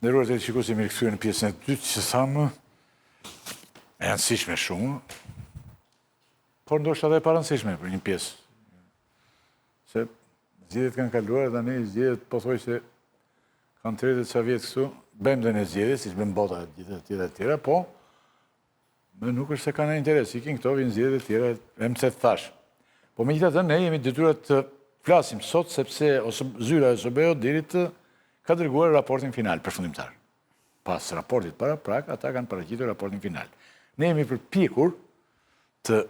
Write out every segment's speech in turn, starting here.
Nderuar të shikues, jemi rikthyer në pjesën e dytë që thamë e rëndësishme shumë, por ndoshta edhe e parëndësishme për një pjesë. Se zgjedhjet kanë kaluar, tani zgjedhjet pothuajse kanë tretë ca vjet kështu, bëjmë dhe ne zgjedhje, siç bën bota të tjera, po nuk është se kanë interes, ikin këto, vinë zgjedhjet e tjera, e më thash. Po megjithatë ne jemi detyruar të flasim sot sepse zyra e OSBE-ut deri ka dërguar raportin final përfundimtar. Pas raportit para prak, ata kanë paraqitur raportin final. Ne jemi përpjekur të,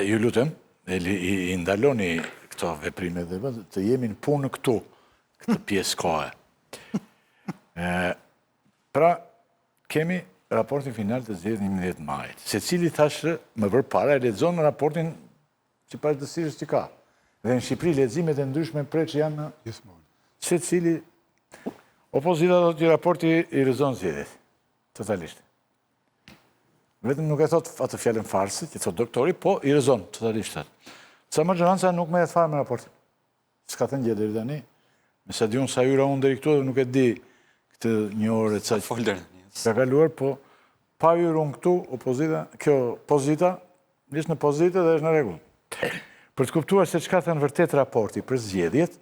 ju lutem, i ndaloni këto veprime dhe të jemi në punë këtu, këtë pjesë kohe. Pra, kemi raportin final të zgjedhjeve 11 majit. Secili thashë më përpara e lexon raportin sipas dëshirës që ka. Dhe në Shqipëri leximet e ndryshme pre që janë secili. Opozita do të raporti i rrezon zgjedhjet. Totalisht. Vetëm nuk e thot atë fjalën farse, që thot doktori, po i rrezon totalisht. Sa majoranca nuk merret fare me raportin. S'ka thënë gjë deri tani. Me sa diun sa hyra unë deri këtu dhe nuk e di këtë një orë ca folder. Ka kaluar, po pa hyrë unë këtu, opozita, ishtë në pozitë dhe është në rregull. Për të kuptuar se çka thënë vërtet raporti për zgjedhjet,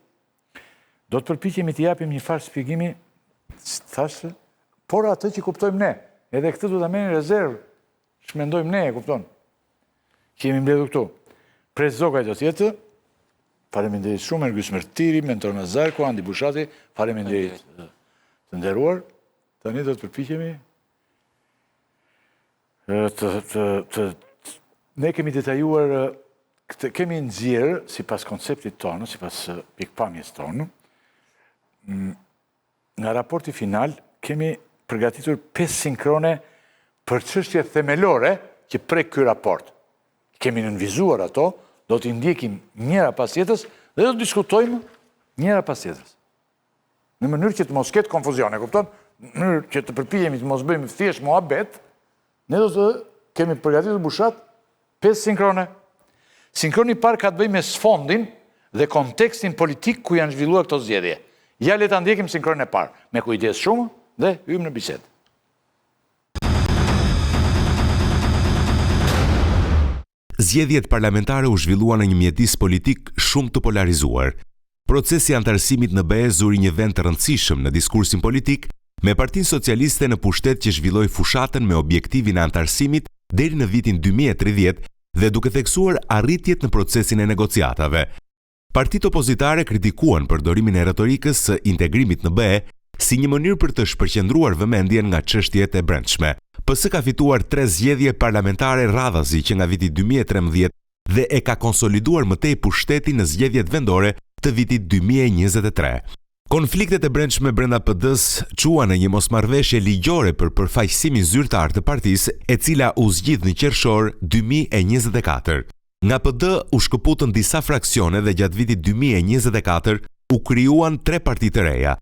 do të përpiqemi të japim një farë shpjegimi, thashë, por atë që kuptojmë ne. Edhe këtë do ta merrni rezervë, shmendojmë ne, e kupton. Që jemi mbledhur këtu. Pres Zogaj do të jetë, faleminderit shumë, Ergjys Mërtiri, Mentor Nazarko, Andi Bushati, faleminderit të nderuar. Tani do të përpiqemi ne kemi detajuar, kemi nxjerrë, sipas konceptit tonë, sipas pikpamjes tonë, nga raporti final, kemi përgatitur 5 sinkrone për çështje themelore që prek ky raport. Kemi nënvizuar ato, do t'i ndjekim njëra pas tjetrës dhe do të diskutojmë njëra pas tjetrës. Në mënyrë që të mos ketë konfuzion, e kupton? Në mënyrë që të përpiqemi të mos bëjmë thjesht muhabet, ne do të kemi përgatitur bushat 5 sinkrone. Sinkroni parë ka të bëjë me sfondin dhe kontekstin politik ku janë zhvilluar këto zgjedhje. Ja le ta ndjekim sinkronin e parë, me kujdes shumë dhe hyjmë në bisedë. Zgjedhjet parlamentare u zhvilluan në një mjedis politik shumë të polarizuar. Procesi i antarësimit në BE zuri një vend të rëndësishëm në diskursin politik, me Partinë Socialiste në pushtet që zhvilloi fushatën me objektivin e antarësimit deri në vitin 2030 dhe duke theksuar arritjet në procesin e negociatave. Partitë opozitare kritikuan përdorimin e retorikës së integrimit në BE si një mënyrë për të shpërqendruar vëmendjen nga çështjet e brendshme. PS ka fituar 3 zgjedhje parlamentare radhazi që nga viti 2013 dhe e ka konsoliduar më tej pushtetin në zgjedhjet vendore të vitit 2023. Konfliktet e brendshme brenda PD-s qua në një mosmarrëveshje ligjore për përfaqësimin zyrtar të partisë, e cila u zgjidh në qershor 2024. Nga PD u shkëputën disa fraksione dhe gjatë vitit 2024 u krijuan 3 parti të reja.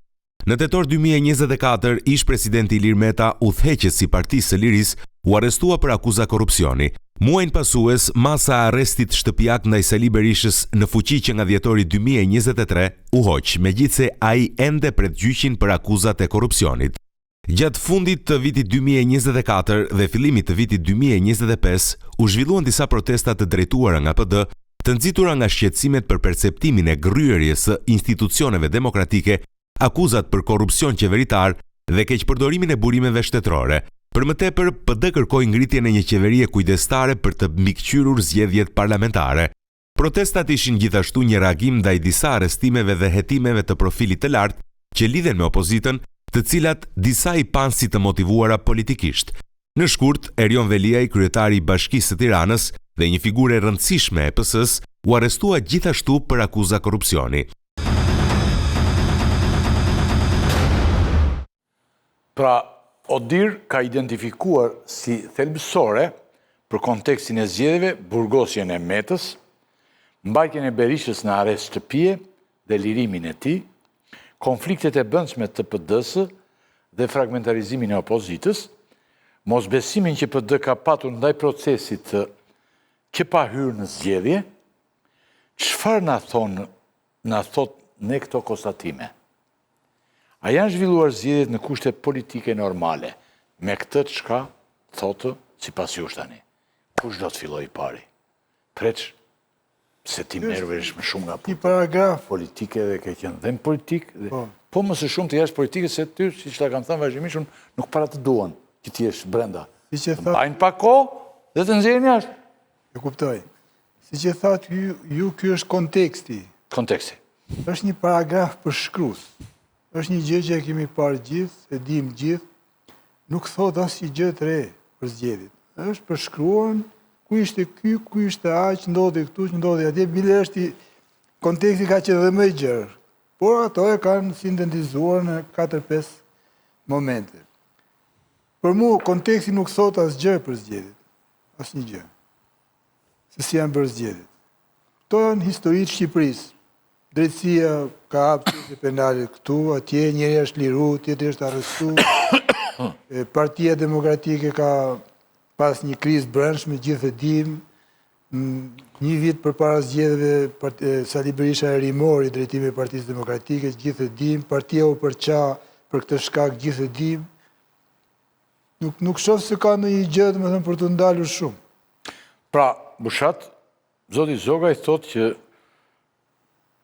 Në tetor 2024, ish presidenti Ilir Meta, udhëheqës i Partisë së Lirisë, u arrestua për akuza korrupsioni. Muajin pasues, masa e arrestit shtëpiak ndaj Sali Berishës në fuqi që nga dhjetori 2023 u hoq, megjithse ai ende pret gjyqin për akuzat e korrupsionit. Gjatë fundit të vitit 2024 dhe fillimit të vitit 2025, u zhvilluan disa protesta të drejtuara nga PD, të nxitura nga shqetësimet për perceptimin e grryerjes së institucioneve demokratike, akuzat për korrupsion qeveritar dhe keqpërdorimin e burimeve shtetërore. Për më tepër, PD kërkoi ngritjen e një qeverie kujdestare për të mbikëqyrur zgjedhjet parlamentare. Protestat ishin gjithashtu një reagim ndaj disa arrestimeve dhe hetimeve të profilit të lartë që lidhen me opozitën, të cilat disa i panë si të motivuara politikisht. Në shkurt, Erion Veliaj, kryetari i Bashkisë së Tiranës dhe një figurë e rëndësishme e PS-s, u arrestua gjithashtu për akuza korrupsioni. Pra, ODIR ka identifikuar si thelbësore për kontekstin e zgjedhjeve burgosjen e Metës, mbajtjen e Berishës në arrest shtëpie dhe lirimin e tij, konfliktet e brendshme të PD-s dhe fragmentarizimin e opozitës, mosbesimin që PD ka patur ndaj procesit që pa hyrë në zgjedhje, çfarë na thot ne këto konstatime? A janë zhvilluar zgjedhjet në kushte politike normale, me këtë çka thotë sipas jush tani? Kush do të fillojë pari? Preç se ti merresh më shumë nga Një paragraf. politike dhe ke qenë dhe në politik, po më së shumë të jashtë politike se ty, siç ta kam thënë vazhdimisht, nuk para të duan që ti jesh brenda. Si që thot, Mbajnë pak kohë dhe të nxjerrin jashtë. e kuptoj. Si që thot ju, ky është konteksti. Konteksti. Është një paragraf për shkruas. Është një gjë që e kemi parë gjithë, e dim gjithë. Nuk thot asnjë gjë të re për zgjedhjet. Është përshkruan ku ishte ky, ku ishte aq, ndodhi këtu, që ndodhi atje, bile është konteksti ka qenë edhe më i gjerë. Por ato e kanë sintetizuar në 4-5 momente. Për mu, konteksti nuk thot asgjë për zgjedhjet. Asnjë gjë. Se si janë bërë zgjedhjet. Këto janë historitë Shqipërisë. Drejtësia ka hapë çështje penale këtu, atje njëri është liru, tjetri është arrestu. Partia Demokratike ka pas një krizë brendshme, gjithë e dim. Një vit përpara zgjedhjeve Sali Berisha e rimori drejtimin e Partisë Demokratike, gjithë e dim. Partia u përqa për këtë shkak, gjithë e dim. Nuk shoh se ka ndonjë gjë, domethënë, për të ndalur shumë. Pra, Bushat, zoti Zogaj thotë që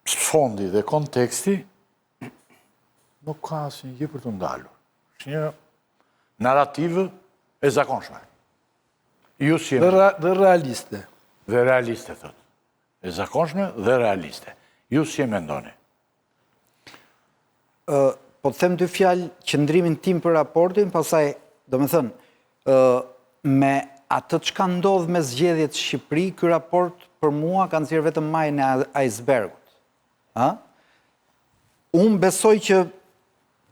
fondi dhe konteksti nuk ka asnjë gjë për të ndalur. Është një narrativë e zakonshme. Ju si Dhe realiste. dhe realiste, thotë. E zakonshme dhe realiste. Ju si e mendoni? Po të them dy fjalë qëndrimin tim për raportin, pastaj, domethënë, me atë çka ndodh me zgjedhjet në Shqipëri, ky raport për mua ka nxjerrë vetëm majën e icebergut. Unë besoj që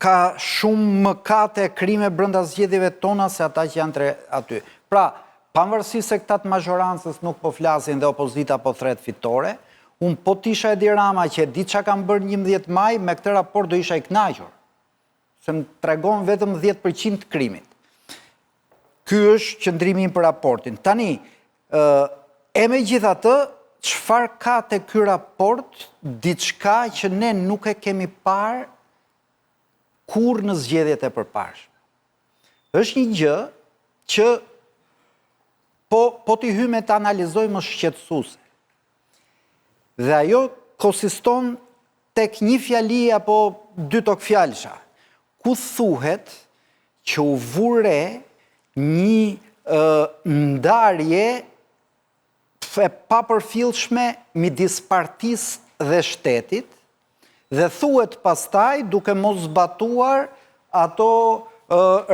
ka shumë mëkate e krime brenda zgjedhjeve tona se ata që janë aty. Pra, pavarësisht se këta të majorancës nuk po flasin dhe opozita po thret fitore, unë po t'isha Edi Rama që e di çka kam bërë 11 maj, me këtë raport do isha i kënaqur. Se më tregon vetëm 10% të krimit. Ky është qëndrimi im për raportin. Tani, e megjithatë, çfarë ka te ky raport diçka që ne nuk e kemi parë kur në zgjedhjet e përparshme. Është një gjë që po t'i hymë të analizojmë më shqetësuese. Dhe ajo konsiston tek një fjali apo dy tok fjalësha, ku thuhet që u vure një ndarje e papërfillshme midis partisë dhe shtetit, dhe thuhet pastaj duke mos zbatuar ato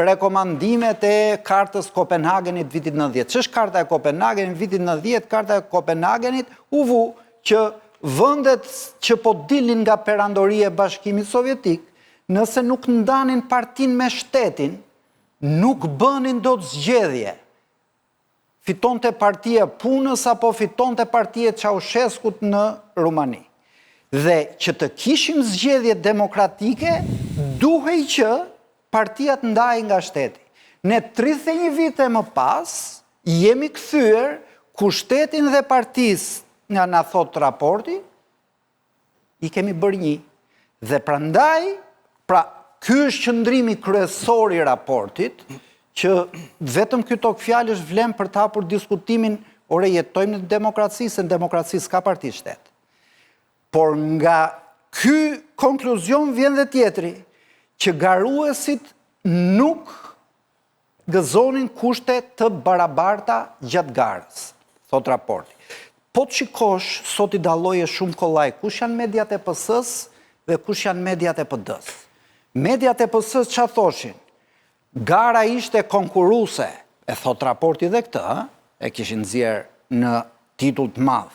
rekomandimet e kartës Kopenhagenit vitit 90. Ç'është karta e Kopenhagenit vitit 90? Karta e Kopenhagenit u vu që vendet që po dilnin nga perandoria e Bashkimit Sovjetik, nëse nuk ndanin partinë me shtetin, nuk bënin dot zgjedhje. Fitonte Partia Punës apo fitonte Partia Ceaușescut në Rumani. Dhe që të kishim zgjedhje demokratike, duhej që partijat ndajnë nga shteti. Ne 31 vite më pas, jemi kthyer ku shtetin dhe partisë, nga na thot raporti, i kemi bërë një. Dhe prandaj, ky është qëndrimi kryesor i raportit, që vetëm ky tok fjalësh vlen për të hapur diskutimin, ore jetojmë në demokraci, se në demokraci s'ka parti shtet. Por nga ky konkluzion vjen dhe tjetri, që garuesit nuk gëzonin kushte të barabarta gjatë garës, thot raporti. Po të shikosh, sot i dalloje shumë kollaj, kush janë mediat e PS-s dhe kush janë mediat e PD-s. Mediat e PS-s ç'a thoshin? Gara ishte konkurruese, e thot raporti dhe këtë, e kishin nxjerr në titull të madh.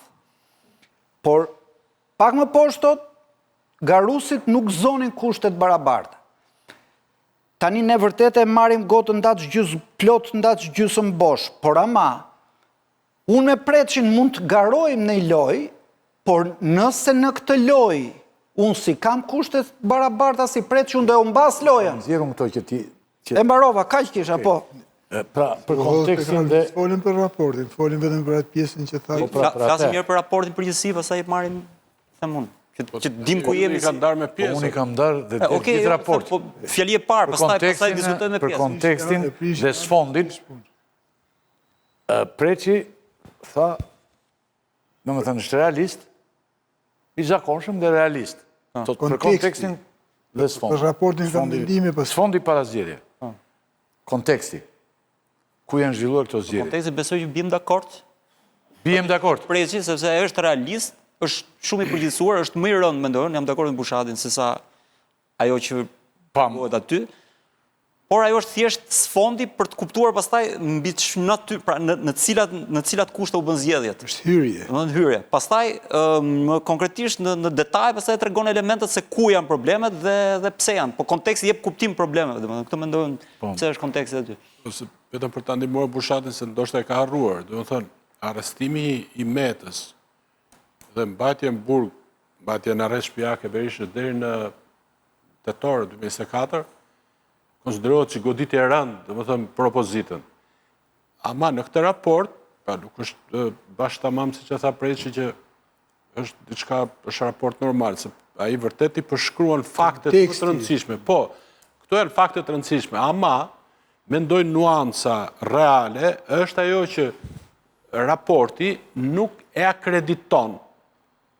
Por pak më poshtë thot, garusit nuk gëzonin kushtet barabarta. Tani ne vërtet e marrim gotën ndaç gjysmë plot, ndaç gjysmë bosh, por ama unë me Preçin mund të garojmë në lojë, por nëse në këtë lojë unë si kam kushtet barabarta si Preçi, unë do e mbas lojën. Nxjerrëm këto që ti E mbarova, kaq kisha, po. Pra, për kontekstin dhe Folim për raportin, folim vetëm për atë pjesën që tha. Flasim mirë për raportin përgjithësi, pastaj marrim them unë. që dim ku jemi. Ka ndarë me pjesë. Unë i kam ndarë dhe Okej, gjithë raport. Fjali e parë, pastaj diskutojmë me Për pjesë. kontekstin dhe sfondin, Preqi tha, në më thënë, është realist, i zakonshëm dhe realist. Për kontekstin dhe sfondin. Për raportin ka mendime pas. Sfondi para zgjedhje. Konteksti. Ku janë zhvilluar këto zgjedhje. Konteksti besoj që bim dakord. Bijem dakord. Preqi, sepse është realist, është shumë i përgjithësuar, është më i rëndë, mendoj, jam dakord me Bushatin, se sa ajo që bëhet aty. Por ajo është thjesht sfondi për të kuptuar pastaj mbi pra në cilat kushte u bën zgjedhjet. Është hyrje. Domethënë hyrje. Pastaj më konkretisht në detaj pastaj tregon elementet se ku janë problemet dhe pse janë. Po konteksti jep kuptim problemeve, domethënë këtë mendojnë pse është konteksti aty. Ose vetëm për ta ndihmuar Bushatin se ndoshta e ka harruar, domethënë arrestimi i Metës dhe mbajtja në burg, mbajtja në arrest shtëpiake Berishës deri në tetor 2024 konsiderohet që goditje e rëndë, domethënë për opozitën. Ama në këtë raport, pra nuk është bashkë tamam siç e tha Preqi që është diçka, është raport normal, se ai vërtet i përshkruan fakte të rëndësishme. Po, këto janë fakte të rëndësishme, ama mendoj nuanca reale është ajo që raporti nuk e akrediton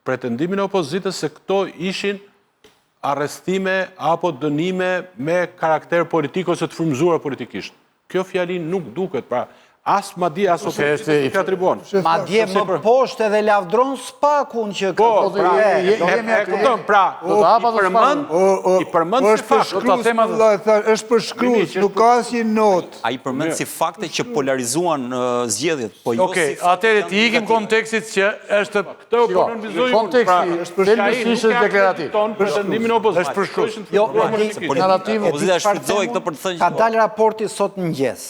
pretendimin e opozitës se këto ishin arrestime apo dënime me karakter politik ose të frymëzuar politikisht. Kjo fjali nuk duket, pra as madje as opozita i atribuon. Madje më poshtë edhe lavdron spakun që Po, e kupton, pra, i përmend si fakt. Është përshkrues, nuk ka asnjë notë. Ai përmend si fakte që polarizuan zgjedhjet, po jo si Okej, atëherë ti ikim kontekstit që është Këtë ekonomizojmë. konteksti është thelbësisht deklarativ. Pretendimin e opozitës. Është përshkrues. Jo, opozita shfrytëzoi këtë për të thënë ka dalë raporti sot mëngjes.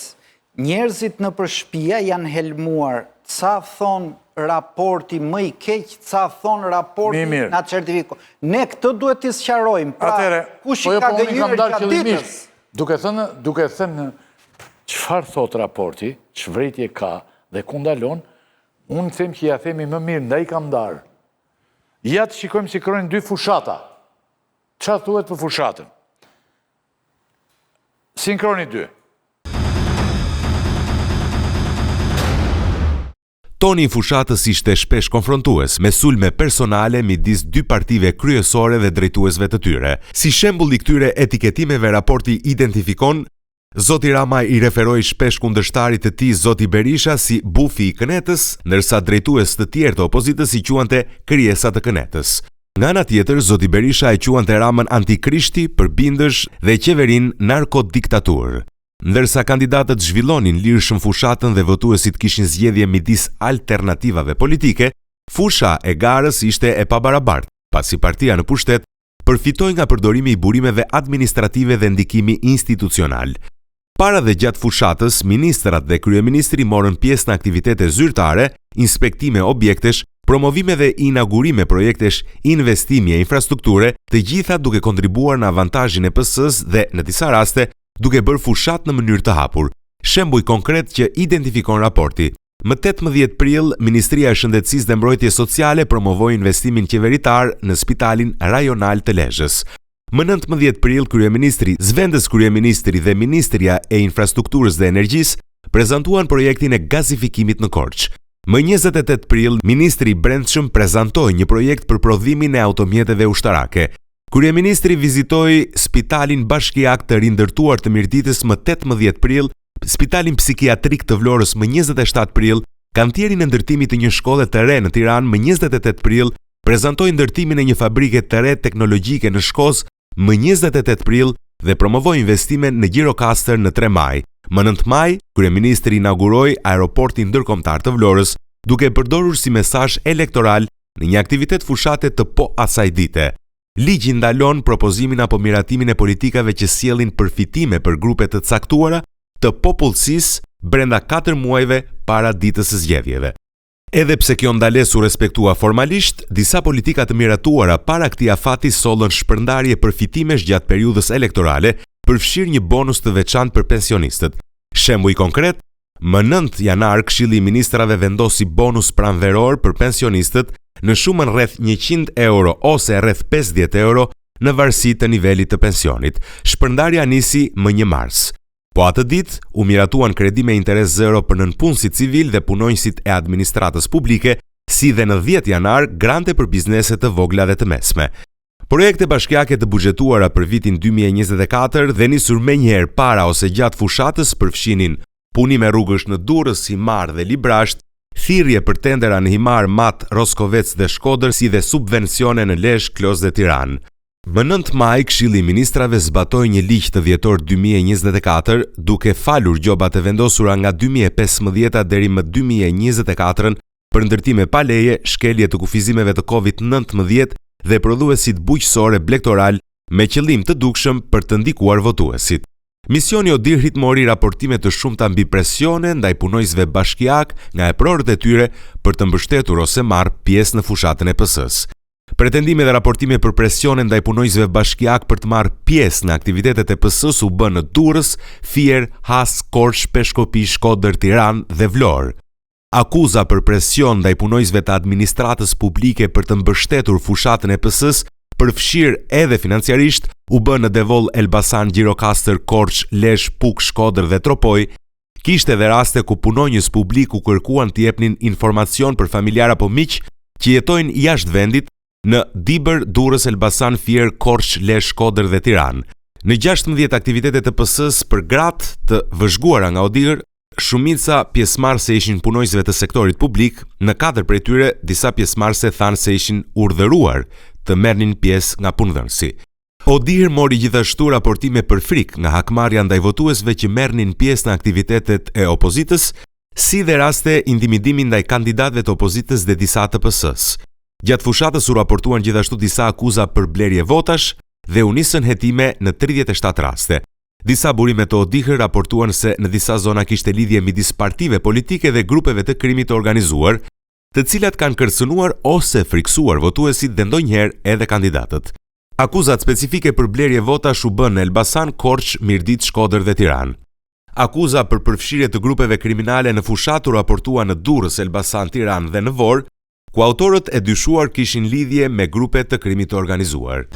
Njerëzit në përshpia janë helmuar. Ca thon raporti më i keq, ca thon raporti na certifiko. Ne këtë duhet t'i sqarojmë. Pra, kush i ka gënjur gjatë ditës? Duke thënë çfarë thot raporti, ç'vërejtje ka dhe ku ndalon, unë them që ja themi më mirë ndaj kamdar. Ja të shikojmë si krojnë dy fushata. Çfarë thuhet për fushatën? Sinkroni dy. Toni i fushatës ishte shpesh konfrontues me sulme personale midis dy partive kryesore dhe drejtuesve të tyre. Si shembull i këtyre etiketimeve raporti identifikon, Zoti Rama i referoi shpesh kundërshtarit të tij Zoti Berisha si bufi i kënetës, ndërsa drejtues të tjerë të opozitës i quante krijesa të kënetës. Nga ana tjetër, Zoti Berisha e quante Ramën antikrishti, përbindësh dhe qeverin narkodiktatur. Ndërsa kandidatët zhvillonin lirshëm fushatën dhe votuesit kishin zgjedhje midis alternativave politike, fusha e garës ishte e pabarabartë, pasi partia në pushtet përfitoi nga përdorimi i burimeve administrative dhe ndikimi institucional. Para dhe gjatë fushatës, ministrat dhe kryeministri morën pjesë në aktivitete zyrtare, inspektime objektesh, promovime dhe inaugurime projektesh investimi e infrastrukture, të gjitha duke kontribuar në avantazhin e PS-s dhe, në disa raste, duke bërë fushat në mënyrë të hapur. Shembuj konkret që identifikon raporti. Më 18 prill, Ministria e Shëndetësisë dhe Mbrojtjes Sociale promovoi investimin qeveritar në Spitalin Rajonal të Lezhës. Më 19 prill, kryeministri, zëvendës kryeministri dhe Ministria e Infrastrukturës dhe Energjisë prezantuan projektin e gazifikimit në Korçë. Më 28 prill, ministri i Brendshëm prezantoi një projekt për prodhimin e automjeteve ushtarake. Kryeministri vizitoi Spitalin Bashkiak të rindërtuar të Mirditës më 18 prill, Spitalin Psikiatrik të Vlorës më 27 prill, kantierin e ndërtimit të një shkolle të re në Tiranë më 28 prill, prezantoi ndërtimin e një fabrike të re teknologjike në Shkoz më 28 prill dhe promovoi investime në Gjirokastër në 3 maj. Më 9 maj, kryeministri inauguroi aeroportin ndërkombëtar të Vlorës, duke përdorur si mesazh elektoral në një aktivitet fushate të po asaj dite. Ligji ndalon propozimin apo miratimin e politikave që sjellin përfitime për grupe të caktuara të popullsisë brenda 4 muajve para ditës së zgjedhjeve. Edhe pse kjo ndalesë u respektua formalisht, disa politika të miratuara para këtij afati sollën shpërndarje përfitimesh gjatë periudhës elektorale, përfshir një bonus të veçantë për pensionistët. Shembull konkret, më 9 janar Këshilli i Ministrave vendosi bonus pranveror për pensionistët në shumën rreth 100 euro ose rreth 50 euro në varësi të nivelit të pensionit. Shpërndarja nisi më 1 mars. Po atë ditë u miratuan kredi me interes zero për nënpunësit civil dhe punonjësit e administratës publike, si dhe në 10 janar grante për biznese të vogla dhe të mesme. Projekte bashkiake të buxhetuara për vitin 2024 dhe nisur menjëherë para ose gjatë fushatës përfshinin punime rrugësh në Durrës, Himar dhe Librasht, thirrje për tendera në Himar, Mat, Roskovec dhe Shkodër, si dhe subvencione në Lezhë, Kloz dhe Tiranë. Më 9 maj, Këshilli i Ministrave zbatoi një ligj të dhjetor 2024, duke falur gjobat e vendosura nga 2015 deri më 2024 për ndërtime pa leje, shkelje të kufizimeve të COVID-19 dhe prodhuesit bujqësore blektoral me qëllim të dukshëm për të ndikuar votuesit. Misioni Odirhit mori raportime të shumta mbi presione ndaj punojësve bashkiak nga e prorët e tyre për të mbështetur ose marrë pjesë në fushatën e PS-s. Pretendime dhe raportime për presione ndaj punojësve bashkiak për të marrë pjesë në aktivitetet e PS-s u bën në Durrës, Fier, Has, Korçë, Peshkopi, Shkodër, Tiranë dhe Vlorë. Akuza për presion ndaj punojësve të administratës publike për të mbështetur fushatën e PS-s, përfshirë edhe financiarisht, u bën në Devoll, Elbasan, Gjirokastër, Korçë, Lezhë, Puk, Shkodër dhe Tropoj. Kishte edhe raste ku punonjës publik u kërkuan të jepnin informacion për familjar apo miq që jetojnë jashtë vendit në Dibër, Durrës, Elbasan, Fier, Korçë, Lezhë, Shkodër dhe Tiranë. Në 16 aktivitetet të PS-s për gratë të vëzhguara nga Odir, shumica pjesëmarrëse ishin punojësve të sektorit publik, në 4 prej tyre disa pjesëmarrëse thanë se ishin urdhëruar të merrnin pjesë nga punëdhënësi. Odir mori gjithashtu raportime për frikë nga hakmarrja ndaj votuesve që merrnin pjesë në aktivitetet e opozitës, si dhe raste intimidimi ndaj kandidatëve të opozitës dhe disa të PS-s. Gjatë fushatës u raportuan gjithashtu disa akuza për blerje votash dhe u nisën hetime në 37 raste. Disa burime të Odihër raportuan se në disa zona kishte lidhje midis partive politike dhe grupeve të krimit të organizuar, të cilat kanë kërcënuar ose friksuar votuesit dhe ndonjëherë edhe kandidatët. Akuzat specifike për blerje votash u bën në Elbasan, Korçë, Mirdit, Shkodër dhe Tiranë. Akuza për përfshirje të grupeve kriminale në fushat u raportua në Durrës, Elbasan, Tiranë dhe në Vorë, ku autorët e dyshuar kishin lidhje me grupe të krimit të organizuar.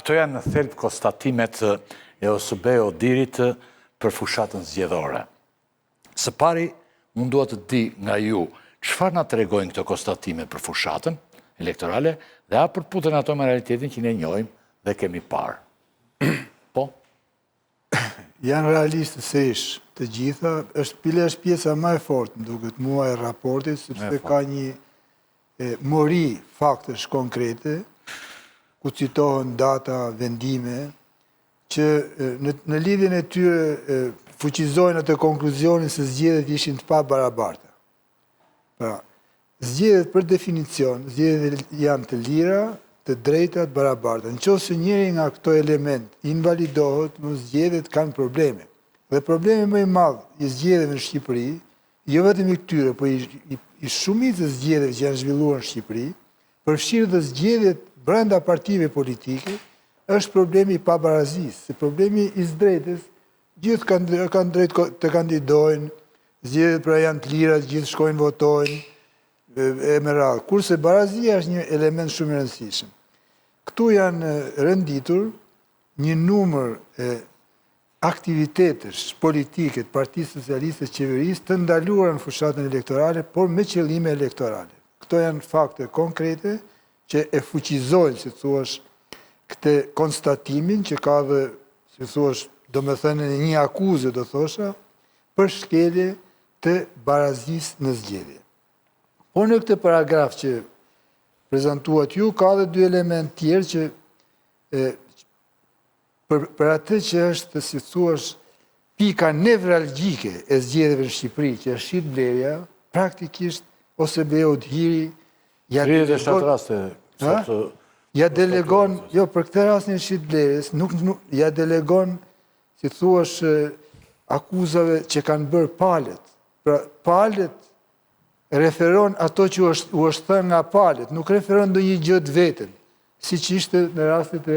Këto janë në thelb konstatimet e OSB Odirit për fushatën zgjedhore. Së pari, unë dua të di nga ju, çfarë na tregojnë këto konstatime për fushatën elektorale dhe a përputhen ato me realitetin që ne njohim dhe kemi parë. Po? Janë realistësisht të gjitha, është pjesa më e fortë, më duket mua, e raportit, sepse ka një mori faktesh konkrete, ku citohen data, vendime, që në lidhjen e tyre fuqizojnë atë konkluzionin se zgjedhjet ishin të pabarabarta. Pra, zgjedhjet për definicion, zgjedhjet janë të lira, të drejta, të barabarta. Nëse njëri nga këto element invalidohet, zgjedhjet kanë probleme. Dhe problemi më i madh i zgjedhjeve në Shqipëri, jo vetëm i këtyre, por i shumicës zgjedhjeve që janë zhvilluar në Shqipëri, përfshirë dhe zgjedhjet brenda partive politike, është problemi i pabarazisë, se problemi i drejtës, gjithë kanë drejt të kandidojnë, zgjedhjet pra janë të lira, gjithë shkojnë votojnë, e me radhë. Kurse barazia është një element shumë i rëndësishëm. Këtu janë renditur një numër aktivitetesh politike të Partisë Socialiste të Qeverisë të ndaluara në fushatën elektorale, por me qëllime elektorale. Këto janë fakte konkrete që e fuqizojnë, si thuash, këtë konstatimin që ka dhe, si thuash, do me thënë një akuzë, do thosha, për shkelje të barazisë në zgjedhje. Por në këtë paragraf që prezentuat ju, ka dhe 2 element tjerë që për atë që është, si thuash, pika nevralgjike e zgjedhjeve në Shqipëri, që është shit blerja, praktikisht OSB Odhiri ja delegon, jo, për këtë rastin e shit blerjes, ja delegon, si thuash, akuzave që kanë bërë palët. Pra, palët referon ato që u është thënë nga palët, nuk referon do një gjë vetën, si që ishte në rastet e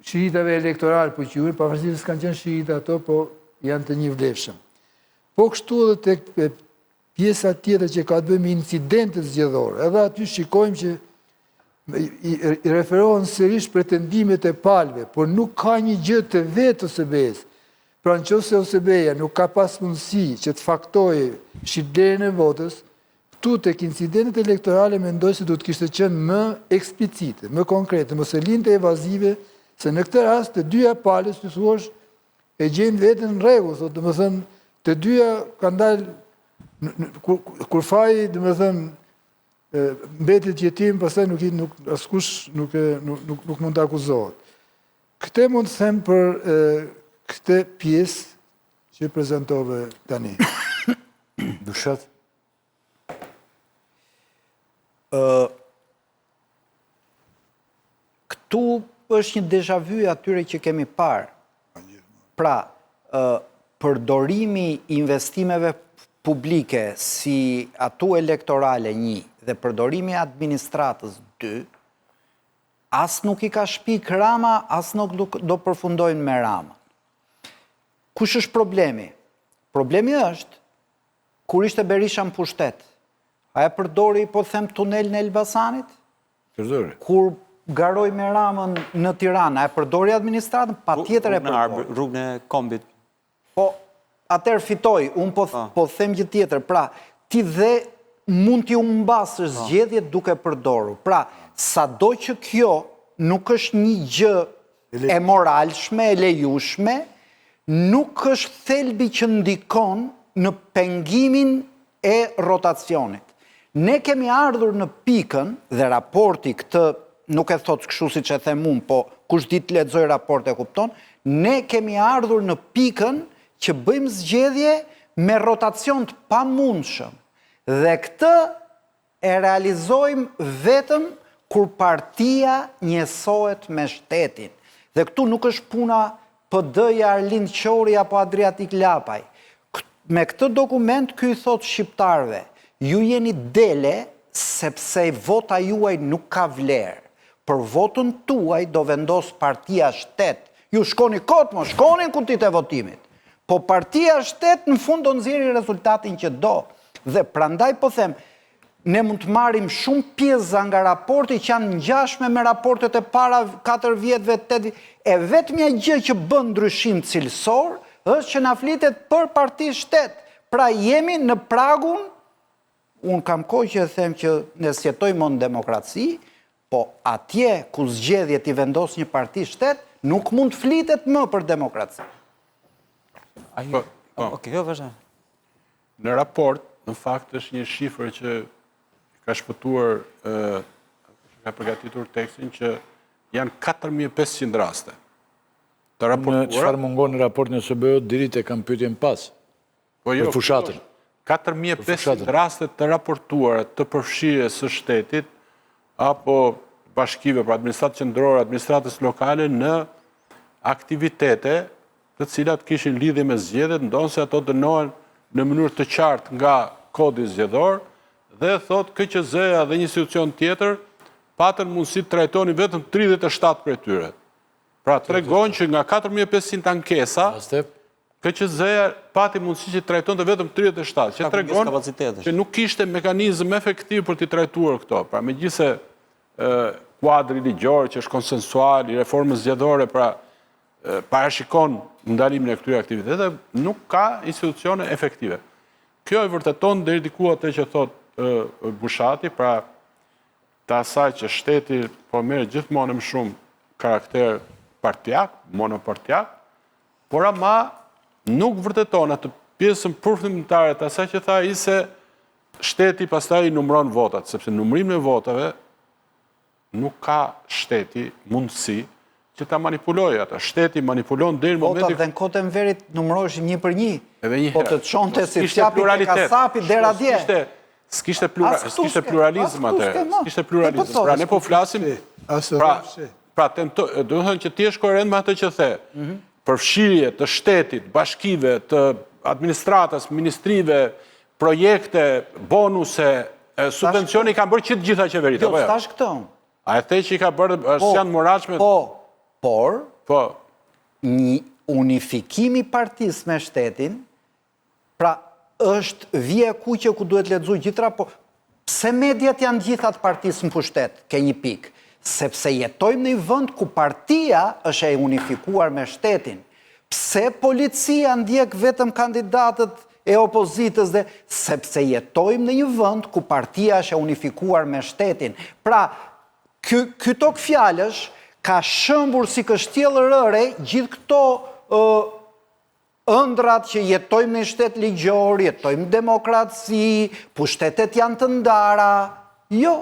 shiitave elektoral, po që ju pavarësisht s'kanë qenë shiita ato, po janë të një vlefshëm. Po kështu edhe tek pjesa tjetër që ka të bëjë me incidentet zgjedhore. Edhe aty shikojmë që i referohen sërish pretendimet e palëve, por nuk ka një gjë të vetë OSB-s. Pra nëse OSB-ja nuk ka pas mundësi që të faktojë shitblerjen e votës, këtu tek incidentet elektorale mendoj se duhet kishte qenë më eksplicite, më konkrete, mos e linte evazive, se në këtë rast të dyja palës të thuash e gjejnë veten në rregull, thotë, domethënë të dyja kanë dalë kur faji, domethënë mbetet jetim, pastaj askush nuk mund të akuzohet. Këtë mund të them për këtë pjesë që prezantove tani. Dushat? Këtu është një déjà vu atyre që kemi parë. Pra, përdorimi i investimeve publike si atu elektorale 1 dhe përdorimi i administratës 2, as nuk i ka shpik Rama, as nuk do përfundojnë me Rama. Kush është problemi? Problemi është kur ishte Berisha në pushtet. A e përdori, po them, tunel në Elbasanit? Përdori. Kur garoj me Ramën në Tiranë, a e përdori administratën? Pa tjetër e përdori. Rrugën e Kombit. Po, atër fitoj, unë po them gjë tjetër. Pra, ti dhe mund t'i umbasë zgjedhjet duke përdoru. Pra, sa do që kjo nuk është një gjë e moralshme, e lejushme, nuk është thelbi që ndikon në pengimin e rotacionit. Ne kemi ardhur në pikën, dhe raporti këtë, nuk e thotë kështu si që e them unë, po kush ditë lexoj raport e kupton, ne kemi ardhur në pikën që bëjmë zgjedhje me rotacion të pamundshëm. Dhe këtë e realizojmë vetëm kur partia njësohet me shtetin. Dhe këtu nuk është puna PD-ja Arlind Qori apo Adriatik Lapaj. Me këtë dokument ky i thot shqiptarëve, ju jeni dele sepse vota juaj nuk ka vlerë. Për votën tuaj do vendos partia shtet. Ju shkoni kot, mo shkonin kutit e votimit. Po partia shtet në fund do nxjerrë rezultatin që do. Dhe prandaj po them, ne mund të marrim shumë pjesa nga raporti që janë ngjashme me raportet e para 4 vjetëve, 8 vjetëve. E vetmja gjë që bën ndryshim cilësor është që na flitet për parti shtet. Pra jemi në pragun, unë kam kohë që them që ne sjetojmë në demokraci, po atje ku zgjedhjet i vendos një parti shtet, nuk mund të flitet më për demokraci. Okej, vazhdo. Në raport, në fakt është një shifër që ka shpëtuar, ka përgatitur tekstin që janë 4500 raste. Në çfarë mungon në raport në SBO, diri të kam pyetjen pas. Për fushatën. 4500 raste të raportuara të përfshirjes së shtetit apo bashkive, për administratë qendrore, administratës lokale në aktivitete të cilat kishin lidhje me zgjedhjet, ndonse ato dënohen në mënyrë të qartë nga kodi zgjedhor dhe thot KQZ-ja dhe një institucion tjetër patën mundësi të trajtonin vetëm 37 prej tyre. Pra tregon që nga 4500 ankesa, KQZ-ja pati mundësi që trajtonte vetëm 37, që tregon që nuk kishte mekanizëm efektiv për t'i trajtuar këto. Pra megjithëse kuadri ligjor që është konsensual, i reformës zgjedhore, pra parashikon ndalimin e këtyre aktiviteteve, nuk ka institucione efektive. Kjo e vërteton deri diku atë që thot Bushati, pra të asaj që shteti po merr gjithmonë më shumë karakter partijak, monopartijak, por ama nuk vërteton atë pjesën përfundimtare të asaj që tha ai se shteti pastaj i numëron votat, sepse numërimin e votave nuk ka shteti mundësi që ta manipulojë ata. Shteti manipulon deri në momentin. Votat dhe në kohën e Enverit numëroheshin 1 për 1. Edhe një po të çonte si çapi te kasapi dera dje. S'kishte pluralizëm atë. S'kishte pluralizëm. Pra ne po flasim. Pra do të thënë që ti je koherent me atë që the. Përfshirje të shtetit, bashkive, të administratës, ministrive, projekte, bonuse, subvencione i kanë bërë që të gjitha qeveritë. Jo, s'tash këtë. A e the që i ka bërë janë moraçme? Por, një unifikimi partisë me shtetin, pra është vije kuqe ku duhet lexuar gjithra, po pse mediat janë gjithat partisë në pushtet, ke një pikë, sepse jetojmë në një vend ku partia është e unifikuar me shtetin. Pse policia ndjek vetëm kandidatët e opozitës dhe sepse jetojmë në një vend ku partia është e unifikuar me shtetin. Pra, këto fjalësh ka shëmbur si kështjellë rëre gjithë këto ëndrat që jetojmë në shtet ligjor, jetojmë demokraci, pushtetet janë të ndara. Jo,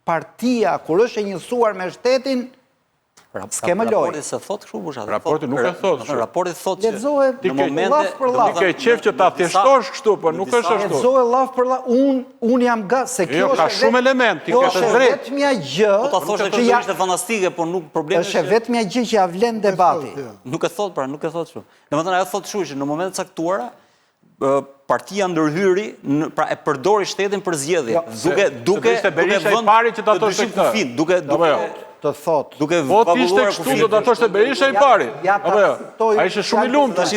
partia, kur është e njësuar me shtetin, s'ke më loj. Raporti se thot kështu, Bushat. Raporti nuk e thot kështu. Raporti thot që Lexohet në momente llaf për llaf. Ti ke qef që ta thjeshtosh kështu, po nuk është ashtu. Lexohet llaf për llaf. Unë jam se kjo ka shumë element, ti ke të drejtë. Vetmja gjë. Po ta thoshte kështu që ishte fantastike, po nuk problemi është vetmja gjë që ja vlen debati. Nuk e thot, pra, nuk e thot kështu. Domethënë ajo thot kështu që në momente caktuara partia ndërhyri, pra e përdori shtetin për zgjedhje. Duke Berisha i pari që ta thoshte këtë. Duke të thot. Po t'ishte kështu do ta thoshte Berisha i pari. Apo jo? Ai ishte shumë i lumtur tash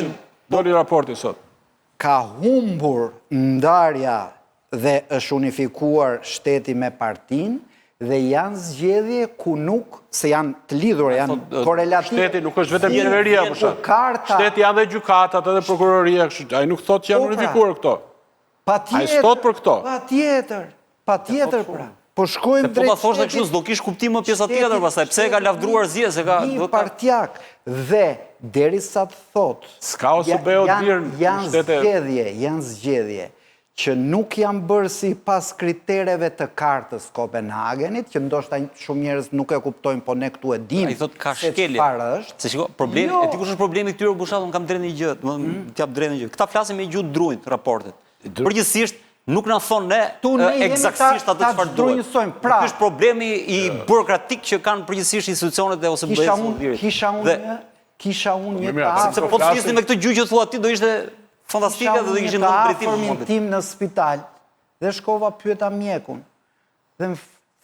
doli raporti sot. Ka humbur ndarja dhe është unifikuar shteti me partinë dhe janë zgjedhje ku nuk se janë të lidhur, janë korelative. Shteti nuk është vetëm qeveria, për shkak. Shteti janë dhe gjykatat edhe prokuroria, ai nuk thotë që janë unifikuar këto. Ai s'thot për këto. Patjetër pra. Po shkojmë drejt. Po ta thoshte kështu, s'do kish kuptim më pjesa tjetër pastaj. Pse e ka lavdruar zgjedhje, se ka një partjak dhe derisa të thotë s'ka ose beo dirë janë zgjedhje që nuk janë bërë si pas kritereve të kartës Kopenhagenit, që ndoshta shumë njerëz nuk e kuptojnë, po ne këtu e dimë. Ai thotë ka shkelje. Se shiko, problemi, e di kush është problemi këtyre Bushat, unë kam drejtë një gjë, t'jap drejtë një gjë. Këta flasin me gjuhë drujt raportet. Përgjithsisht nuk na thonë ne eksaktësisht atë çfarë duhet. Ky është problemi i burokratik që kanë përgjithsisht institucionet e OSBE-s. Kisha unë një sepse po të flisni me këtë gjuhë që thua ti do ishte fantastike dhe do kishin në drejtim tim në spital dhe shkova pyeta mjekun dhe më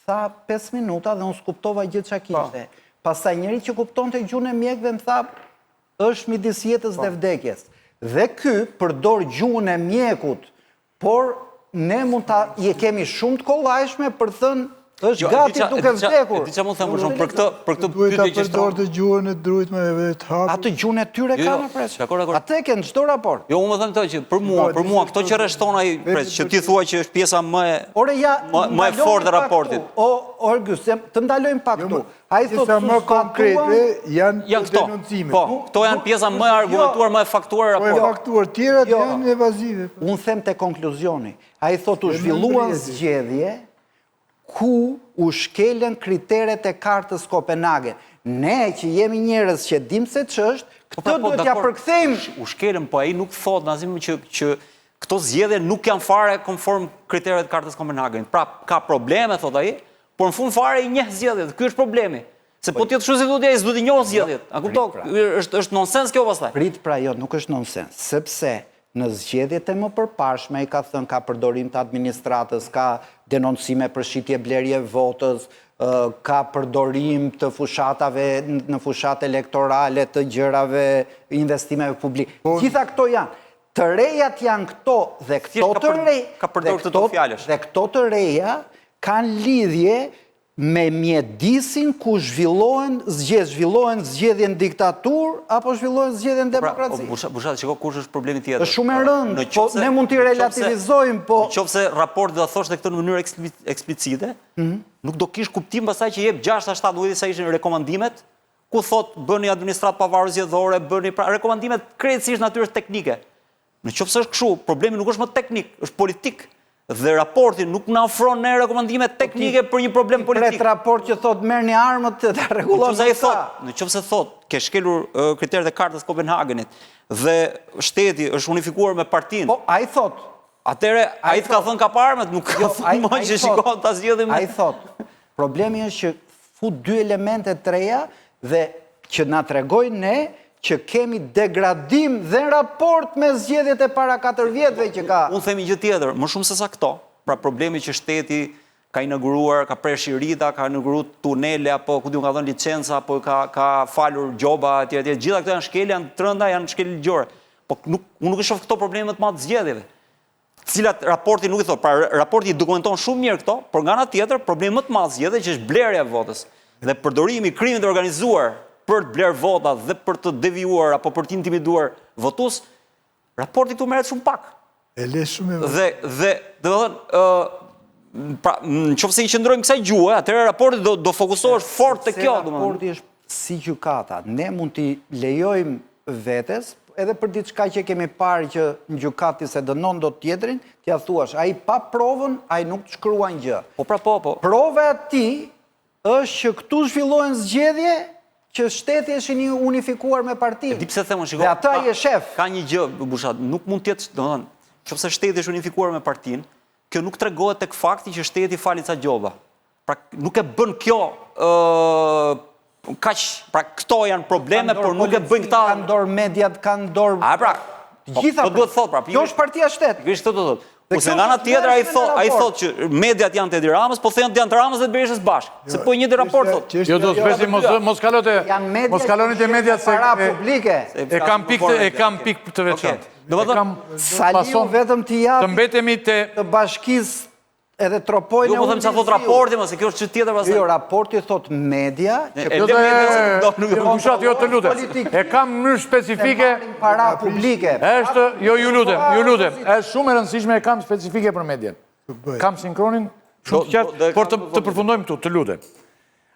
tha 5 minuta dhe unë s'kuptova gjithë çka kishte. Pastaj njëri që kuptonte gjuhën e mjekëve më tha është midis jetës dhe vdekjes. Dhe ky përdor gjuhën e mjekut, por ne mund ta kemi shumë të kollajshme për thënë është gati duke vdekur. Di çfarë mund të them për shkak për këtë pyetje që përdor të gjuhën e drujt me të hapur. Atë gjuhën e tyre kanë pres. Atë ke në çdo raport. Jo, unë më them këtë që për mua këto që rreshton ai pres, që ti thua që është pjesa më e fortë e raportit. Orgus, të ndalojmë pak këtu. Ai thotë më konkrete janë denoncime. Po, këto janë pjesa më e argumentuar, më e faktuar e raportit. Po e faktuar, tjerat janë evazive. Unë them te konkluzioni. Ai thotë u zhvilluan zgjedhje ku u shkelen kriteret e kartës Kopenhagen. Ne që jemi njerëz që dim se ç'është, këtë duhet t'ja përkthejmë. U shkelen, po ai nuk thot nazim që këto zgjedhje nuk janë fare konform kriteret e kartës Kopenhagen. Pra ka probleme thot ai, por në fund fare i njeh zgjedhjet. Ky është problemi. Se po ti të shuzi duhet ai s'duhet i njohë zgjedhjet. A kupton? Është nonsens kjo pastaj. Prit pra jo, nuk është nonsens, sepse në zgjedhjet e më përparshme i ka thënë ka përdorim të administratës, ka denoncime për shitje blerje votës, ka përdorim të fushatave në fushat elektorale të gjërave investimeve publike. Gjitha këto janë. Të rejat janë këto dhe këto të reja kanë lidhje me mjedisin ku zhvillohen zgjedhje në diktatur apo zhvillohen zgjedhje në demokraci. Bushat, shiko kush është problemi tjetër. Është shumë e rëndë, po ne mund t'i relativizojmë, po... Nëse raporti do thoshte këtë në mënyrë eksplicite, nuk do kish kuptim pastaj që jep 6-7 duhet sa ishin rekomandimet, ku thot bëni administratë pavarur zgjedhore, bëni pra rekomandimet krejtësisht natyrës teknike. Nëse është kështu, problemi nuk është më teknik, është politik. Dhe raporti nuk na ofron ne rekomandime teknike për një problem politik. Pret raport që thot merrni armët të rregulloni sa. Nëse thot ke shkelur kriteret e kartës Kopenhagenit dhe shteti është unifikuar me partinë. Po ai thot. Atëre ai ka thënë ka pa armët, nuk ka thënë më që shikon ta zgjedhim. Ai thot. Problemi është që fut dy elemente të reja dhe që na tregojnë ne që kemi degradim dhe në raport me zgjedhjet e para 4 vjetëve që ka. Unë themi gjë tjetër, më shumë se sa këto. Pra problemi që shteti ka inauguruar, ka presh rrita, ka inauguruar tunele, apo ku diun ka dhënë licenca, apo ka falur gjoba, etj. Gjitha këto janë shkelje, janë të rënda, janë shkelje ligjore. Po unë nuk e shoh këto probleme të madh të zgjedhjeve. cilat raporti nuk i thot. Pra raporti i dokumenton shumë mirë këto, por nga ana tjetër problemi më të madh zgjedhjet që është blerja e votës dhe përdorimi i krimit të organizuar për të blerë vota dhe për të devijuar apo për të intimiduar votues, raporti këtu merret shumë pak. E le shumë e Dhe pra, nëse i qëndrojmë kësaj gjuhe, atëherë raporti do fokusohesh fort te kjo, domethënë. Raporti është si gjykata. Ne mund t'i lejojmë vetes, edhe për diçka që kemi parë që në gjykati se dënon do tjetrin, t'ja thuash, ai pa provën, ai nuk të shkruan gjë. Po. Prova e ti është që këtu zhvillohen zgjedhje që shteti është i unifikuar me partinë. Di pse them, shiko. Dhe ata i e shef. Ka një gjë, Bushat, nuk mund të jetë, domethënë, nëse shteti është unifikuar me partinë, kjo nuk tregohet tek fakti që shteti fali ca gjoba. Pra nuk e bën kjo kaq, pra këto janë probleme, por nuk e bëjnë këta. Kanë dorë mediat, kanë dorë. A pra, gjitha. Po duhet thot, pra. Kjo është partia shtetit. Kjo është thot. Po se nga ana tjetër ai thot që mediat janë të Edi Ramës, po thënë janë të Ramës dhe të Berishës bashkë. Se po njëjtë raport thot. Jo do spesi mos kaloni te mediat se para publike. e kam pikë të veçantë. Domethënë Saliu vetëm t'i japë të mbetemi te të bashkisë edhe tropojnë Jo, po them çfarë thot raporti, mos e kjo është çë tjetër pastaj. Jo, raporti thot media, Bushat, jo të lutem. E kam në mënyrë specifike para publike. është, jo ju lutem. Është shumë e rëndësishme, e kam specifike për median. Kam sinkronin shumë të qartë, por të përfundojmë këtu, të lutem.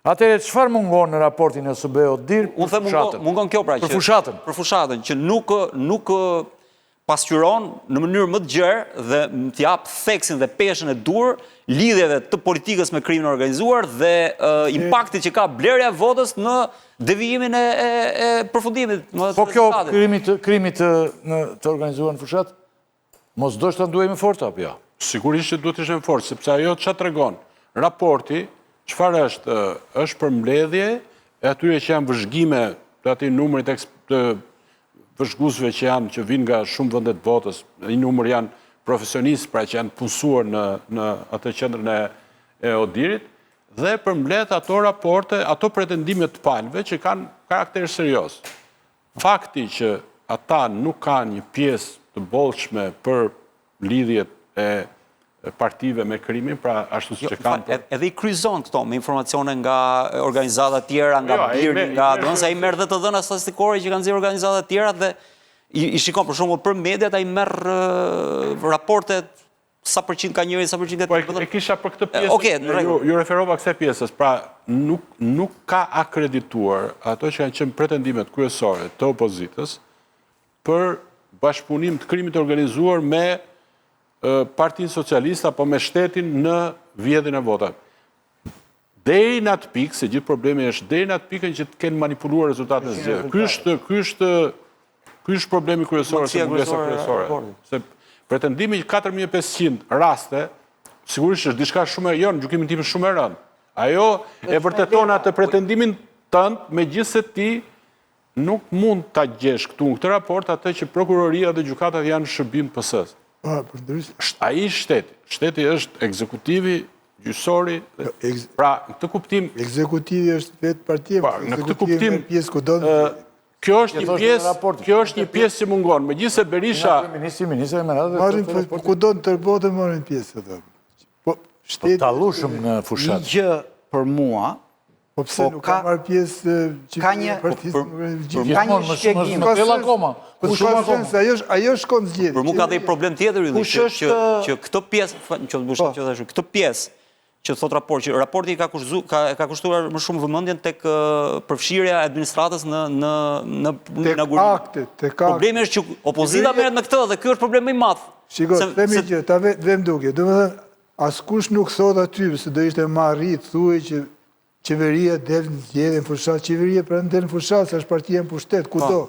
Atëherë çfarë mungon në raportin e SBO dir Unë them mungon kjo pra për fushatën. Për fushatën që nuk pasqyron në mënyrë më të gjerë dhe të jap theksin dhe peshën e dur lidhjeve të politikës me krimin organizuar dhe impaktit që ka blerja e votës në devijimin e përfundimit. Po kjo krimit të organizuar në fushat, mos do shta duhej më fort apo jo? Sigurisht që duhet të ishte më fort, sepse ajo çfarë tregon? Raporti, çfarë është përmbledhje e atyre që janë vëzhgime të atij numrit të vëzhguesve që vinë nga shumë vende të botës, një numër janë profesionistë, pra që janë punësuar në atë qendrën e Odirit, dhe përmbledh ato raporte, ato pretendime të palëve që kanë karakter serioz. Fakti që ata nuk kanë një pjesë të bollshme për lidhjet e partive me krimin, pra ashtu si që kanë. Edhe i kryzon këto me informacione nga organizata tjera, nga Birni, se ai merr dhe të dhëna statistikore që kanë nxjerrë organizata tjera dhe i shikon për shembull për mediat, ai merr raporte sa përqind ka njëri, sa përqind tjetri. Po e kisha për këtë pjesë. Ju referova kësaj pjesës, pra nuk ka akredituar ato që kanë qenë pretendimet kryesore të opozitës për bashkëpunim të krimit të organizuar me Partinë Socialiste apo me shtetin në vjedhjen e votave. Deri në atë pikë, se gjithë problemi është deri në atë pikën që të kenë manipuluar rezultatet e zgjedhjeve. Ky është problemi kryesor se mungesë kryesore. Se pretendimi 4500 raste, sigurisht është diçka shumë jo në gjykimin tim shumë e rëndë. Ajo e vërteton atë pretendimin tënd, megjithëse ti nuk mund ta gjesh këtu në këtë raport atë që prokuroria dhe gjykatat janë shërbim PS-s. Ai shteti. Shteti është ekzekutivi, gjyqësori. Pra, në këtë kuptim... Ekzekutivi është vetë partia, në këtë kuptim, pjesë ku do... Kjo është një pjesë që mungon. Megjithëse Berisha... Ministri me radhë... Ku do në tërbotën marrin pjesë. Po tallushëm në fushat. Një gjë për mua... Po pse nuk ka marrë pjesë ka një shpjegim. Ajo shkon zgjedhje. Për mua ka dhe i problem tjetër që këtë pjesë që thot raport, që raporti ka kushtuar më shumë vëmendjen tek përfshirja e administratës në inaugurim. Problemi është që opozita merret me këtë dhe ky është problemi i madh. Shiko, themi që ta vëm duke. Domethënë, askush nuk thot aty se do ishte më arrit thuaj që qeveria del në zgjedhje në fushat, qeveria pra në del në fushat, se është partia në pushtet, kudo.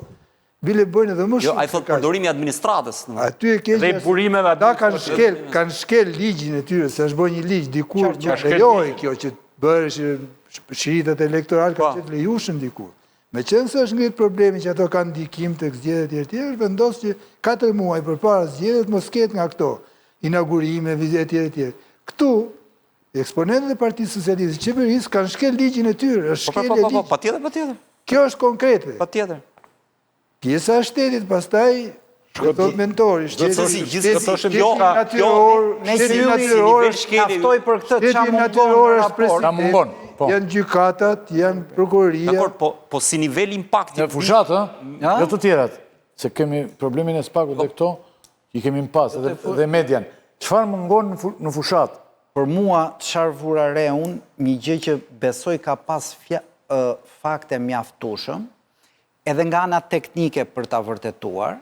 Bile bëjnë edhe më shumë. Jo, ai thot përdorimi i administratës. Aty e keq. Dhe burimeve ata kanë shkel ligjin e tyre, se është bërë një ligj dikur nuk lejohej kjo që bëhesh shiritat elektoral ka qenë lejushëm dikur. Meqense është ngrit problemi që ato kanë ndikim tek zgjedhjet e tjera, vendos që 4 muaj përpara zgjedhjeve mos ketë nga këto inaugurime, vizite e tjera. Këtu eksponentët e Partisë Socialiste, qeverisë kanë shkel ligjin e tyre, është shkelje ligj. Patjetër. Kjo është konkrete. Patjetër. Pjesa e shtetit pastaj Thot mentori, naftoj për këtë qa shteti mungon natyror në është raport. Qa mungon, po. Janë gjykatat, janë prokuroria. Dakor, po si nivel impakti. Në fushat, jo të tjerat, se kemi problemin e spakut dhe këto, i kemi në pas, dhe median. Çfarë mungon në fushat? Për mua, çfarë vura re unë, një gjë që besoj ka pas fakte mjaftueshëm, edhe nga ana teknike për ta vërtetuar,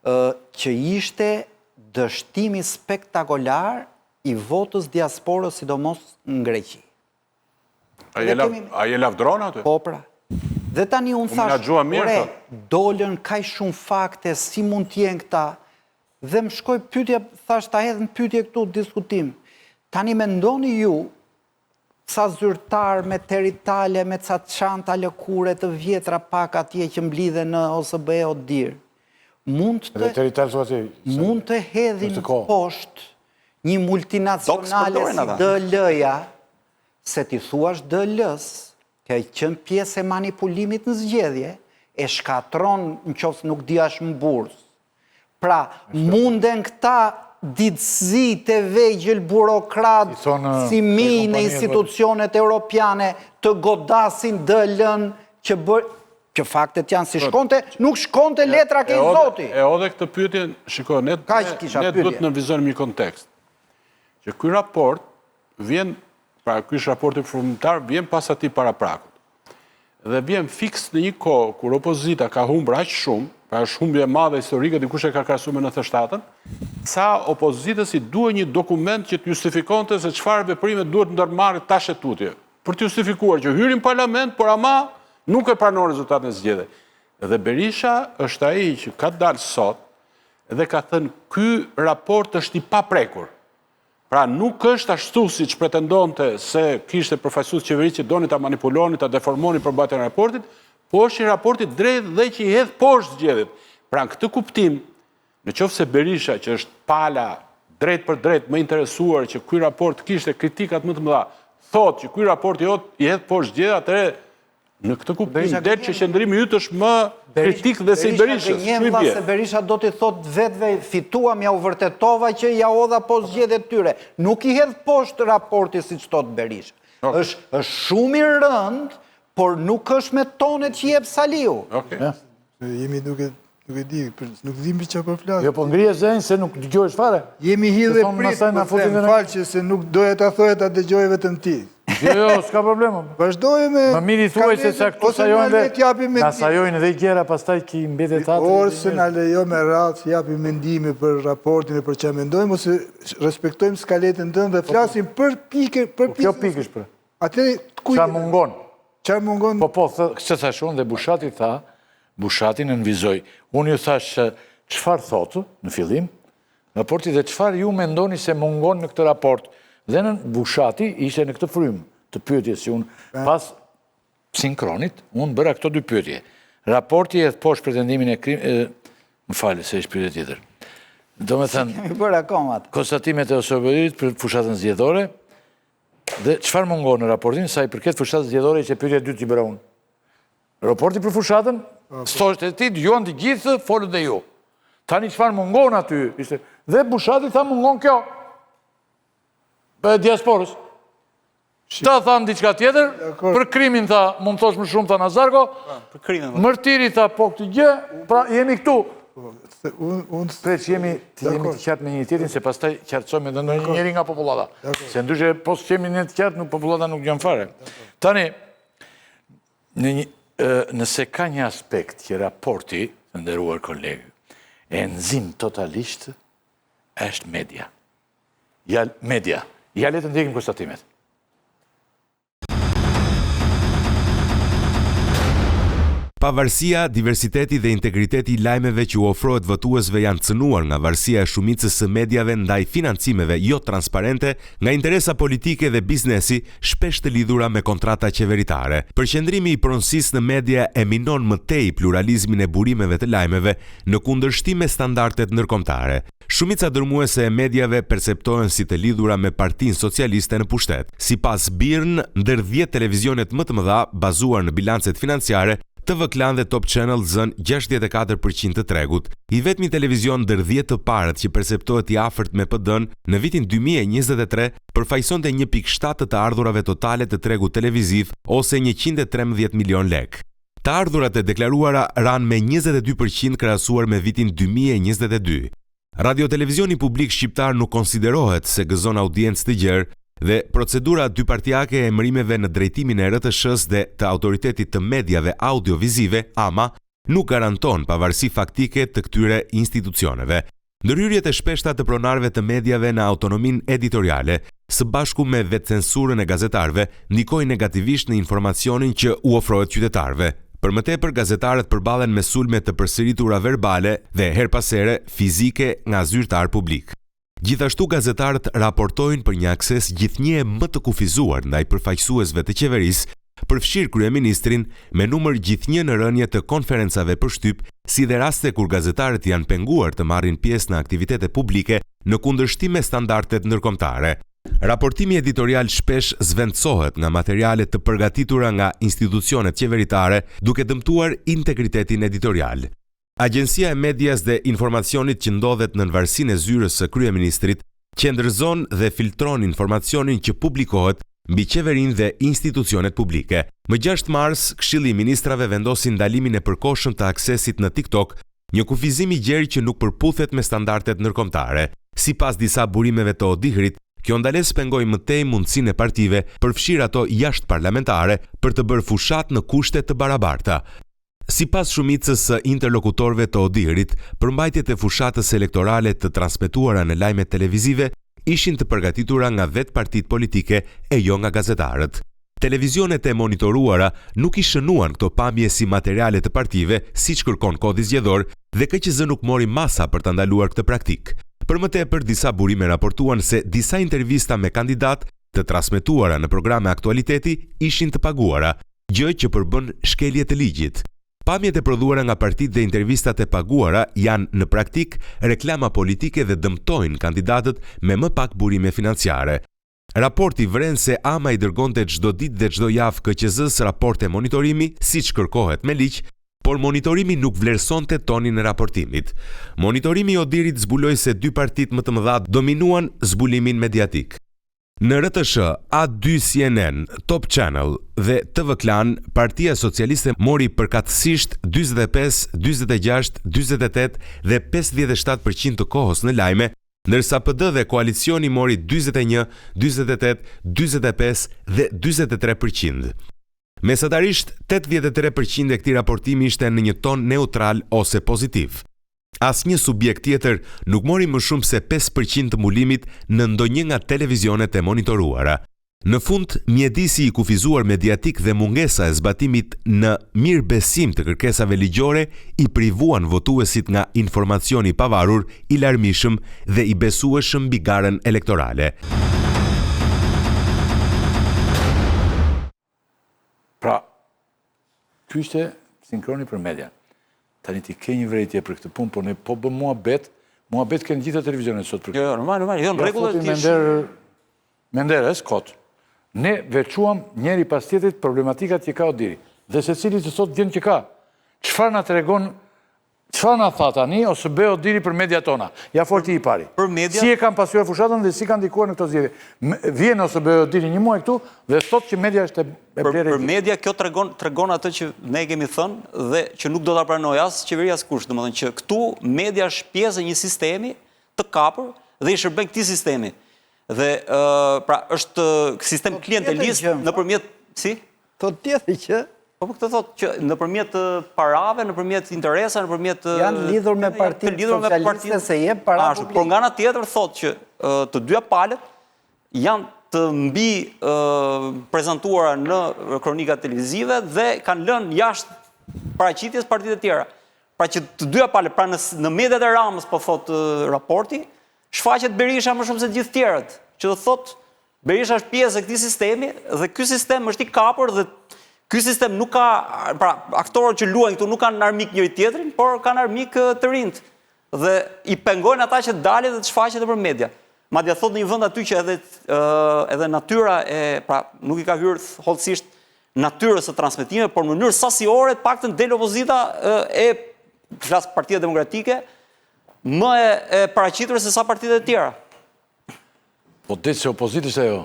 që ishte dështimi spektakolar i votës diasporës, sidomos në Greqi. A je lavdron aty? Po pra. Dhe tani unë thash, ore, dolën kaq shumë fakte, si mund t'jenë këta, dhe më shkoj pyetja, thash ta hedh në pyetje këtu diskutim. Tani mendoni ju, sa zyrtar me teritale, me ca çanta lëkure të vjetra pak atje që mblidhe në OSBE o DIR, mund të hedhin poshtë një multinacionale si DL-ja, se ti thuash DL-s, ka qenë pjesë e manipulimit në zgjedhje, e shkatron në qoftë nuk diash më bursë. Pra, munden këta ditëzi të vegjël burokrat si mi në institucionet europiane të godasin DL-n që faktet janë si shkonte, nuk shkonte letra ke i zoti. E odhe këtë pyetje, shiko, ne duhet të nënvizojmë një kontekst. Që ky raport vjen, pra ky raport i frumtar vjen pas atij paraprakut. Dhe vjen fiks në një kohë kur opozita ka humbur aq shumë, pra është humbje e madhe historike, dikush e ka krahasuar me 97-ën, sa opozitës i duhet një dokument që të justifikonte se çfarë veprime duhet ndërmarrë tash e tutje, për të justifikuar që hyrin në parlament, por ama nuk e pranon rezultatin e zgjedhjeve. Dhe Berisha është ai që ka dalë sot dhe ka thënë ky raport është i paprekur. Pra nuk është ashtu si që pretendonte se kishte përfaqësues qeverisë që doni ta manipuloni, ta deformoni përmbajtjen e raportit, po është i raporti drejt dhe që i hedh poshtë zgjedhjet. Pra në këtë kuptim, nëse Berisha që është pala drejt për drejt më interesuar që ky raport kishte kritikat më të mëdha, thotë që ky raport i hedh poshtë zgjedhjet, atëherë në këtë kuptim del që qëndrimi yt është më kritik dhe se i Berishës. Se Berisha do t'i thot vetëve fituam, ja u vërtetova që ja odha poshtë zgjedhjet tyre. Nuk i hedh poshtë raporti siç thot Berisha. Është shumë i rënd, por nuk është me tonet që jep Saliu. Jemi nuk e di, nuk dhimi që për flasë. Jo, po ngrije zënjë se nuk dëgjojsh fare. Jemi hidhe pritë, për falë që se nuk doja ta thoja ta dëgjoj vetëm ti. Jo, s'ka problema. Vazhdoj me... Më miri thuaj se sa këtu na sajojnë dhe gjera, pastaj ki mbetet atë. Ose na lejo me radhë që japim mendime për raportin e për që mendojmë, ose respektojmë skaletën tënë dhe flasim për pike, për pike. Kjo pikësh për. Atëri, qa mungon? Qa mungon? Po, që thashon dhe Bushati tha, Bushati në nënvizoj. Unë ju thash që qëfar thotë në fillim, raporti dhe qëfar ju mendoni se mungon në këtë raport. Dhe në Bushati ishe në këtë frymë të pyetje si unë, pas sinkronit, unë bëra këto dy pyetje. Raporti e poshtë pretendimin e më falë, se ishë pyetje tjetër. Do me thënë, konstatimet e OSBE-rit për fushatën zgjedhore, dhe qëfar mungon në raportin, sa i përket fushatën zgjedhore, që pyetje dytë që bëra unë. Raporti për fushatën, stojtë e ti, dëgjon të gjithë, folët dhe ju. Tani qëfar mungon aty, dhe Bushati tha mungon kjo. Për diasporës. Ta thanë diçka tjetër, për krimin tha, mund thosh më shumë, tha Nazarko, mërtiri tha, po këtë gjë, pra jemi këtu. Pre që jemi të qartë me një tjetin, se pastaj qartësojme dhe në njëri nga popullata. Se ndryshe, pos që jemi një të qartë, popullata nuk gjën fare. Tani, nëse ka një aspekt që raporti, të nderuar kolegë, e nëzim totalisht, është media. Media. Ja letë ndjekim konstatimet. Pavarësia, diversiteti dhe integriteti i lajmeve që u ofrohet votuesve janë cënuar nga varësia e shumicës së mediave ndaj financimeve jo transparente, nga interesa politike dhe biznesi shpesh të lidhura me kontrata qeveritare. Përqendrimi i pronësisë në media e minon më tej pluralizmin e burimeve të lajmeve në kundërshtim me standardet ndërkombëtare. Shumica dërmuese e mediave perceptohen si të lidhura me Partinë Socialiste në pushtet. Sipas BIRN, ndër 10 televizionet më të mëdha bazuar në bilancet financiare, TV Klan dhe Top Channel zën 64% të tregut. I vetmi televizion ndër 10 të parët që perceptohet i afërt me PD-n në vitin 2023 përfaqësonte 1.7 të ardhurave totale të tregut televiziv ose 113 milion lek. Të ardhurat e deklaruara ran me 22% krahasuar me vitin 2022. Radio-televizioni publik shqiptar nuk konsiderohet se gëzon audiencë të gjerë dhe procedura dypartiake e emërimeve në drejtimin e RTS-s dhe të Autoritetit të Mediave Audiovizive, AMA, nuk garanton pavarësi faktike të këtyre institucioneve. Ndërhyrjet e shpeshta të pronarëve të mediave në autonominë editoriale, së bashku me vetcensurën e gazetarëve, ndikojnë negativisht në informacionin që u ofrohet qytetarëve. Për më tepër, gazetarët përballen me sulme të përsëritura verbale dhe her pas here fizike nga zyrtar publik. Gjithashtu gazetarët raportojnë për një akses gjithnjëhe më të kufizuar ndaj përfaqësuesve të qeverisë, përfshirë kryeministrin me numër gjithnjë në rënje të konferencave për shtyp, si dhe raste kur gazetarët janë penguar të marrin pjesë në aktivitete publike në kundërshtim me standardet ndërkombëtare. Raportimi editorial shpesh zvendësohet nga materiale të përgatitura nga institucionet qeveritare, duke dëmtuar integritetin editorial. Agjencia e Medias dhe Informacionit që ndodhet në varësinë e zyrës së kryeministrit qendrëzon dhe filtron informacionin që publikohet mbi qeverinë dhe institucionet publike. Më 6 mars, Këshilli i Ministrave vendosi ndalimin e përkohshëm të aksesit në TikTok, një kufizim i gjerë që nuk përputhet me standardet ndërkombëtare. Sipas disa burimeve të Odihrit, kjo ndalesë pengoi më tej mundësinë e partive, përfshirë ato jashtë parlamentare, për të bërë fushat në kushte të barabarta. Sipas shumicës së interlokutorëve të Odihrit, përmbajtjet e fushatës elektorale të transmetuara në lajmet televizive ishin të përgatitura nga vetë partitë politike e jo nga gazetarët. Televizionet e monitoruara nuk i shënuan këto pamje si materiale të partive, siç kërkon kodi zgjedhor, dhe KQZ nuk mori masa për të ndaluar këtë praktikë. Për më tepër, disa burime raportuan se disa intervista me kandidat të transmetuara në programe aktualiteti ishin të paguara, gjë që përbën shkelje të ligjit. Pamjet e prodhuara nga partitë dhe intervistat e paguara janë në praktik reklama politike dhe dëmtojnë kandidatët me më pak burime financiare. Raporti vren se AMA i dërgonte çdo ditë dhe çdo javë KQZ-s raporte monitorimi, siç kërkohet me ligj, por monitorimi nuk vlerësonte tonin e raportimit. Monitorimi i Odirit zbuloi se 2 partitë më të mëdha dominuan zbulimin mediatik. Në RTS, A2 CNN, Top Channel dhe TV Klan, Partia Socialiste mori përkatësisht 45, 46, 48 dhe 57% të kohës në lajme, ndërsa PD dhe koalicioni mori 41, 48, 45 dhe 43%. Mesatarisht, 83% e këtij raportimi ishte në një ton neutral ose pozitiv. Asnjë subjekt tjetër nuk mori më shumë se 5% të mbulimit në ndonjë nga televizionet e monitoruara. Në fund, mjedisi i kufizuar mediatik dhe mungesa e zbatimit në mirëbesim të kërkesave ligjore i privuan votuesit nga informacioni i pavarur, i larmishëm dhe i besueshëm mbi garën elektorale. Pra, ky ishte sinkroni për media. Tani ti ke një vërejtje për këtë punë, por ne po bëm muhabet kanë gjitha televizionet sot për këtë. Jo, normal, jo, në rregull Me nder, kot. Ne veçuam njeri pas tjetrit problematikat që ka Odiri. Dhe secili të sot vjen që ka. Çfarë na tregon, çfarë na tha tani ose be Odiri për media tona? Ja folti i pari. Për media, si e kanë pasur fushatën dhe si kanë ndikuar në këto zgjedhje. Vjen ose be Odiri një muaj këtu dhe thot që media është për media kjo tregon atë që ne kemi thënë dhe që nuk do ta pranoj as qeveria as kush, domethënë që këtu media është pjesë e një sistemi të kapur dhe i shërben këtij sistemi. Dhe pra është sistem klientelist nëpërmjet si? Thot tjetër që po këtë thotë që nëpërmjet parave, nëpërmjet interesave, nëpërmjet janë lidhur me Partinë Socialiste se jep para publik. Por nga ana tjetër thotë që të dyja palët janë të mbi prezantuara në kronika televizive dhe kanë lënë jashtë paraqitjes partitë e tjera. Pra që të dyja palët, pra në mediat e Ramës, po thotë raporti, shfaqet Berisha më shumë se të gjithë tjerët, që do thotë Berisha është pjesë e këtij sistemi dhe ky sistem është i kapur dhe ky sistem nuk ka, pra aktorët që luajnë këtu nuk kanë armik njëri tjetrin, por kanë armik të rinjt dhe i pengojnë ata që dalin dhe të shfaqet nëpër media. Madje thotë në një vend aty që edhe natyra pra nuk i ka hyrë hollësisht natyrës së transmetimit, por në mënyrë sasiore të paktën del opozita flas Partia Demokratike më e paraqitur se sa partitë e tjera. Po ditë se opozitës ajo.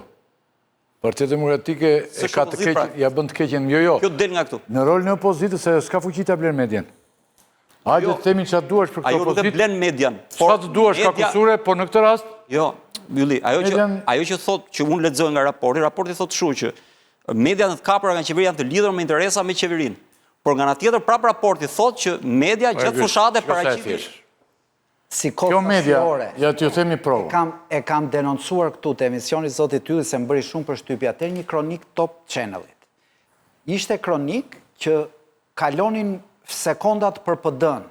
Partia Demokratike ka të keq, ja bën të keqen, jo. Kjo del nga këtu. Në rolin e opozitës ajo s'ka fuqi ta blen median. Hajde të themi çfarë duash për këtë opozitë. Ajo nuk e blen median. Çfarë të duash ka kusure, por në këtë rast jo, Ylli, ajo që thotë që unë lexoj nga raporti thotë kështu që media të kapura nga qeveria janë të lidhur me interesa me qeverinë. Por nga ana tjetër prap raporti thotë që media gjatë fushate paraqiti. Si kjo media, ja t'ju themi provë. E kam denoncuar këtu të emisioni Zoti Tylli se më bëri shumë përshtypje atë një kronik Top Channelit. Ishte kronik që kalonin sekondat për PD-n.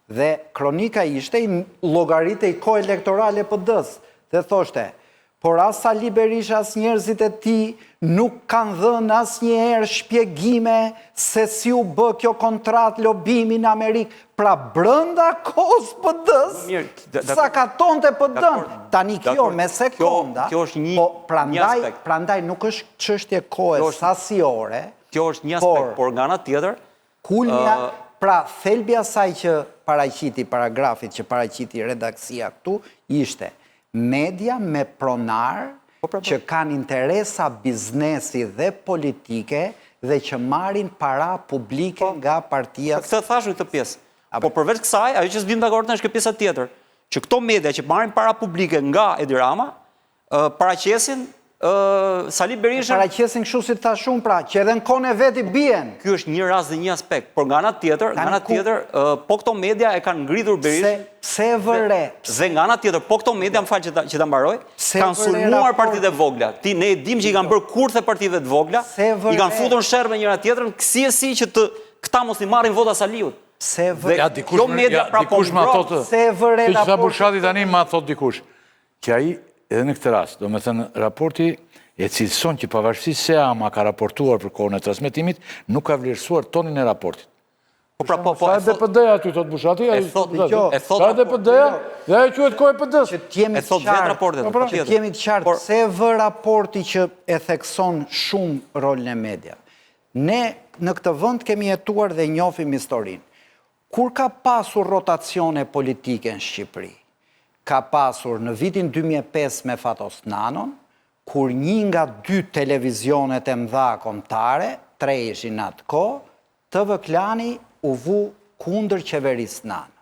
Dhe kronika ishte i llogaritë i kohë elektorale PD-s. Dhe thoshte, por as Sali Berisha as njerëzit e tij nuk kanë dhënë asnjëherë shpjegime se si u bë kjo kontratë lobimi në Amerikë. Pra brenda kohës PD-s, sa katonte PD-n. Tani kjo me sekonda, po prandaj nuk është çështje kohe sasiore. Kjo është një aspekt, por nga ana tjetër, kulmja, pra thelbi asaj që paraqiti paragrafit që paraqiti redaksia këtu ishte media me pronar që kanë interesa biznesi dhe politike dhe që marrin para publike nga partia. Këtë thash në këtë pjesë. Po përveç kësaj, ajo që s'bim dakord është kjo pjesa tjetër, që këto media që marrin para publike nga Edi Rama, paraqesin Sali Berisha. Paraqesin kështu si thash unë, pra, që edhe në kohën e vet i bien. Ky është një rast dhe një aspekt, por nga ana tjetër, po këto media e kanë ngritur Berishën. Pse vëre? Dhe nga ana tjetër, po këto media, më fal që ta mbaroj, kanë sulmuar partitë e vogla. Ne e dim që i kanë bërë kurthe partive të vogla, i kanë futur në sherrë me njëra tjetrën, si që këta mos i marrin vota Saliut. Ja, dikush ma thotë, që sa Burshati tani ma thotë dikush, që ai edhe në këtë rast, do me thënë, raporti e cilëson që pavarësisht se ama ka raportuar për kohën e transmetimit, nuk ka vlerësuar tonin e raportit. Sa e DPD-ja aty, thotë Burshati, sa e DPD-ja, dhe e quhet kohë e PD-s. Që t'jemi të qartë, se vë raporti që e thekson shumë rolin e media. Ne në këtë vend kemi jetuar dhe njohim historinë. Kur ka pasur rotacione politike në Shqipëri, ka pasur në vitin 2005 me Fatos Nanon, kur një nga 2 televizionet e mëdha kombëtare, 3 ishin atë kohë, TV Klani u vu kundër qeverisë Nano.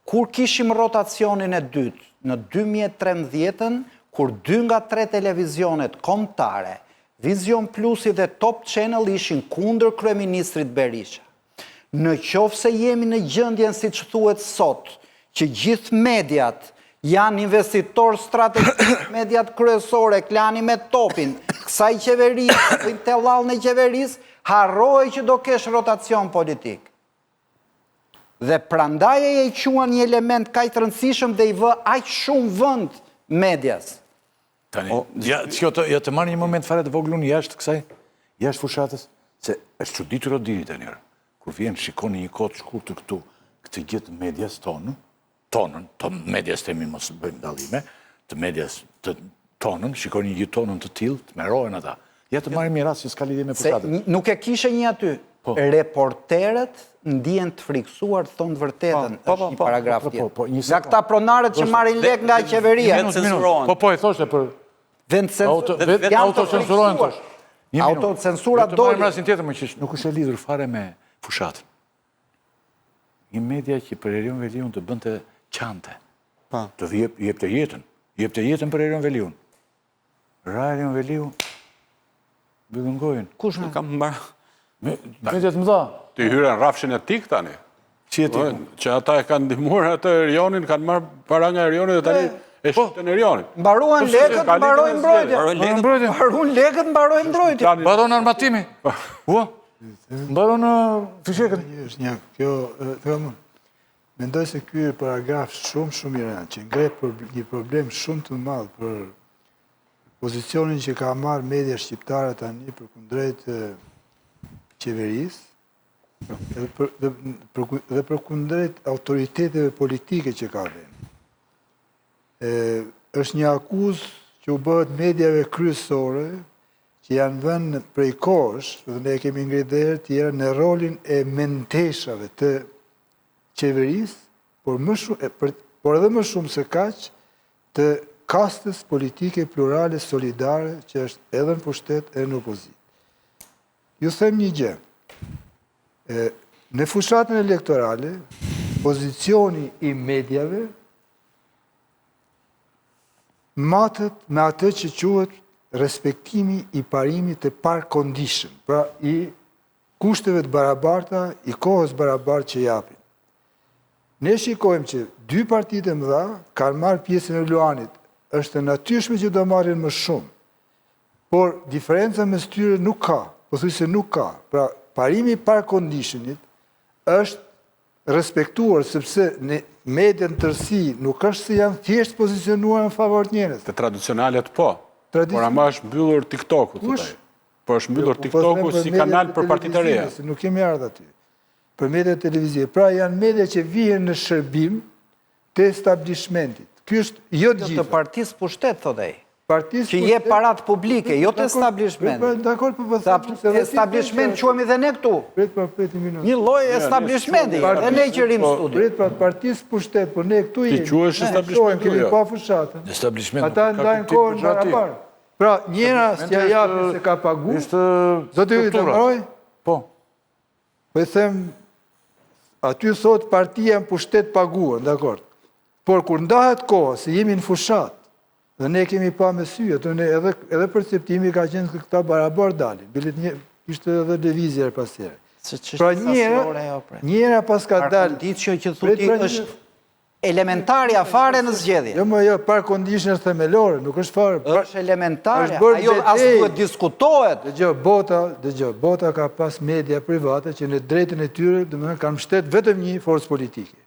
Kur kishim rotacionin e dytë, në 2013, kur 2 nga 3 televizionet kombëtare, Vision Plusi dhe Top Channel ishin kundër kryeministrit Berisha. Në qoftë se jemi në gjendjen si që thuhet sot, që gjithë mediat janë investitor strategjik, mediat kryesore, Klani me topin, kësaj qeverisë, intellallën e qeverisë, harroj që do kesh rotacion politik. Dhe prandaj e quan një element kaq të rëndësishëm dhe i vë aq shumë vend medias. Tani, ja të marrë një moment fare të voglun jashtë kësaj, jashtë fushatës, se është çuditur o diri tani. Kur vjen shikoni një kohë të shkurtër këtu, këtë gjithë medias tonën, të medias temi mos bëjmë dallime, të medias të tonën, shikoni një tonën të tillë, të merohen ata. Ja të marrim një rast që s'ka lidhje me fushatën. Nuk e kishe një aty. Reporterët ndihen të friksuar, thonë vërtetën, është një paragraf tjetër. Nga këta pronarët që marrin lek nga qeveria. Po e thoshte për autocensurohen thosh. Autocensura doli. Të marrim rastin tjetër më që nuk është e lidhur fare me fushatën. Një media që për Erion Veliun të bënte qante, të jepte jetën për Erion Veliun. Ra Erion Veliu, bëllën gojën. Kush në kam mbarë? Mediat më dha. Të hyren rafshin e tik tani. Si e tik? Që ata e kanë ndihmuar atë Erionin, kanë marrë para nga Erionin dhe tani e shqitën Erionin. Mbaruan lekët, mbarojnë mbrojtja. Mbaruan lekët, mbarojnë mbrojtja. Mbaron armatimi. Mbaron fishekën. Është një, kjo, të kam unë, mendoj se ky paragraf shumë i rëndë, që ngre një problem shumë të madh për pozicionin që ka marrë media shqiptare tani për kundrejt qeverisë dhe për kundrejt autoriteteve politike që ka vend. Është një akuzë që u bëhet mediave kryesore që janë vënë prej kohësh, dhe ne kemi ngritur dhe herë tjera, në rolin e menteshave të qeverisë, por edhe më shumë se kaq, të kastës politike plurale solidare që është edhe në pushtet e në opozitë. Ju them një gjë. Në fushatën elektorale, pozicioni i mediave matët me atë që quhet respektimi i parimit të par condition, pra i kushteve të barabarta, i kohës barabartë që japin. Ne shikojmë që dy partitë e mëdha kanë marrë pjesën e luanit, është natyrshme që do marrin më shumë, por diferenca mes tyre nuk ka, pothuajse nuk ka. Pra, parimi i par conditionit është respektuar sepse në median tërësi nuk është se janë thjesht pozicionuar në favor të njerëz. Të tradicionalet po, por ama është mbyllur TikTok-u, po është mbyllur TikTok-u si kanal për partitë e reja. Nuk kemi ardhur aty. Për mediat televizive. Pra janë media që vihen në shërbim të establishmentit. Ky është jo të gjitha. Të partisë pushtet, thotë ai. Që je parat publike, jo të establishment. Establishment quemi dhe ne këtu. Një lloj establishmenti, dhe ne që rrim studio. Prit pra partisë pushtet, por ne këtu Ti quhesh establishment kemi pa fushatën. Establishment. Ata ndajnë kohën barabar. Pra, njëra s'ja japin se ka pagu. Zoti ju të mbaroj? Po. Po i them, aty thot partia në pushtet paguën, dakord. Por kur ndahet kohë, se jemi në fushat, dhe ne kemi pa me sy, edhe perceptimi ka qenë se këta barabar dalin. Bilet ishte edhe lëvizje pasere. Pra njëra pas ka dalë. Kondicio që thuti është elementarja fare në zgjedhje. Jo, par condition është themelore, nuk është fare. është elementarja, ajo as duhet diskutohet. Dëgjoj, bota ka pas media private që në drejtën e tyre, domethënë kanë mbështet vetëm një forcë politike.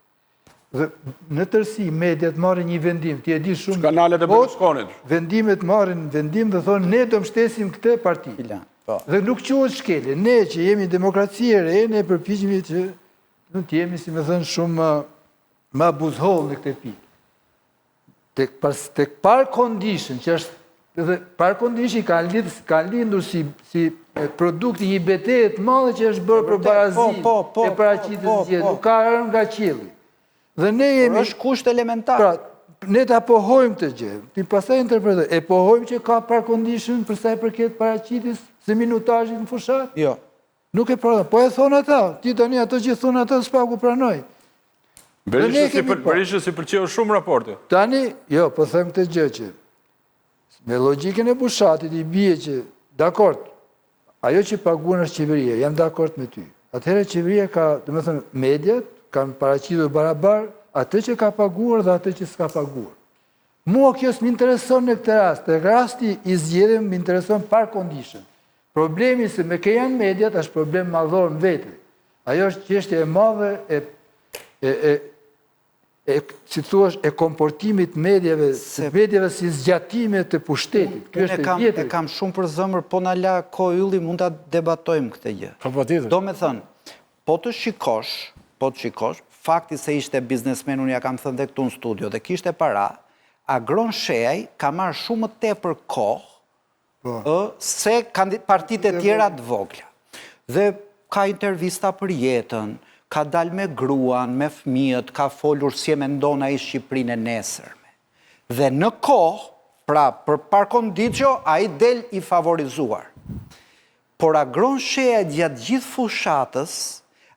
Dhe në tërsi, mediat marrin një vendim, ti e di shumë... Kanalet e Berlusconit. Vendimet marrin vendim dhe thonë, ne do mbështesim këtë parti. Dhe nuk quhet shkelje. Ne që jemi demokraci e re, ne përpiqemi që nuk të jemi, si me thënë, shumë më buzholl në këtë pikë. Tek par condition, që është par condition kanë lindur si produkti një betejë të madhe që është bërë për barazim e paraqitjes zgjedhjes. Nuk ka ardhur nga qielli. Dhe ne jemi... është kusht elementar. Pra, ne të apohojmë të gjë. Ti pastaj interpretoj. E pohojmë që ka par condition për sa i përket paraqitjes së minutazhit në fushat? Jo. Nuk e pranoj. Po e thonë ata. Ti tani ato që thonë ata s'paku pranoj. Berishë si pëlqeu shumë raporti. Tani, jo, po them këtë gjë që me logjikën e fushatit i bie që dakord, ajo që paguan është qeveria, jam dakord me ty. Atëherë qeveria ka, domethënë, mediat kanë paraqitur barabar atë që ka paguar dhe atë që s'ka paguar. Mua kjo s'më intereson në këtë rast. Në rasti i zgjedhjem më intereson par condition. Problemi se me kë janë mediat është problem madhor në vete. Ajo është çështje e madhe si thua, e komportimit medjave si zgjatime të pushtetit. Kjo është e vjetër. E kam shumë për zëmër, po na la kohë ylli, mund ta debatojmë këtë gjë. Do me thënë, po të shikosh, fakti se ishte biznesmen, unë ja kam thënë dhe këtu në studio, dhe kishte para, Agron Sheaj ka marrë shumë më tepër kohë se partitë e tjera të vogla. Dhe ka intervista për jetën, ka dalë me gruan, me fëmijët, ka folur si e mendon ai Shqipërinë e nesërme. Dhe në kohë, pra për par condicio, ai del i favorizuar. Por Agron Sheaj gjatë gjithë fushatës,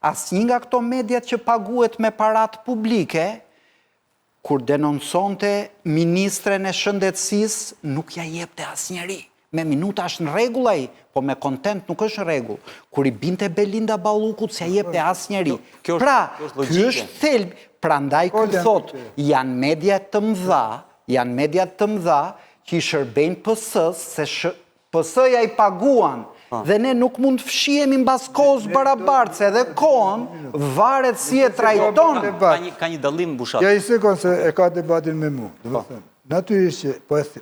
asnjë nga këto mediat që paguhet me parat publike, kur denonconte ministren e shëndetësisë, nuk ja jepte asnjëri. Me minuta është në rregull ai, po me kontent nuk është në rregull. Kur i binte Belinda Ballukut, s'ja jepte asnjëri. Pra, ky është thelb. Prandaj ky thot, janë media të mëdha, që i shërbejnë PS-s, se PS-ja i paguan. Dhe ne nuk mund të fshihemi mbas kohës barabartë, se edhe kohën varet si e trajton. Ka një dallim bushat. Ja i sekond se e ka debatin me mua. Natyrisht që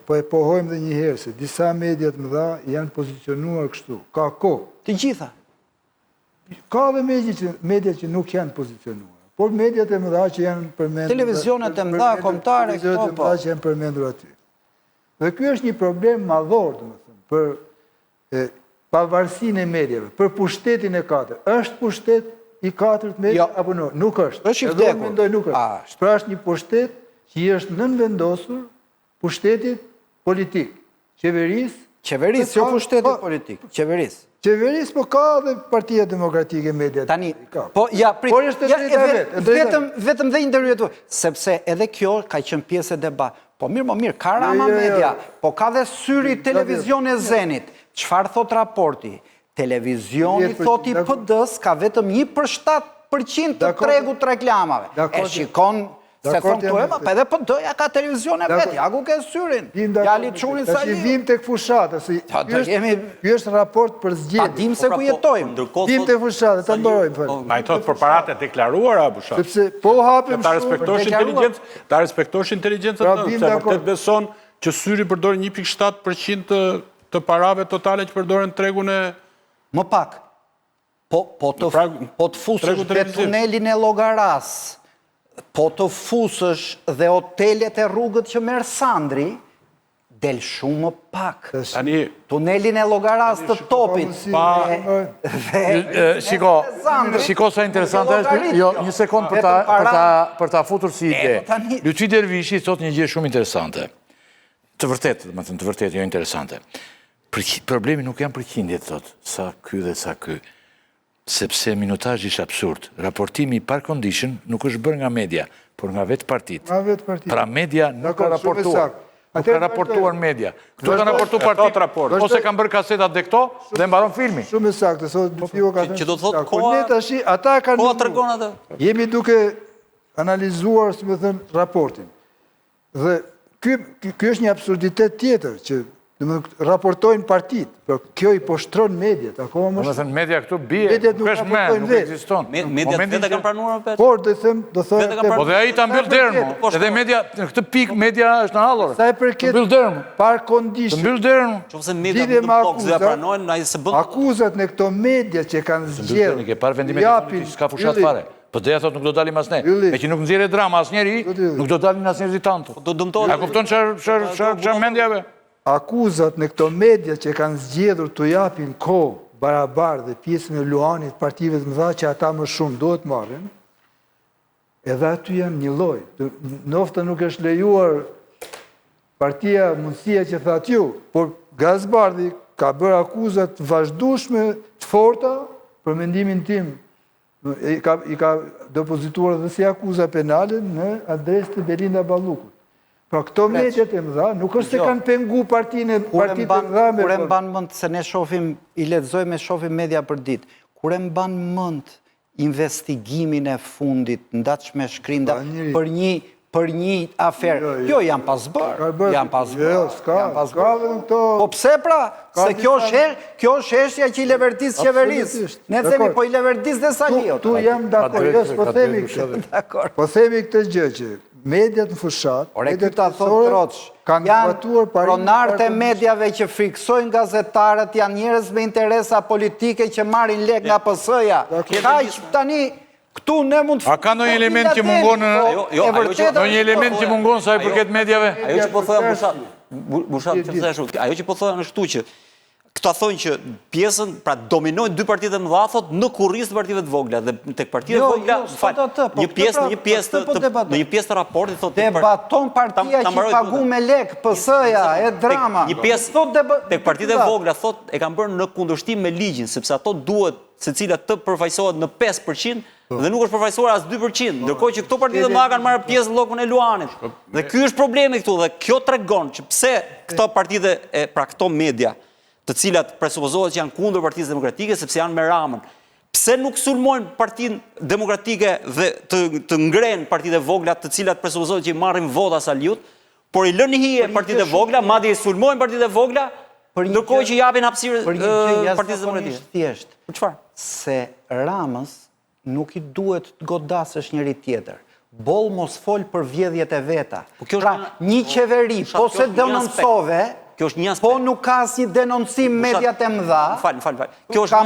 po e pohojmë dhe një herë se disa mediat mëdha janë pozicionuar kështu. Ka kohë. Të gjitha. Ka dhe media që nuk janë pozicionuar. Por mediat e mëdha që janë përmendur... Televizionet e mëdha, kombëtare, Televizionet e mëdha që janë përmendur aty. Dhe ky është një problem madhor, domethënë, për pavarësinë e medjave, për pushtetin e 4, është pushtet i 4 media apo no? Nuk është. Është i Edhe unë vdekur. mendoj nuk është. Pra është një pushtet që i është nënvendosur pushtetit politik, qeverisë. Qeverisë, jo pushtetit politik, qeverisë. Qeverisë, po ka dhe Partia Demokratike media. Tani, Ka. po ja, prit, Por është e drejta vetë. vetëm dhe intervjuet, sepse edhe kjo ka qenë pjesë e debat. Po mirë, ka Rama Jo. Media, po ka dhe syri televizion e Zenit. Çfarë thot raporti? Televizioni thot i PD-s ka vetëm 1/7% të tregut të reklamave. E shikon se thonë të ema, pa edhe PD-ja ka televizion e vetë, ja ku ke syrin. Ja li qurin sa li. li. Vim të këfushate, ky është raport për Pa zgjedhje. dim se ku jetojmë. Vim të këfushate, të mbarojmë. Ma i thotë për paratë e deklaruara, Bushat. Sepse po hapim Ta respektosh inteligencën Pra, të, bim se dakord. vërtet beson që syri përdori 1.7% të parave totale që përdoren tregun e... Më pak, po të fusësh tregu dhe televiziv. tunelin e Llogaras, po të fusësh dhe hotelet e rrugët që merr Sandri, del shumë më pak. Tani, Tunelin e Llogaras të topit. Shiko sa interesante është, jo, një sekund për ta futur si ide. Luçi Dervishi thot një gjë shumë interesante. Të vërtet, jo interesante. Problemi nuk janë përqindjet, thot, sa ky dhe sa ky. Sepse minutazhi është absurd. Raportimi i par condition nuk është bërë nga media, por nga vetë partitë. Nga vetë partitë. Pra media nuk ka raportuar. Nuk ka raportuar media. Këtu ka raportuar partitë, ose kanë bërë kasetat dhe këto, dhe mbaron filmi. Shumë e saktë, sot Fiu ka thënë. Që do të thotë Por ne tash ata kanë koha tregon atë. Jemi duke analizuar, si më thënë, raportin. Dhe ky është një absurditet tjetër që raportojnë partit, për kjo i poshtron mediat, akoma më shumë. Media këtu bie, nuk është me, nuk ekziston. Mediat vetë kanë pranuar atë. Por, do thëmë... Po dhe ai ta mbyll derën, edhe media, në këtë pikë media është në hallor. Sa e përket par condition. Të mbyll derën. Qofse media nuk do pranojnë, ai se bën. Akuzat në këto media që kanë zgjedhur. Ke parë vendimet e politikës, s'ka fushat fare. Po dhe thot nuk do dalim asne. Me që nuk nxjerrë drama asnjëri, nuk do dalin asnjëri tanto. Do dëmtojnë. A kupton çfarë mendjave? Akuzat në këto media që kanë zgjedhur të japin kohë barabar dhe pjesën e luanit partive të mëdha që ata më shumë duhet marrin, edhe aty janë një lloj. Nofta nuk është lejuar partia mundësia që thatë ju, por Gazbardhi ka bërë akuzat vazhdueshme të forta, për mendimin tim, i ka depozituar dhe si akuza penale në adresë të Belinda Ballukut. Pra këto mediat e mëdha, nuk është se kanë pengu partitë e mëdha me... Kur e mban mend se ne shohim, i lexojmë e shohim media për ditë, kur e mban mend investigimin e fundit, ndatshme shkrinda, për një aferë. Jo, janë pas bërë. Janë pas bërë. Jo, s'ka vetëm këto... Po pse pra? Se kjo është heshtja që i levertis qeverisë. Ne themi, po i levertis dhe Saliot. Tu jam dakord, po themi këtë gjë që mediat në fushat, ore këta thotë Troç, janë pronarët e mediave që friksojnë gazetarët, janë njerëz me interesa politike që marrin lek nga PS-ja. Kaq tani këtu ne mund të... A ka ndonjë element që mungon ndonjë element që mungon sa i përket mediave? Ajo që po thoya Bushat, ajo që po thoya është këtu që këta thonë që pjesën, pra dominojnë dy partitë e mëdha, thot në kurrizë të partive të vogla dhe tek partitë e vogla, në një pjesë të raportit thotë debaton partia që pagu me lek, PS-ja, e drama. Një pjesë tek partitë e vogla thotë e kanë bërë në kundërshtim me ligjin, sepse ato duhet secila të përfaqësohet në 5% dhe nuk është përfaqësuar as 2%, ndërkohë që këto partitë e mëdha kanë marrë pjesë në llokun e luanit. Dhe ky është problemi këtu dhe kjo tregon që pse këto partitë pra këto media të cilat presupozohet që janë kundër Partisë Demokratike sepse janë me Ramën. Pse nuk sulmojnë Partinë Demokratike dhe të ngrenë partitë e vogla, të cilat presupozohet që i marrin vota Saliut, por i lënë hije partitë e vogla, madje i sulmojnë partitë e vogla, ndërkohë që japin hapësirë Partisë Demokratike. Thjesht. Për çfarë? Se Ramës nuk i duhet të godasësh njëri tjetër. Boll mos fol për vjedhjet e veta. Pra, një qeveri, po se denoncove, po nuk ka asnjë denoncim mediat e mëdha. Fal. Kjo është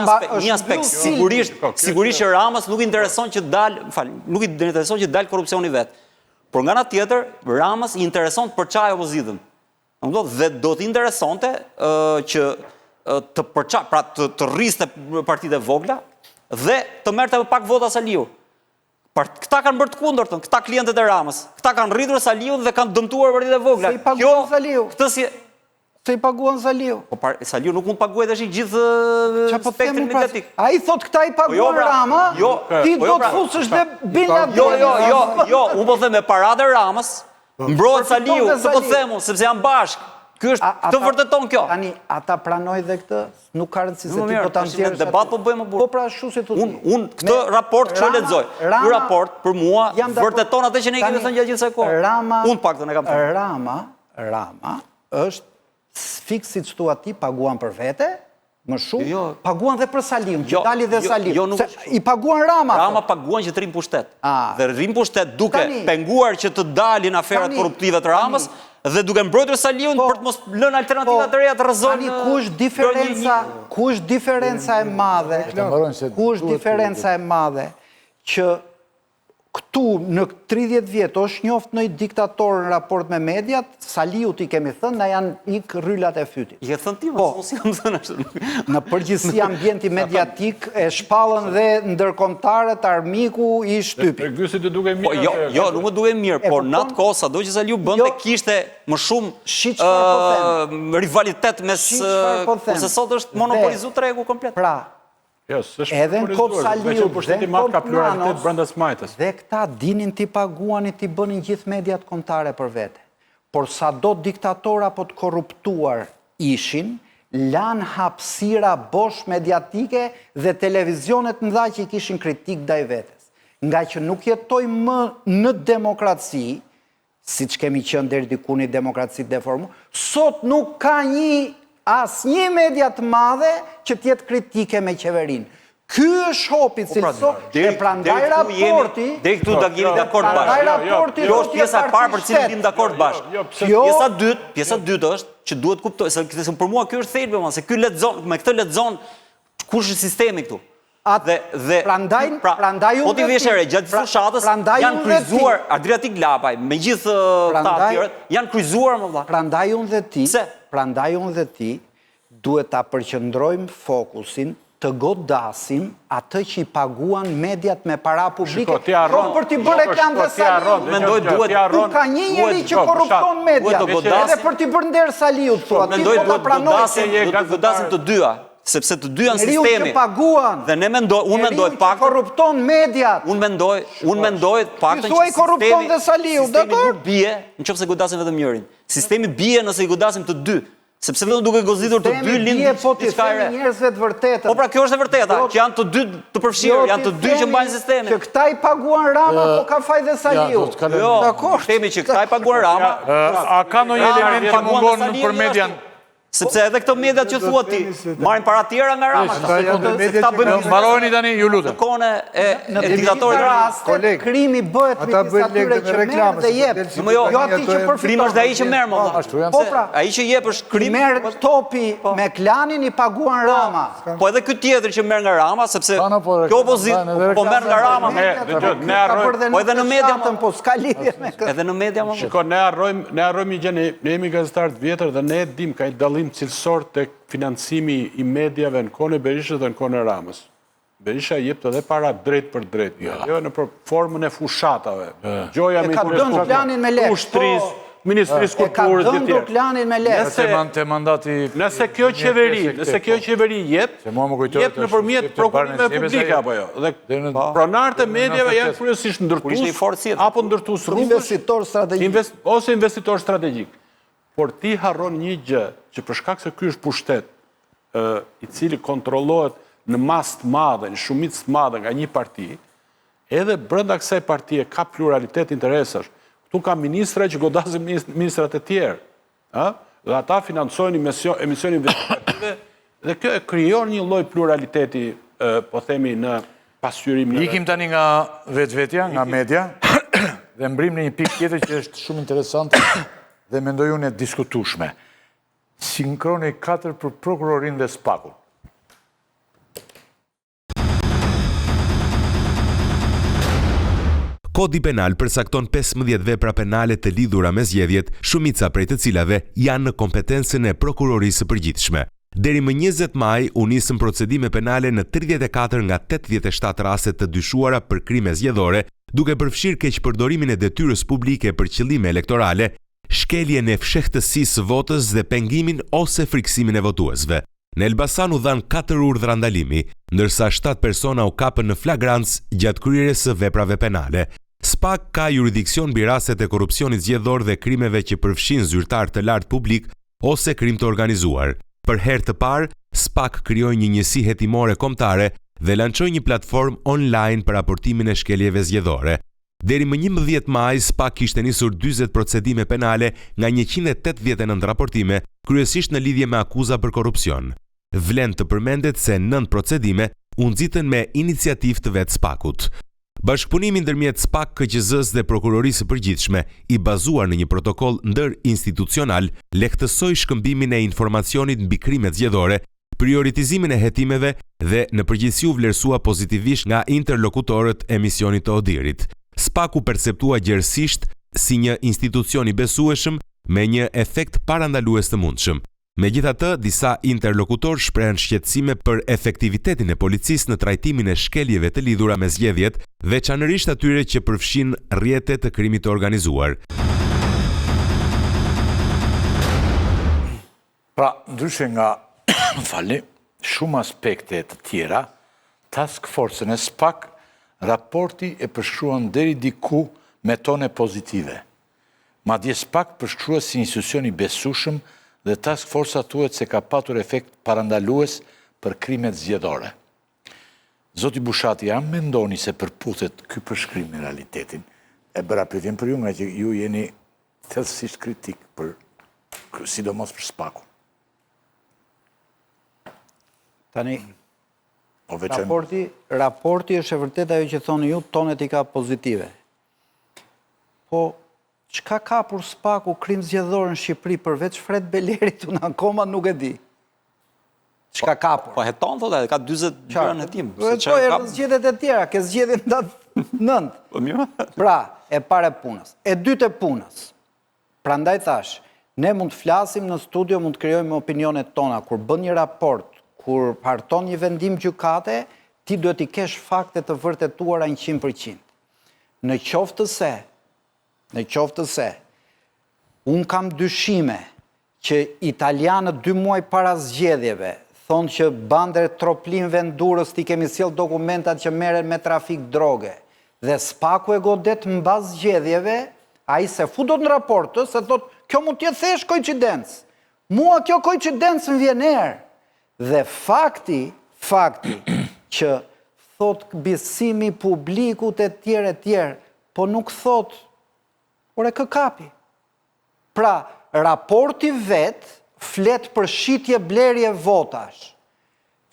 një aspekt. Sigurisht që Ramës nuk i intereson që dalë korrupsioni vet. Por nga ana tjetër, Ramës i intereson të përçajë opozitën. Dhe do të interesonte që të përçar, pra të rriste partitë e vogla dhe të merrte më pak vota Saliu. Këta kanë bërë të kundërtën, këta klientët e Ramës. Këta kanë rritur Saliu dhe kanë dëmtuar partitë e vogla. Se i paguan Saliu. Këtë si Se i paguan Saliu. Po Saliu nuk mund të paguaj tash gjithë spektrin mediatik. Ai thot këta i paguan Rama, ti do të fusësh dhe Bin Laden. Jo, unë po them me paratë e Ramës, mbrohet Saliu, të po them unë, sepse janë bashkë. Ky është të vërteton kjo. Tani ata pranoj dhe këtë, nuk ka rëndësi se ti po ta nxjerrësh. Debat po bëjmë burr. Po pra ashtu si thotë. Unë këtë raport kështu lexoj. Ky raport për mua vërteton atë që ne kemi thënë gjatë gjithë kësaj kohe. Unë paktën e kam thënë. Rama është fiks siç thua ti, paguan për vete, më shumë, paguan dhe për Saliun, që dali dhe Saliu. I paguan Rama. Rama paguan që të rinë pushtet. Dhe rinë pushtet duke penguar që të dalin aferat korruptive të Ramës dhe duke mbrojtur Saliun për të mos lënë alternativa të reja të rrezojnë. Tani ku është diferenca e madhe? Ku është diferenca e madhe që këtu në 30 vjetë është njoft në i diktator në raport me mediat, Saliu ti kemi thënë, na janë ik rryllat e fytit. I ke thënë ti, mos si kam thënë ashtu. Në përgjithësi ambienti mediatik e shpallën dhe ndërkombëtarët Armiku i shtypi. Gysi të duke mirë. Jo, nuk më duke mirë, por në atë kohë sado që Saliu bënte kishte më shumë rivalitet mes kurse sot është monopolizuar tregu komplet. Pra, edhe në kod Saliu, dhe në kod Nanos, dhe këta dinin t'i paguani t'i bënin gjithë mediat kombëtare për vete. Por sa do diktatora po të korruptuar ishin, lanë hapësira bosh mediatike dhe televizionet mëdha që i kishin kritik ndaj vetes. Nga që nuk jetoj më në demokraci, si që kemi qenë deri diku një demokraci deformu, sot nuk ka asnjë media të madhe që tjetë kritike me qeverinë. Ky është hopi cilësor, e prandaj raporti... Deri këtu do jemi dakord bashkë. Kjo është pjesa e parë për cilën jemi dakord bashkë. Pjesa dytë është që duhet kuptoj, se për mua ky është thelbi, se ky lexon, me këtë lexon kush është sistemi këtu. Prandaj po ti vesh re gjatë fushatës janë kryzuar Adriatik Lapaj me gjithë ta tjerët janë kryzuar më valla. Prandaj unë dhe ti duhet ta përqendrojmë fokusin të godasim atë që i paguan mediat me para publike për t'i bërë reklam dhe Saliu. Mendoj duhet Ku ka një njeri që korrupton mediat edhe për t'i bërë nder Saliut. Mendoj duhet godasim të dyja. Sepse të dy janë sistemi. Dhe ne unë mendoj pak korrupton mediat. Unë mendoj paktën që sistemi nuk bie nëse godasim vetëm njërin. Sistemi bie nëse i godasim të dy. Sepse vetëm duke gozitur të dy lind diçka e re. Njerëzve të vërtetë. Po pra kjo është e vërteta, që janë të dy të përfshirë, janë të dy që mbajnë sistemin. Që këta i paguan Rama, po ka faj dhe Saliu. Jo, themi që këta i paguan Rama. A ka ndonjë element që mungon për median? Sepse edhe këto mediat që thua ti, marrin para tjera nga Rama. Mbarojeni tani, ju lutem. Në kohën e diktatorit rast, krimi bëhet me disa tyre që merr dhe jep. Jo aty që përfiton. Krimi është ai që merr më. Po pra, ai që jep është krim. Merr topi me klanin i paguan Rama. Po edhe ky tjetër që merr nga Rama, sepse kjo opozitë po merr nga Rama. Po edhe në media po s'ka lidhje me këtë. Edhe në media më. Shiko, ne harrojmë gjë, ne jemi gazetarë të vjetër dhe ne dim ka dallim cilësor të financimi i mediave në kohën e Berishës dhe në kohën e Ramës. Berisha jepte edhe para drejt për drejt, jo në formën e fushatave. Gjoja me ushtrisë, Ministrisë Kulturës, ka dhëndur planin me lekë. Nëse kjo qeveri jep nëpërmjet prokurimeve publike apo jo. Dhe pronarët e mediave janë kryesisht ndërtues apo ndërtues rrugësh ose investitor strategjik. Por ti harron një gjë që për shkak se ky është pushtet i cili kontrollohet në masë të madhe, në shumicë të madhe nga një parti, edhe brenda kësaj partie ka pluralitet interesash. Këtu ka ministra që godasin ministrat e tjerë. Dhe ata financojnë emisione investigative dhe kjo e krijon një lloj pluraliteti, po themi, në pasqyrim. Ikim tani nga vetvetja, nga media, dhe mbrim në një pikë tjetër që është shumë interesante dhe mendoj unë e diskutueshme. Sinkroni 4 për prokurorin dhe Spakun. Kodi penal përcakton 15 vepra penale të lidhura me zgjedhjet, shumica prej të cilave janë në kompetencën e prokurorisë së përgjithshme. Deri më 20 maj u nisën procedime penale në 34 nga 87 raste të dyshuara për krime zgjedhore, duke përfshirë keqpërdorimin e detyrës publike për qëllime elektorale, shkeljen e fshehtësisë së votës dhe pengimin ose friksimin e votuesve. Në Elbasan u dhanë 4 urdhra ndalimi, ndërsa 7 persona u kapën në flagrancë gjatë kryerjes së veprave penale. SPAK ka jurisdiksion mbi rastet e korrupsionit zgjedhor dhe krimeve që përfshin zyrtar të lartë publik ose krim të organizuar. Për herë të parë, SPAK krijoi një njësi hetimore kombëtare dhe lançoi një platformë online për raportimin e shkeljeve zgjedhore. Deri më 11 maj, SPAK kishte nisur 40 procedime penale nga 189 raportime, kryesisht në lidhje me akuza për korrupsion. Vlen të përmendet se 9 procedime u nxitën me iniciativë të vetë SPAK-ut. Bashkëpunimi ndërmjet SPAK, KQZ-s dhe Prokurorisë së Përgjithshme, i bazuar në një protokoll ndërinstitucional, lehtësoi shkëmbimin e informacionit mbi krimet zgjedhore, prioritizimin e hetimeve dhe në përgjithësi u vlerësua pozitivisht nga interlokutorët e misionit të Odirit. SPAK u perceptua gjerësisht si një institucion i besueshëm me një efekt parandalues të mundshëm. Megjithatë, disa interlokutor shprehen shqetësime për efektivitetin e policisë në trajtimin e shkeljeve të lidhura me zgjedhjet, veçanërisht atyre që përfshin rrjete të krimit të organizuar. Pra, ndryshe nga shumë aspekte të tjera, task force-ën e SPAK, raporti e përshkruan deri diku me tone pozitive. Madje SPAK përshkrua si institucion i besueshëm dhe task force thuhet se ka patur efekt parandalues për krimet zgjedhore. Zoti Bushati, a mendoni se përputhet ky përshkrim me realitetin? E bëra pyetjen për ju, nga që ju jeni thellësisht kritik për sidomos për SPAK-un. Tani, raporti është e vërtet ajo që thoni ju, tonet i ka pozitive. Po, çka ka për SPAK-u krim zgjedhor në Shqipëri përveç Fred Belerit, unë akoma nuk e di. Çka ka për? Po heton thotë, ka 40 gjëra në hetim. Po erdhën zgjedhjet e tjera, ke zgjedhjen datë 9. Po mirë. Pra, e parë e punës. E dytë e punës. Prandaj thash, ne mund të flasim në studio, mund të krijojmë opinionet tona, kur bën një raport, kur harton një vendim gjykate, ti duhet i kesh fakte të vërtetuara 100%. Në qoftë se, unë kam dyshime që italianët 2 muaj para zgjedhjeve thonë që bander troplin vendurës ti kemi sjell dokumentat që merren me trafik droge, dhe SPAK-u e godet mbas zgjedhjeve, ai se futot në raport, se thotë, kjo mund t'jetë thesh koincidencë. Mua kjo koincidencë më vjen erë. Dhe fakti që thot besimi publikut e tjerë, po nuk thot, por e këkapi. Pra, raporti vet flet për shitje blerje votash.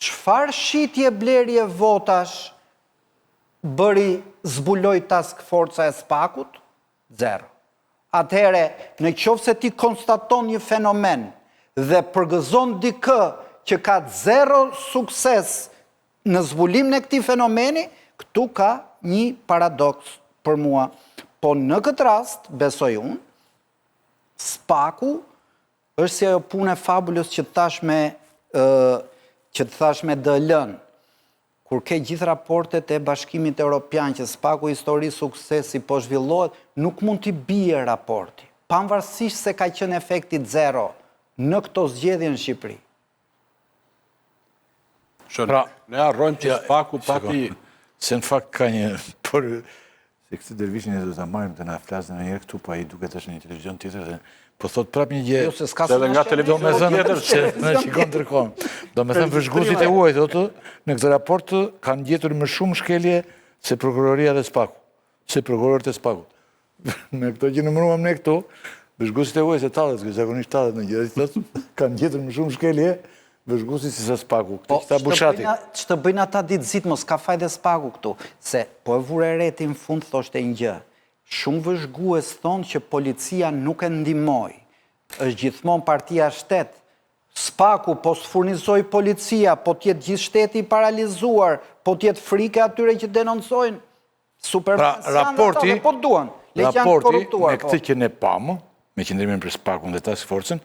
Çfarë shitje blerje votash bëri zbuloi task forca e SPAK-ut? 0. Atëhere, në qoftë se ti konstaton një fenomen dhe përgëzon dikë që ka 0 sukses në zbulimin e këtij fenomeni, këtu ka një paradoks për mua. Po në këtë rast, besoj unë, SPAK-u është si ajo punë e fabulës që thash me DL-n, kur ke gjithë raportet e Bashkimit Evropian që SPAK-u histori suksesi po zhvillohet, nuk mund t'i bie raporti, pavarësisht se ka qenë efekti 0 në këto zgjedhje në Shqipëri. Ne harrojmë që SPAK-u pati... Se në fakt ka një... Por, se këtë dervishin e do të marrim të na flasë në njerë këtu, pa i duket është një televizion tjetër dhe... Po thot prap një gjë... Se dhe nga televizion tjetër që në shikon tërkohën. Do me thënë vëzhgusit e huaj, thotë, në këtë raport kanë gjetur më shumë shkelje se prokuroria dhe SPAK-u. Se prokurorët e SPAK-ut. Në këto që numëruam ne këtu, vëzhgusit e huaj se talët, zakonisht talët në gjithë, kanë gjetur më shumë shkelje vëzhgusit si sa SPAK-u. Këta Bushati. Që të bëjnë ata ditë zitë, mos ka fajde SPAK-u këtu. Se po e vure reti në fund, thoshte një gjë. Shumë vëzhgues thonë që policia nuk e ndihmoi. Është gjithmonë partia shtet. SPAK-u po s'furnizoj policia, po t'jetë gjithë shteti paralizuar, po t'jetë frike atyre që denoncojnë. Raporti po duan. me këtë që ne pamë, me qëndrimin për SPAK-un dhe task force-ën,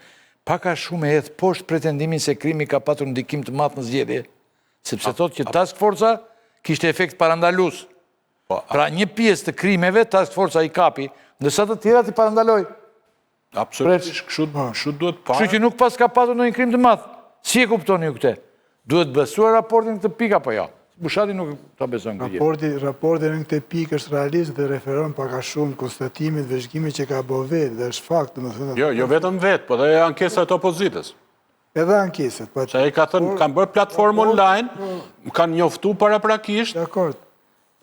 paka shumë e hedh poshtë pretendimin se krimi ka patur ndikim të madh në zgjedhje, sepse thotë që task forca kishte efekt parandalus. Pra një pjesë të krimeve task forca i kapi, ndërsa të tjerat i parandaloi. Absolutisht, kështu duhet parë. Kështu që nuk pas ka patur ndonjë krim të madh. Si e kuptoni ju këtë? Duhet besuar raportin këtë pikë apo jo? Bushati nuk ta beson këtë. Raporti në këtë pikë është realist dhe referon paka shumë konstatimit, vëzhgimit që ka bo vetë, dhe është fakt, domethënë. Jo vetëm vetë, po dhe ankesat e opozitës. Edhe ankesat. Që ai ka thënë, kanë bërë platformë online, kanë njoftu paraprakisht. Dakord.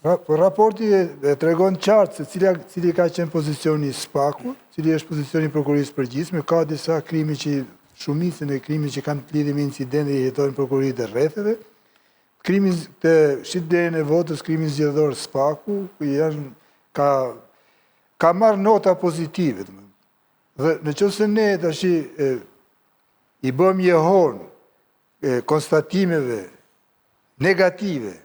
Raporti e tregon qartë se cili ka qenë pozicioni SPAK-u, cili është pozicioni prokurisë përgjithshme, ka disa krimi që shumicën e krimi që kanë të lidhje me incidente i jetojnë prokurisë e rrethave. Krimi të shitderën e votës, krimi zgjedhor SPAK-u, ka marrë nota pozitive. Dhe në qoftë se ne tash i bëm jehon konstatimeve negative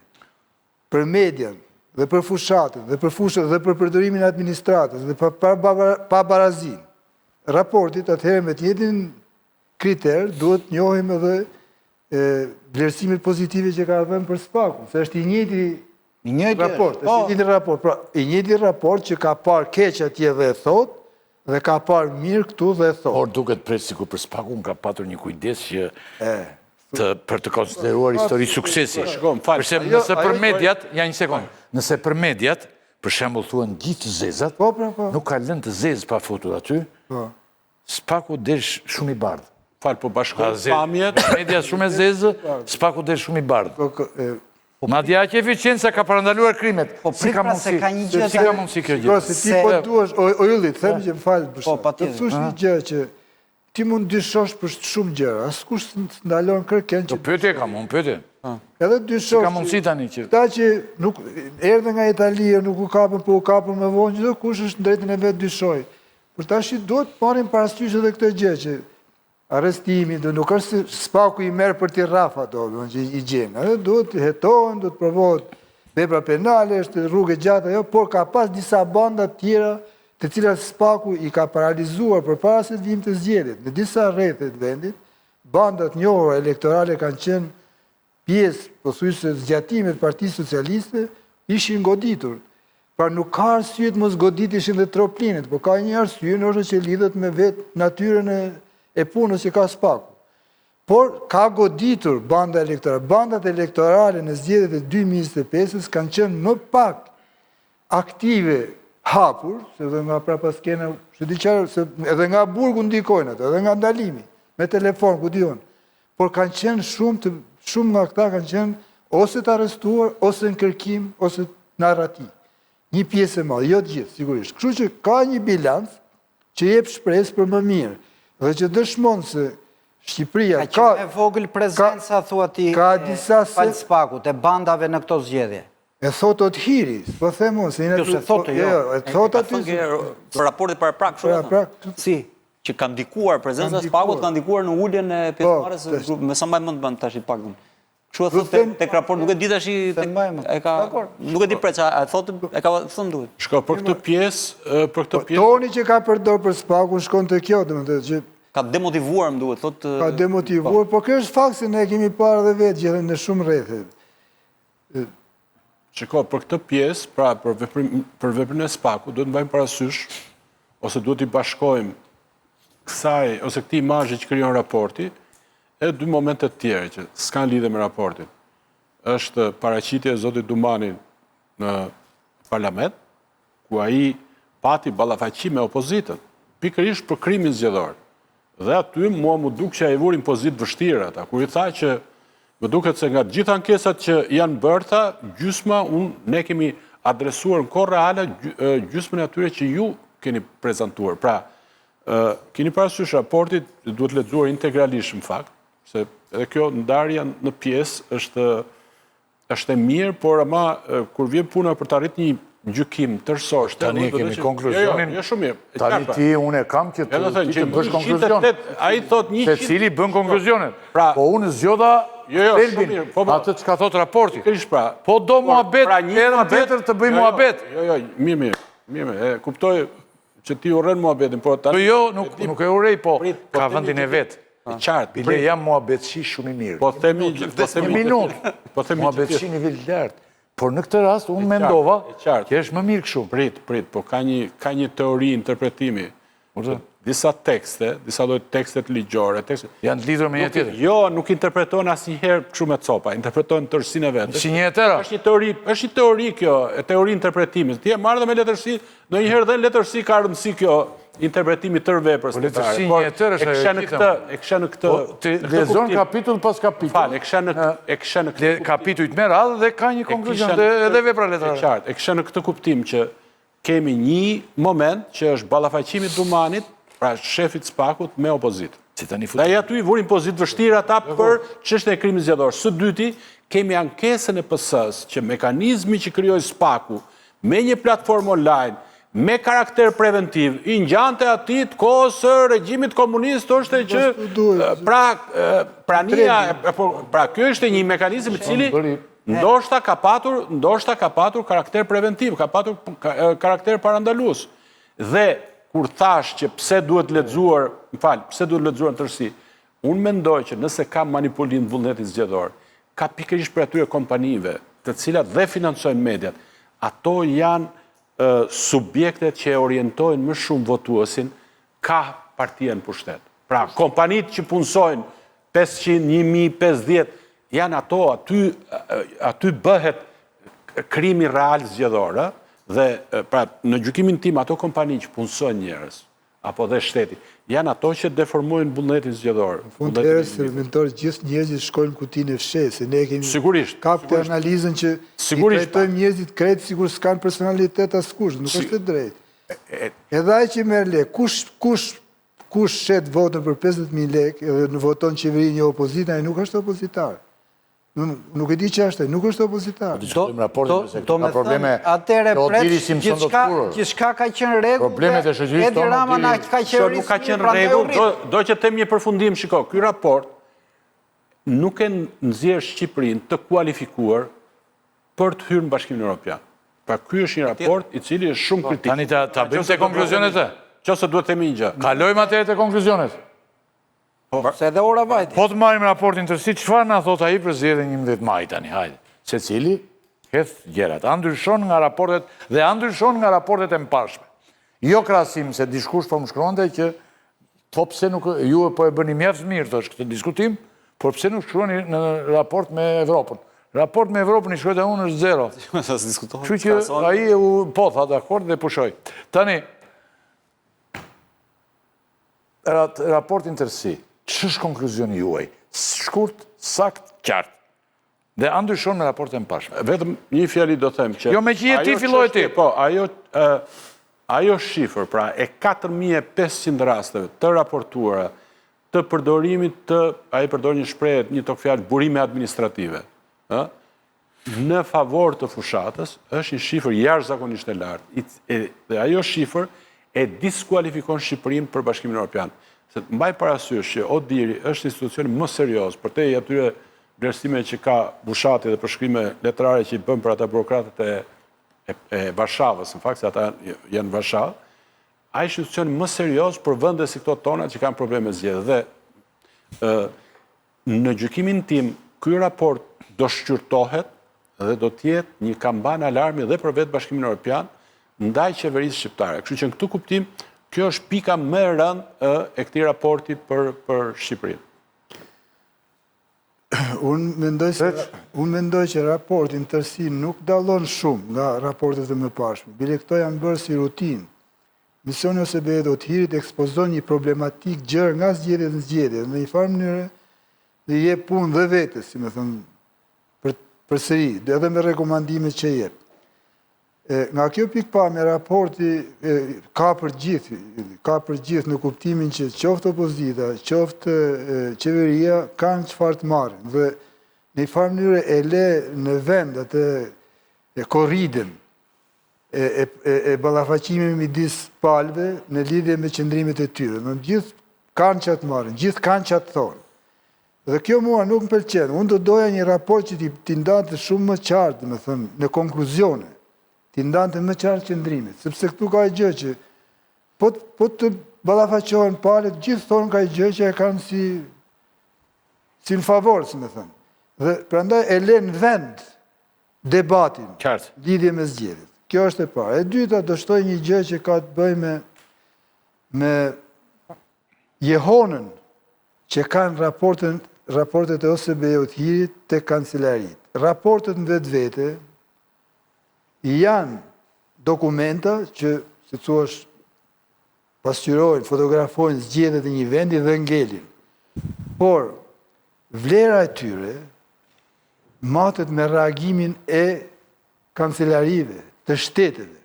për median dhe për fushatën, dhe për fushën, dhe për përdorimin e administratës, dhe pa barazin, raportit atëherë me të njëjtin kriter duhet njohim edhe vlerësimet pozitive që ka dhënë për SPAK-un, se është i njëjti raport, i njëjti raport që ka parë keq atje dhe e thot, dhe ka parë mirë këtu dhe e thot. Por duket preç sikur për SPAK-un ka patur një kujdes që për të konsideruar histori suksesi. Përse nëse për mediat, ja një sekundë, nëse për mediat, për shembull thuan gjithë zezat, nuk ka lënë të zezë pa futur aty, SPAK-u del shumë i bardhë. Falë, po bashkojnë pamjet. Media shumë e zezë, SPAK-u del shumë i bardhë. Madje aq eficiencë ka parandaluar krimet. Si ka mundësi kjo gjë? Se ti po duash, o Yllit, them që më falë, të thush një gjë që ti mund dyshosh për shumë gjëra, askush ndalon kërken që... Pyetje kam, unë pyetje. Edhe dyshosh... Ka mundësi tani që... Këta që nuk erdhe nga Italia, nuk u kapën, po u kapën me vonë, çdo kush është në drejtën e vetë dyshoj. Por tash duhet marrim parasysh edhe këtë gjë që arrestimi, nuk është se SPAK-u i merr për t'i rrafa ato, që i gjenë. Edhe duhet të hetohen, duhet të provohet vepra penale, është rrugë gjatë ajo, por ka pas disa banda tjera të cilat SPAK-u i ka paralizuar përpara se të vijmë të zgjedhjet. Në disa rrethe të vendit, bandat njohura elektorale kanë qenë pjesë, pothuajse zgjatime të Partisë Socialiste, ishin goditur. Pra nuk ka arsye të mos goditishin dhe troplinit, por ka një arsye ndoshta që lidhet me vetë natyrën e punës që ka SPAK-u. Por ka goditur bandat elektorale në zgjedhjet e 2025-s kanë qenë më pak aktive hapur, se edhe nga prapaskena, edhe nga burgu ndikojnë ato, edhe nga ndalimi, me telefon, ku dion. Por kanë qenë shumë nga këta kanë qenë ose të arrestuar, ose në kërkim, ose narrativ. Një pjesë e madhe, jo të gjithë, sigurisht. Kështu që ka një bilans që jep shpresë për më mirë, dhe që dëshmon se Shqipëria ka... Ka që me vogël prezenca, thua ti, falë SPAK-ut, e bandave në këto zgjedhje. E thot o të hiri, po themu, se se thotë, jo. E thot aty... Për raportit për prak, shumë si? Që ka ndikuar, prezenca SPAK-ut ka ndikuar në ulljen e pjesëmarrjes, me sa mbaj mund të banë tash i pakun. Kështu e thotë tek raport, nuk e di tash nuk e di preca, e thotë, e ka thënë duhet. Shko, për këtë pjesë... Toni që ka përdor për SPAK-un shkon të kjo, që... Ka demotivuar, më duhet, thotë... Ka demotivuar, po kjo është fakt se ne kemi parë dhe vetë gjithë në shumë rrethe. Shiko, për këtë pjesë, pra për veprimin e SPAK-u, duhet të mbajmë parasysh, ose duhet i bashkojmë kësaj, ose këtij imazhi që krijon raporti, e dy momente të tjera që s'kan lidhje me raportin. Është paraqitja e zotit Dumani në parlament, ku ai pati ballafaqim me opozitën, pikërisht për krimin zgjedhor. Dhe aty mua më duk që ai vurin pozitë vështirë ata, kur i tha që më duket se nga gjitha ankesat që janë bërta, gjysma ne kemi adresuar në kohë reale gjysmën e atyre që ju keni prezantuar. Pra, keni parasysh raportit duhet lexuar integralisht në fakt, se edhe kjo ndarja në pjesë është e mirë, por ama kur vjen puna për të arritur një gjykim tërësor. Tani kemi konkluzionin. Jo shumë mirë. Tani ti unë e kam që ti të bësh konkluzion. Ai thot 100. Se cili bën konkluzionet. Po unë zgjodha thelbin, atë që ka thot raporti. Po do muhabet, edhe tjetër të bëj muhabet. Jo, mirë, e kuptoj që ti urren muhabetin, po Po jo, nuk e urej, po ka themi vendin e vetë. qartë. Bile jam muhabetësi shumë i mirë. Po themi Një minutë, po themi muhabetësi nivel lartë. Por në këtë rast, unë mendova qartë. që është më mirë kështu. Prit, po ka një teori interpretimi. Disa tekste, disa lloj tekstet ligjore, Janë të lidhur me një tjetër. Jo, nuk interpreton asnjëherë kështu me copa, interpreton tërësinë e vet. Si një e tëra. Është një teori kjo, e teori interpretimit. Ti e marrë dhe me letërsi, ndonjëherë dhe letërsi ka rëndësi kjo interpretimi tërë veprës. Po letërsi një e tërë është ajo e kisha në këtë. Të lexon kapitull pas kapitull. Fal, e kisha në këtë. Kapitujt me radhë dhe ka një konkluzion edhe vepra letrare. Qartë, e kisha në këtë kuptim që kemi një moment që është ballafaqimi i Dumanit, pra shefit Spakut me opozitë. Dhe aty i vurin pozitë vështirë ata për çështën e krimit zgjedhor. Së dyti, kemi ankesën e PS-s që mekanizmi që krijoi Spaku me një platformë online, me karakter preventiv, i ngjante atit kohës së regjimit komunist është që pra kjo është një mekanizëm i cili ndoshta ka patur karakter preventiv, ka patur karakter parandalues. Dhe kur thash që pse duhet lexuar në tërësi, unë mendoj që nëse ka manipulim vullnetit zgjedhor, ka pikërisht për atyre kompanive, të cilat dhe financojnë mediat, ato janë subjektet që e orientojnë më shumë votuesin ka partia në pushtet. Pra, kompanit që punësojnë 500, 1000, 50, janë ato, aty bëhet krimi real zgjedhor, dhe pra, në gjykimin tim ato kompani që punësojnë njerëz, apo dhe shteti, janë ato që deformojnë vullnetin zgjedhor. Fund herës, mentor, gjithë njerëzit shkojnë kutinë e fshehtë, se ne kemi kapë analizën që i trajtojmë njerëzit krejt sikur s'kan personalitet askush, nuk është e drejtë. Edhe ai që merr lek, kush shet votën për 50.000 lekë dhe voton qeveri një opozitë, ai nuk është opozitar. Nuk e di që është, nuk është opozitar. Do me thënë, atere preç, gjithçka ka qenë rregull, Edi Rama na ka qenë nuk ka qenë rregull, do që them një përfundim, shiko, ky raport nuk e nxjerr Shqipërinë të kualifikuar për të hyrë në Bashkimin Evropian. Pra ky është një raport i cili është shumë kritik. Tani ta bëjmë te konkluzionet e? Qose duhet themi një gjë. Kalojmë atëherë te konkluzionet. Se edhe ora vajti. Po të marrim raportin tërësi, çfarë na thot ai për zgjedhjen 11 maj tani, hajde. Secili hedh gjërat, ndryshon nga raportet e mparshme. Jo krahasim se dikush po më shkruante që po pse nuk ju po e bëni mjaft mirë thosh këtë diskutim, por pse nuk shkruani në raport me Evropën. Raport me Evropën i shkruajta unë është zero. Kështu që ai po tha dakord dhe pushoi. Tani raportin tërësi. Ç'është konkluzioni juaj? Shkurt, sakt, qartë. Dhe ndryshon me raportet e mparshme. Vetëm një fjali do them që... Jo, me që je ti filloj ti. Po, ajo shifër, pra, e 4500 rasteve të raportuara të përdorimit të, a i përdor një shprehje, një tokë fjalë, burime administrative, në favor të fushatës, është një shifër jashtëzakonisht e lartë. Dhe ajo shifër e diskualifikon Shqipërinë për Bashkimin Evropian. Se mbaj parasysh që ODIHR është institucioni më serios, për te i atyre vlerësime që ka bushati dhe përshkrime letrare që i bën për ata burokratët e Varshavës, në fakt se ata janë Varshavë, a institucioni më serios për vende si këto tona që kanë probleme zgjedhje. Dhe në gjykimin tim, ky raport do shqyrtohet dhe do t'jetë një kamban alarmi dhe për vetë Bashkimin Evropian ndaj qeverisë shqiptare. Kështu që në këtë kuptim, kjo është pika më e rëndë e këtij raporti për Shqipërinë. Unë mendoj që raportin tërësi nuk dallon shumë nga raportet e mëparshme. Bile këto janë bërë si rutinë. Misioni ose BE ODIHR-it ekspozon një problematik gjerë nga zgjedhje në zgjedhje, në një farë mënyrë dhe jep punë dhe vetes, si më thënë, përsëri, edhe me rekomandimet që jep. Nga kjo pikpamje raporti ka për gjithë në kuptimin që qoftë opozita, qoftë qeveria kanë çfarë të marrin dhe në një farë mënyrë e le në vend atë korridën e ballafaqimit midis palëve në lidhje me qëndrimet e tyre. Në gjithë kanë çfarë të marrin, gjithë kanë çfarë të thonë. Dhe kjo mua nuk më pëlqen. Unë do doja një raport që t'i ndante shumë më qartë, domethënë, në konkluzione. Ti ndante më qartë qëndrimit, sepse këtu ka gjë që po të ballafaqohen palët, gjithë thonë ka gjë që e kanë si në favor, si me thënë. Dhe prandaj e lën vend debatin, Qartë. lidhje me zgjedhjet. Kjo është e parë. E dyta, do shtoj një gjë që ka të bëjë me jehonën që kanë raportet e OSBE-ut hirit të kancelarit. Raportet në vetë janë dokumenta që, si thuash, pasqyrojnë, fotografojnë zgjedhjet e një vendi dhe ngelin. Por, vlera e tyre matet me reagimin e kancelarive, të shteteve.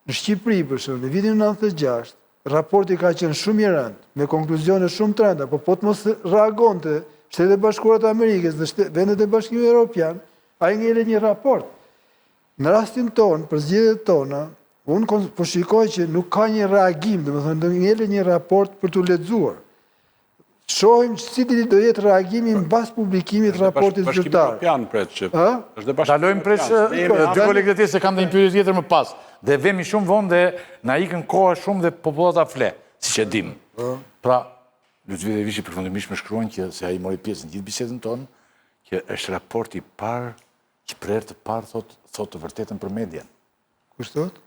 Në Shqipëri, për shumë, në vitin 96, raporti ka qenë shumë i rëndë, me konkluzione shumë të rënda, po të mos reagonte Shtetet e Bashkuara të Amerikës dhe vendet e Bashkimit Evropian, ai ngele një raport. Në rastin tonë, për zgjedhjet tona, unë po shikoj që nuk ka një reagim, domethënë do ngele një raport për të lexuar. Shohim si do jetë reagimi mbas publikimit të raportit zyrtar. Dalojmë preç dy kolegët e tjerë se kam dhe një pyetje tjetër më pas. Dhe vemi shumë vonë dhe na ikën koha shumë dhe popullata fle, siç e dim. Pra, Lutvi dhe Vishi përfundimisht më shkruan që se ai mori pjesë në gjithë bisedën tonë, që është raporti i parë që për herë të parë thot të vërtetën për median. Kush thot?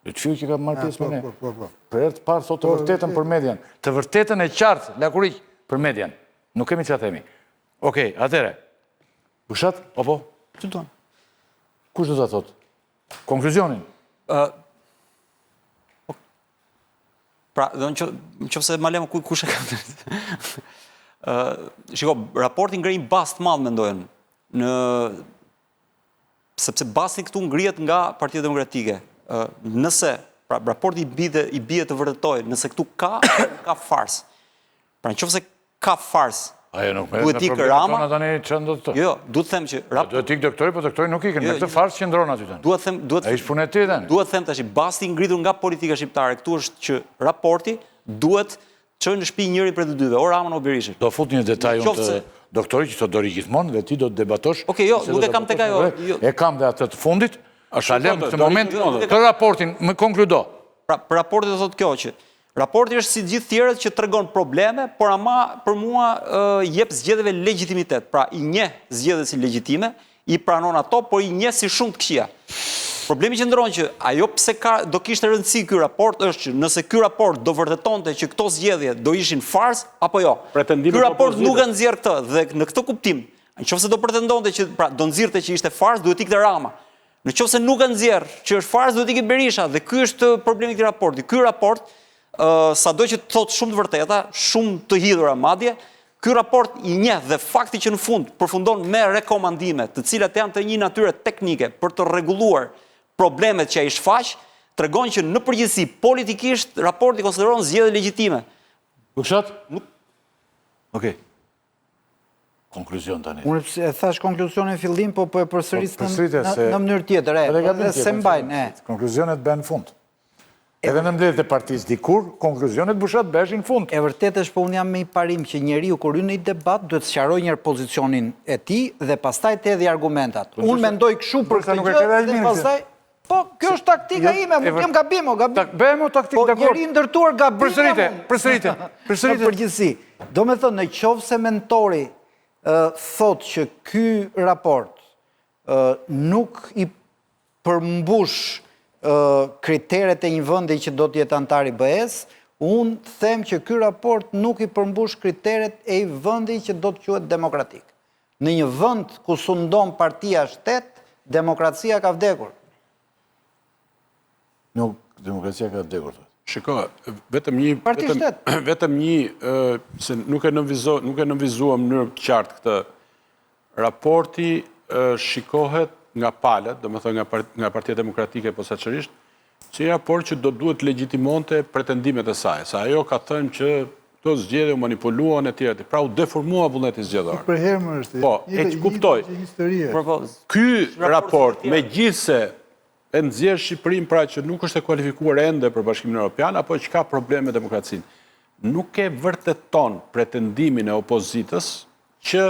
Lutfiu që ka marrë pjesë me ne. Po. Për herë të parë thot të vërtetën për median. Të vërtetën e qartë, lakuriq, për median. Nuk kemi çfarë themi. Okej, atëre. Bushat, apo? Që duan? Kush do ta thot? Konkluzionin. Pra, dhe në qofse ma lemë kush e ka shiko, raportin ngrej bast madh mendojnë, sepse basti këtu ngrihet nga Partia Demokratike. Nëse, pra, raporti i bie të vërtetoj, nëse këtu ka fars. Pra, në qofse ka fars, Ajo nuk me duhet ikë Rama. Tani çan do të thotë. Jo, duhet të them që duhet ikë doktori, po doktori nuk ikën. Me këtë farsë qëndron aty tani. Ai është punë e tij tani. Duhet të them tash, basti ngritur nga politika shqiptare këtu është që raporti duhet çojë në shtëpi njëri prej të dyve, o Ramën o Berishin. Do fut një detaj unë të doktorit që të dori gjithmonë dhe ti do të debatosh. Okej, jo, nuk e kam tek ajo. E kam dhe atë të fundit. Shalem në këtë moment të raportin më konkludo. Pra, për raportin do thotë kjo që raporti është si gjithë tjerët që tregon probleme, por ama për mua jep zgjedhjeve legjitimitet. Pra, i njeh zgjedhjet si legjitime, i pranon ato, por i njeh si shumë të këqija. Problemi që ndron që ajo pse do kishte rëndësi ky raport është që nëse ky raport do vërtetonte që këto zgjedhje do ishin fars apo jo. Ky raport nuk e nxjerr këtë dhe në këtë kuptim, nëse do pretendonte që pra do nxirrte që ishte fars, duhet ikte Rama. Nëse nuk e nxjerr që është fars, duhet ikë Berisha dhe ky është problemi i këtij raporti. Ky raport sado që të thotë shumë të vërteta, shumë të hidhura madje, ky raport i njeh dhe fakti që në fund përfundon me rekomandime, të cilat janë të një natyre teknike për të rregulluar problemet që ai shfaq, tregon që në përgjithësi politikisht raporti konsideron zgjedhje legjitime. Bushat? Okej. Konkluzion tani. Unë e thash konklusionin fillim, po e përsëris në mënyrë tjetër, se mbajnë. Konkluzionet bën fund. Edhe në mbledhjet e partisë dikur, konkluzonet Bushat beshin fund. E vërtet është, po unë jam me i parim që njeriu kur hyn në një debat duhet të sqarojë një pozicionin e tij dhe pastaj të hedhë argumentat. Unë mendoj kështu për këtë gjë dhe pastaj po, kjo është taktika ime, mund të jem gabim, Bëjmë taktikë dakord. Po njeri ndërtuar gabim. Përsërite. Në përgjithësi. Do me thënë, në qoftë se mentori thotë që ky raport nuk i përmbush kriteret e një vendi që do të jetë antar i BE-s, unë them që ky raport nuk i përmbush kriteret e një vendi që do të quhet demokratik. Në një vend ku sundon partia shtet, demokracia ka vdekur. Nuk, demokracia ka vdekur. Shiko, vetëm një, se nuk e nënvizuam në mënyrë të qartë këtë raporti shikohet nga palët, do më thë nga Partia Demokratike posaçërisht, që i raport që do duhet legjitimonte pretendimet e saj. Sa ajo ka thënë që këto zgjedhje u manipuluan e tjera, pra u deformua vullneti zgjedhor. Për herë më është. Po, e që kuptoj. Ky raport, megjithse e nxjerr Shqipërinë pra që nuk është e kualifikuar ende për Bashkimin Evropian, apo që ka probleme me demokracinë, nuk e vërteton pretendimin e opozitës që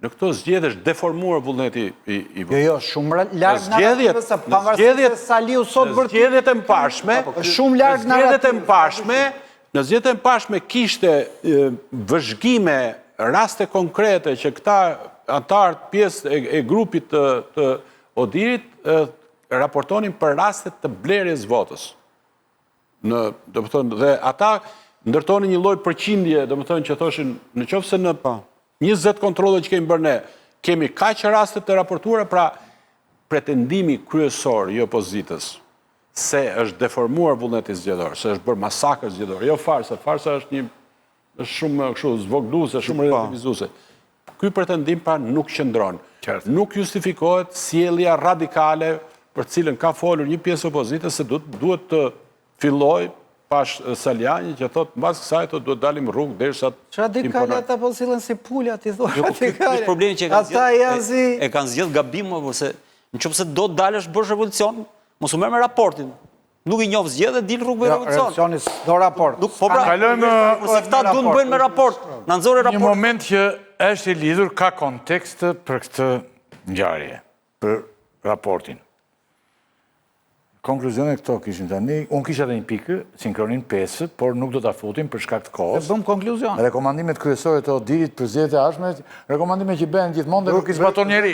në këto zgjedhje është deformuar vullneti i Jo, shumë larg narrativës, pavarësisht se Saliu sot në zgjedhjet e mbarshme, shumë larg në zgjedhjet e mbarshme kishte vëzhgime, raste konkrete që këta antarët pjesë e grupit të Odirit raportonin për rastet të blerjes votës. Dhe ata ndërtonin një lloj përqindje, domethënë që thoshin, në qoftë se në 20 kontrolle që kemi bërë ne, kemi kaq raste të raportuara, pra pretendimi kryesor i opozitës se është deformuar vullneti zgjedhor, se është bërë masakër zgjedhor, jo farsa, farsa është shumë kështu zvogëluese, shumë relativizuese. Ky pretendim pra nuk qëndron. Nuk justifikohet sjellja radikale për cilën ka folur një pjesë opozitës se duhet të filloj pash Saljani që thot mbas kësaj duhet dalim rrugë derisa radikale ata po sillen si pula ti thua. Është problemi që e kanë zgjedh gabim ose nëse do të dalësh bësh revolucion, mos u merr me raportin. Nuk i njoh zgjedhje, dil rrugë me revolucion. Revolucioni do raport. Po pra, kalojmë se këta duan bëjnë me raport. Na nxorë raport. Një moment që është i lidhur ka kontekst për këtë ngjarje, për raportin. Konkluzionet këto kishin tani, unë kisha edhe një pikë, sinkronin 5, por nuk do ta futim për shkak të kohës. Bëm konkluzion. Rekomandimet kryesore të Odirit për zgjedhjet e ardhshme, rekomandimet që bëhen gjithmonë dhe nuk i zbaton njeri.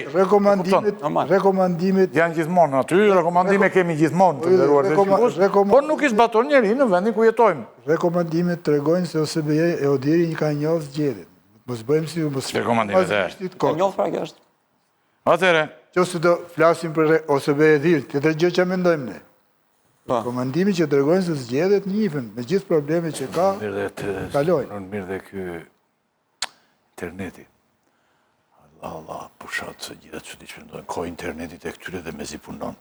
Rekomandimet janë gjithmonë aty, rekomandime kemi gjithmonë të nderuar dëshmitues, por nuk i zbaton njeri në vendin ku jetojmë. Rekomandimet tregojnë se OSBE e Odiri i ka njohur zgjedhjet. Mos bëjmë si mos. Rekomandimet e. Njoh pra kjo është. Atëre, nëse do flasim për OSBE e Odirit, tjetër gjë që mendojmë ne. Rekomandimi që tregojnë se zgjedhjet njihen me gjithë problemet që ka, kalojnë. Mirë dhe ky interneti. Allah, pushat se gjithë çuditshme ndojnë kohë internetit e këtyre dhe mezi punon.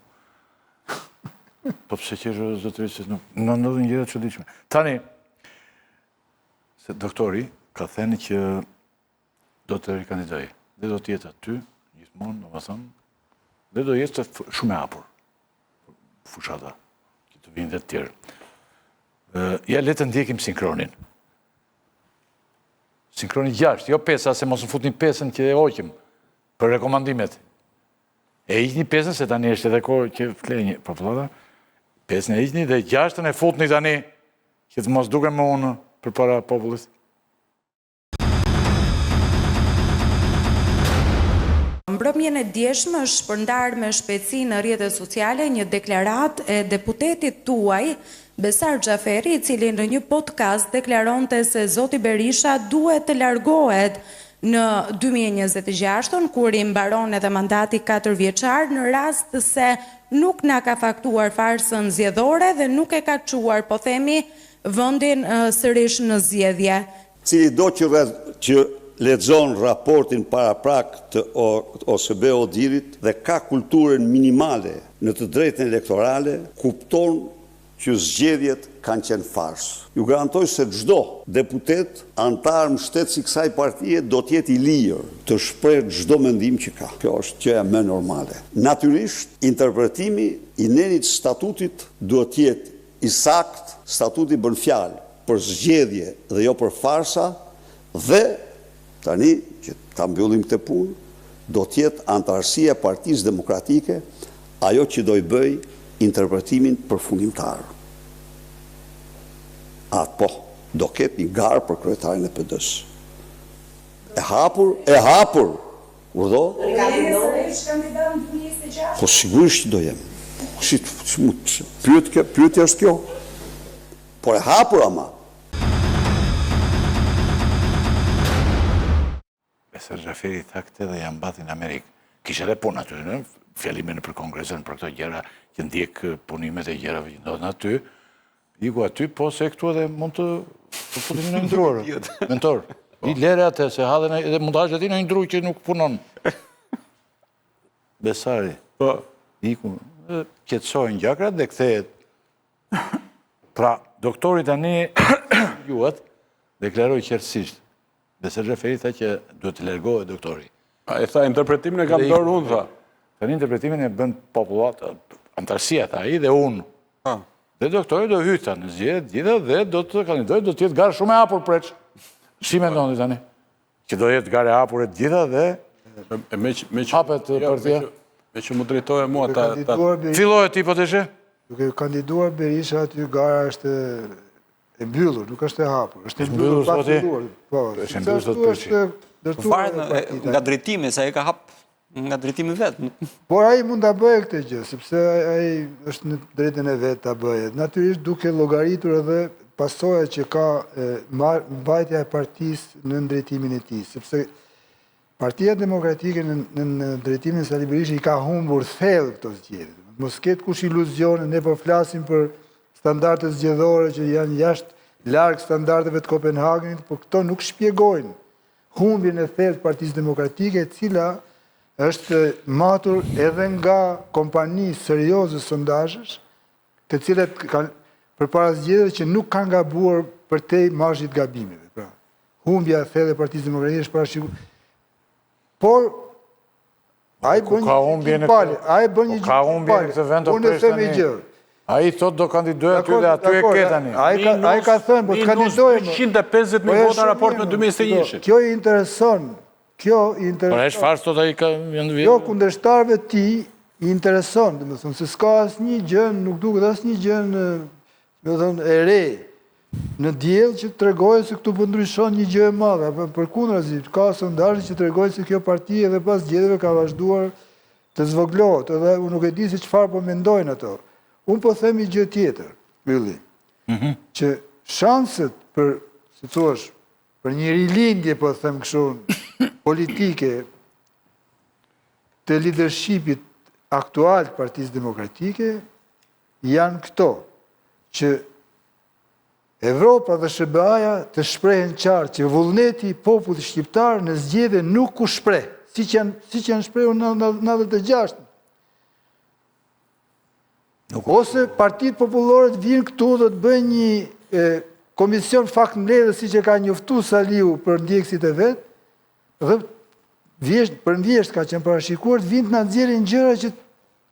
Po pse që zotërisë nuk ndodhin gjëra çuditshme. Tani, se doktori ka thënë që do të rikandidojë dhe do të jetë aty gjithmonë, domethënë, dhe do jetë shumë e hapur. Fushata që të vinë dhe të tjerë. Ja, le të ndjekim sinkronin. Sinkroni 6, jo 5, se mos në futni 5 që e hoqim për rekomandimet. E iqni 5 se tani është edhe kohë që flenjë, po plata, 5 e iqni dhe 6 e futni tani që të mos duke më unë për para popullit. Mbrëmjen e djeshme është shpërndar me shpejtësi në rrjetet sociale një deklarat e deputetit tuaj, Besar Xhaferi, i cili në një podcast deklaronte se Zoti Berisha duhet të largohet në 2026, kur i mbaron edhe mandati 4 vjeçar, në rast se nuk na ka faktuar farsën zgjedhore dhe nuk e ka çuar, po themi, vendin sërish në zgjedhje. Cili do që lexon raportin paraprak të OSBE Odirit dhe ka kulturën minimale në të drejtën elektorale, kupton që zgjedhjet kanë qenë farsë. Ju garantoj se çdo deputet, antar mbështetës i kësaj partie do të jetë i lirë të shpreh çdo mendim që ka. Kjo është gjëja më normale. Natyrisht, interpretimi i nenit statutit duhet të jetë i saktë. Statuti bën fjalë për zgjedhje dhe jo për farsa, dhe tani që ta mbyllim këtë punë, do të jetë antarësia e Partisë Demokratike ajo që do i bëj interpretimin përfundimtar. Atë po, do ketë një garë për kryetarin e PD-s. E hapur, urdo? Po sigurisht do jem. Pyetja është kjo. Por e hapur ama. Besar Xhaferi tha këtë dhe janë mbati në Amerikë. Kishe dhe punë aty, në fjalimin për kongresën, për këto gjëra, që ndjek punimet e gjërave që ndodhin aty, iku aty, po se këtu edhe mund të futin në ndruar. Mentor, i lere atë, se hadhe edhe mund të hashtë ati në ndruar që nuk punon. Besari, iku, qetësojnë gjakrat dhe kthehet. Pra, doktori tani juat, deklaroi qartësisht. Besar Xhaferi tha që duhet të largohet doktori. E tha, interpretimin e kam dorë unë, tha. Tani interpretimin e bën popullat, antarësia, tha i dhe unë. Dhe doktori do hyta në zgjedhje gjitha dhe do të kandidojë, do të jetë garë shumë e hapur preç. Si mendoni tani? Që do jetë garë e hapur e gjitha dhe Hapet partia. Me që më drejtoje mua ta... Fillohet ti po të shë? Duke kandiduar Berisha aty gara është e mbyllur, nuk është e hapur. Është e mbyllur, pa thot ti? filluar. Po, Është e mbyllur, thot Përçi. Varet nga drejtimi, se ai ka hap nga drejtimi vetë. Por ai mund ta bëjë këtë gjë, sepse ai është në drejtën e vet ta bëjë. Natyrisht duke llogaritur edhe pasojat që ka mbajtja e partisë në drejtimin e tij, sepse Partia Demokratike në drejtimin e Sali Berishit i ka humbur thellë këto zgjedhje. Mos ketë kush iluzione, ne po flasim për standarde zgjedhore që janë jashtë larg standardeve të Kopenhagenit, por këto nuk shpjegojnë humbjen e thellë të Partisë Demokratike, e cila është matur edhe nga kompani serioze sondazhesh, të cilat kanë përpara zgjedhjeve që nuk kanë gabuar përtej marshit gabimeve. Pra, humbja e thellë e Partisë Demokratike është parashikuar. Por ai bën një palë, ai bën një gjë. Ka humbje në këtë vend të Unë them një gjë. Ai thot do kandidojë aty dhe aty e ke tani. Ai ka thënë, po të kandidojë. 150.000 vota në raport me 2021. Kjo i intereson. Por është fars sot ai ka janë vjet. Jo kundërshtarëve të tij i intereson, domethënë se s'ka asnjë gjë, nuk duket asnjë gjë domethënë e re në diell që tregojë se këtu po ndryshon një gjë e madhe, apo përkundrazi, ka sondazhe që tregojnë se kjo parti edhe pas zgjedhjeve ka vazhduar të zvoglohet, edhe unë nuk e di se çfarë po mendojnë ato. Unë po them një gjë tjetër, Ylli, që shanset për, si thua, për një rilindje, po them kështu, politike të leadershipit aktual të Partisë Demokratike janë këto, që Evropa dhe SBA-ja të shprehen qartë që vullneti i popullit shqiptar në zgjedhje nuk u shpreh, siç janë shprehur në 96. Ose partitë popullore të vinë këtu dhe të bëjnë një komision faktmbledhës siç e ka njoftuar Saliu për ndjekësit e vet, dhe për vjesht ka qenë parashikuar të vinë të na nxjerrin gjëra që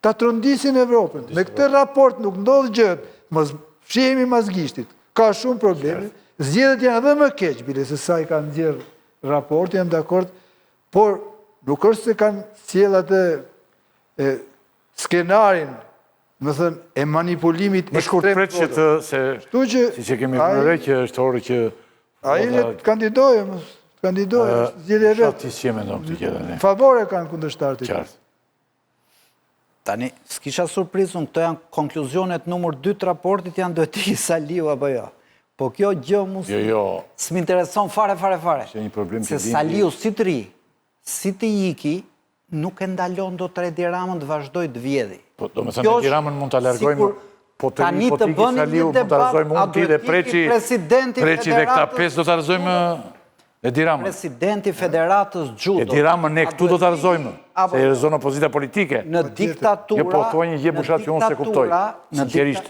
ta trondisin Evropën. Me këtë raport nuk ndodh gjë, mos fshihemi mazgishtit. Ka shumë probleme, zgjedhjet janë edhe më keq, bile se sa i kanë nxjerr raporti, jam dakord, por nuk është se kanë sjell atë skenarin, më thënë, e manipulimit më shkurt pret që të se siç e kemi vënë që është orë që ai le të kandidojë, është zgjedhje e vet. Ti si e mendon këtë gjë tani? Favore kanë kundërshtarët e tij. Qartë. Tani, s'kisha surprizun, këto janë konkluzionet numër 2 të raportit, janë do t'i Saliu apo jo. Po kjo gjë mu s'mi intereson fare. Se Saliu si të ri, si të iki, nuk e ndalon do të Edi Ramën të vazhdoj të vjedhi. Po do me thënë Edi Ramën mund të alargojmë, po të ri, po t'iki Saliu, mund të arëzojmë unë ti dhe Preçi dhe këta 5 do të arëzojmë Edi Ramën. Presidenti Federatës Gjudo. Edi Ramën ne këtu do të arëzojmë, se e rëzonë opozita politike. Në diktatura... Jo po thua një gjë bushat që unë se kuptoj.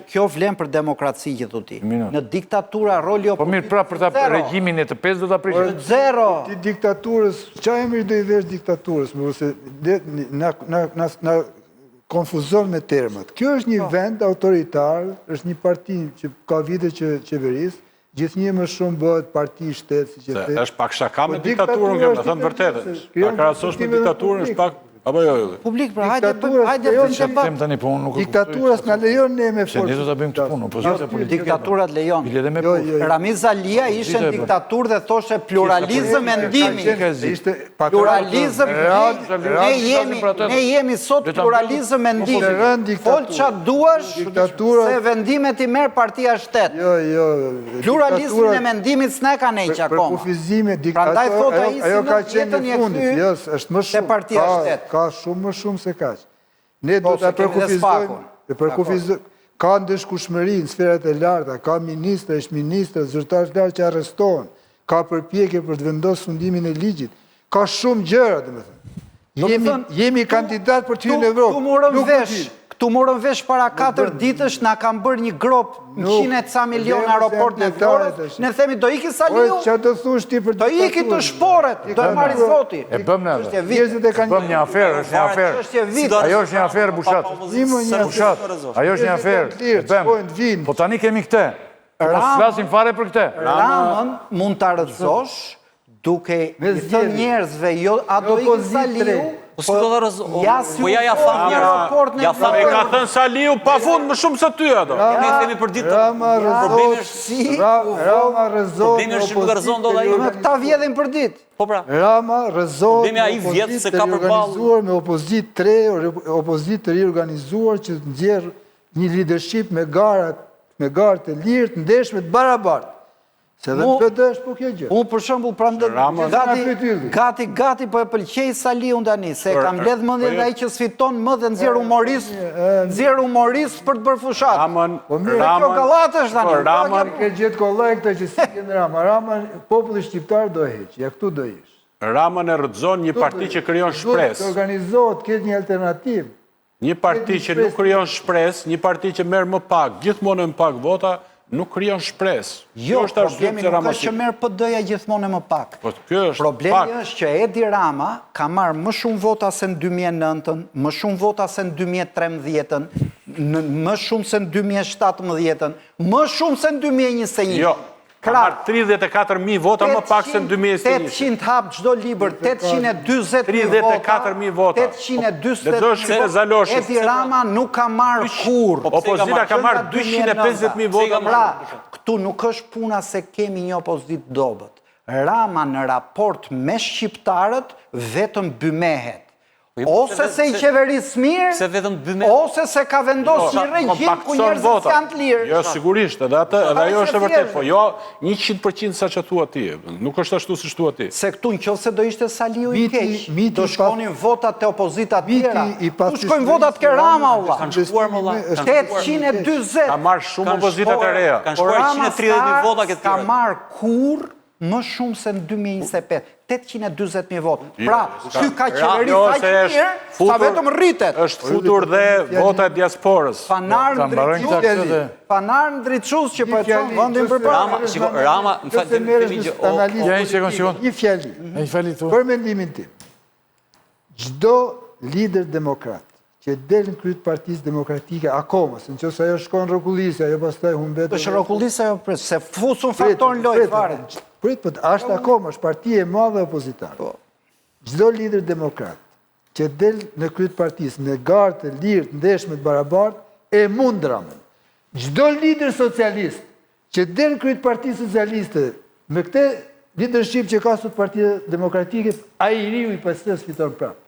Kjo vlen për demokraci që thu ti. Në diktatura roli po mirë pra për ta regjimin e të 5 do të aprishë. Zero! Ti diktaturës, qa emri do i vesh diktaturës, se na konfuzon me termat. Kjo është një vend autoritar, është një parti që ka vite që qeverisë, gjithnjë më shumë bëhet parti shtetë, si që the. Se është pak shaka me diktaturën, me thënë vërtetë. Ta krahasosh me diktaturën, është pak... Apo jo, publik, pra, hajde vëndë debat. Diktaturas në lejon ne me forë. Se ne do të bëjmë të punë, opozita politike. Diktaturat lejon. Ramiz Alia ishte në diktaturë dhe thoshe pluralizëm e ndimi. Pluralizëm, ne jemi sot pluralizëm e ndimi. Folë që duash, se vendimet i merë partia shtetë. Pluralizëm e mendimit s'ne ka nejqë akoma. Prandaj thot a isi në jetën e këthy se partia shtetë. Ka shumë më shumë se kaq. Ne do të përkufizojmë, ka ndëshkushmëri në sferat e larta, ka ministra, ish ministra, zyrtarë lartë që arrestohen, ka përpjekje për të vendosur fundimin e ligjit, ka shumë gjëra, domethënë. Jemi kandidat për të hyrë në Evropë. Tu morën vesh para 4 ditësh, na kam bërë një grop në 100 ca milion aeroport në Florës, ne themi do iki Saliu, do iki të shporet, do e marri zoti. E bëm në edhe, bëm një aferë, është një aferë, ajo është një aferë bushat, ajo është një aferë, e bëm, po tani kemi këte, po slasim fare për këte. Ramën mund të arëzosh duke i thënë njerëzve, jo, a do ikin Saliu, Po si do të po ja tham një raport E ka thënë Saliu pa fund më shumë se ty ato. Ne themi për ditë. Problemi është Rama rëzot problemi është që nuk rëzon dot ai. Këta vjedhin për ditë. Po pra. Rama rëzot Problemi ai vjet se ka përballë me opozit 3, opozit të riorganizuar që nxjerr një leadership me garë të lirë, të ndeshme të barabartë. Se dhe në PD është po kjo gjë. Unë për shembull gati po e pëlqej Saliu tani, se kam mbledh mendjen ai që sfiton më dhe nxjerr humorist për të bërë fushat. Kjo gallat është tani. Ramën ke gjetë kollaj këta që si kënë Rama. Rama, populli shqiptar do e heqë, ja këtu do ish. Ramën e rrëzon një parti që krijon shpresë. Të organizohet, ketë një alternativë. Një parti që nuk krijon shpresë, një parti që merr më pak, gjithmonë më pak vota, nuk krijon shpresë. Jo, problemi nuk është që merr PD-ja gjithmonë më pak. Problemi është që Edi Rama ka marrë më shumë vota se në 2009-ën, më shumë vota se në 2013-ën, më shumë se në 2017-ën, më shumë se në 2021. Jo, ka marrë 34.000 vota më pak se në 2021. 800 hap çdo libër, 820.000 vota. 34.000 vota. 820.000. Edi Rama nuk ka marrë kur. Opozita ka marrë 250.000 vota. Pra, këtu nuk është puna se kemi një opozit dobët. Rama në raport me shqiptarët vetëm bymehet. Ose se i qeveris mirë, ose se ka vendosur një regjim ku njerëzit janë të lirë. Jo, sigurisht, edhe ajo është e vërtet, po jo 100% sa që thua ti, nuk është ashtu si thua ti. Se këtu në qoftë se do ishte Saliu i keq, do shkonin votat të opozitat tjera, do shkojnë votat ke Rama, ula. Kanë shkuar më 820. Ka marrë shumë opozitat e reja. Kanë shkuar 130.000 vota këtë ka marrë kur më shumë se në 2025. 820.000 votë. Pra, ky ka qeveri sa që mirë, sa vetëm rritet. është futur dhe vota e diasporës. Fanar ndriçus që po e çon vendin përpara. Rama, më fal, një fjali. Për mendimin tim, çdo lider demokrat që del në kryet Partisë Demokratike akoma, se nëse ajo shkon rrokullisë, ajo pastaj humbet. Është rrokullisë ajo pres, se fusun faktorin lojë fare. Prit, po është akoma, është partia e madhe opozitare. Çdo lider demokrat që del në kryet Partisë me garë të lirë, të ndeshme të barabartë, e mund Ramën. Çdo lider socialist që del në kryet Partisë Socialiste me këtë leadership që ka sot Partia Demokratike, ai i riu i pastaj fiton prapë.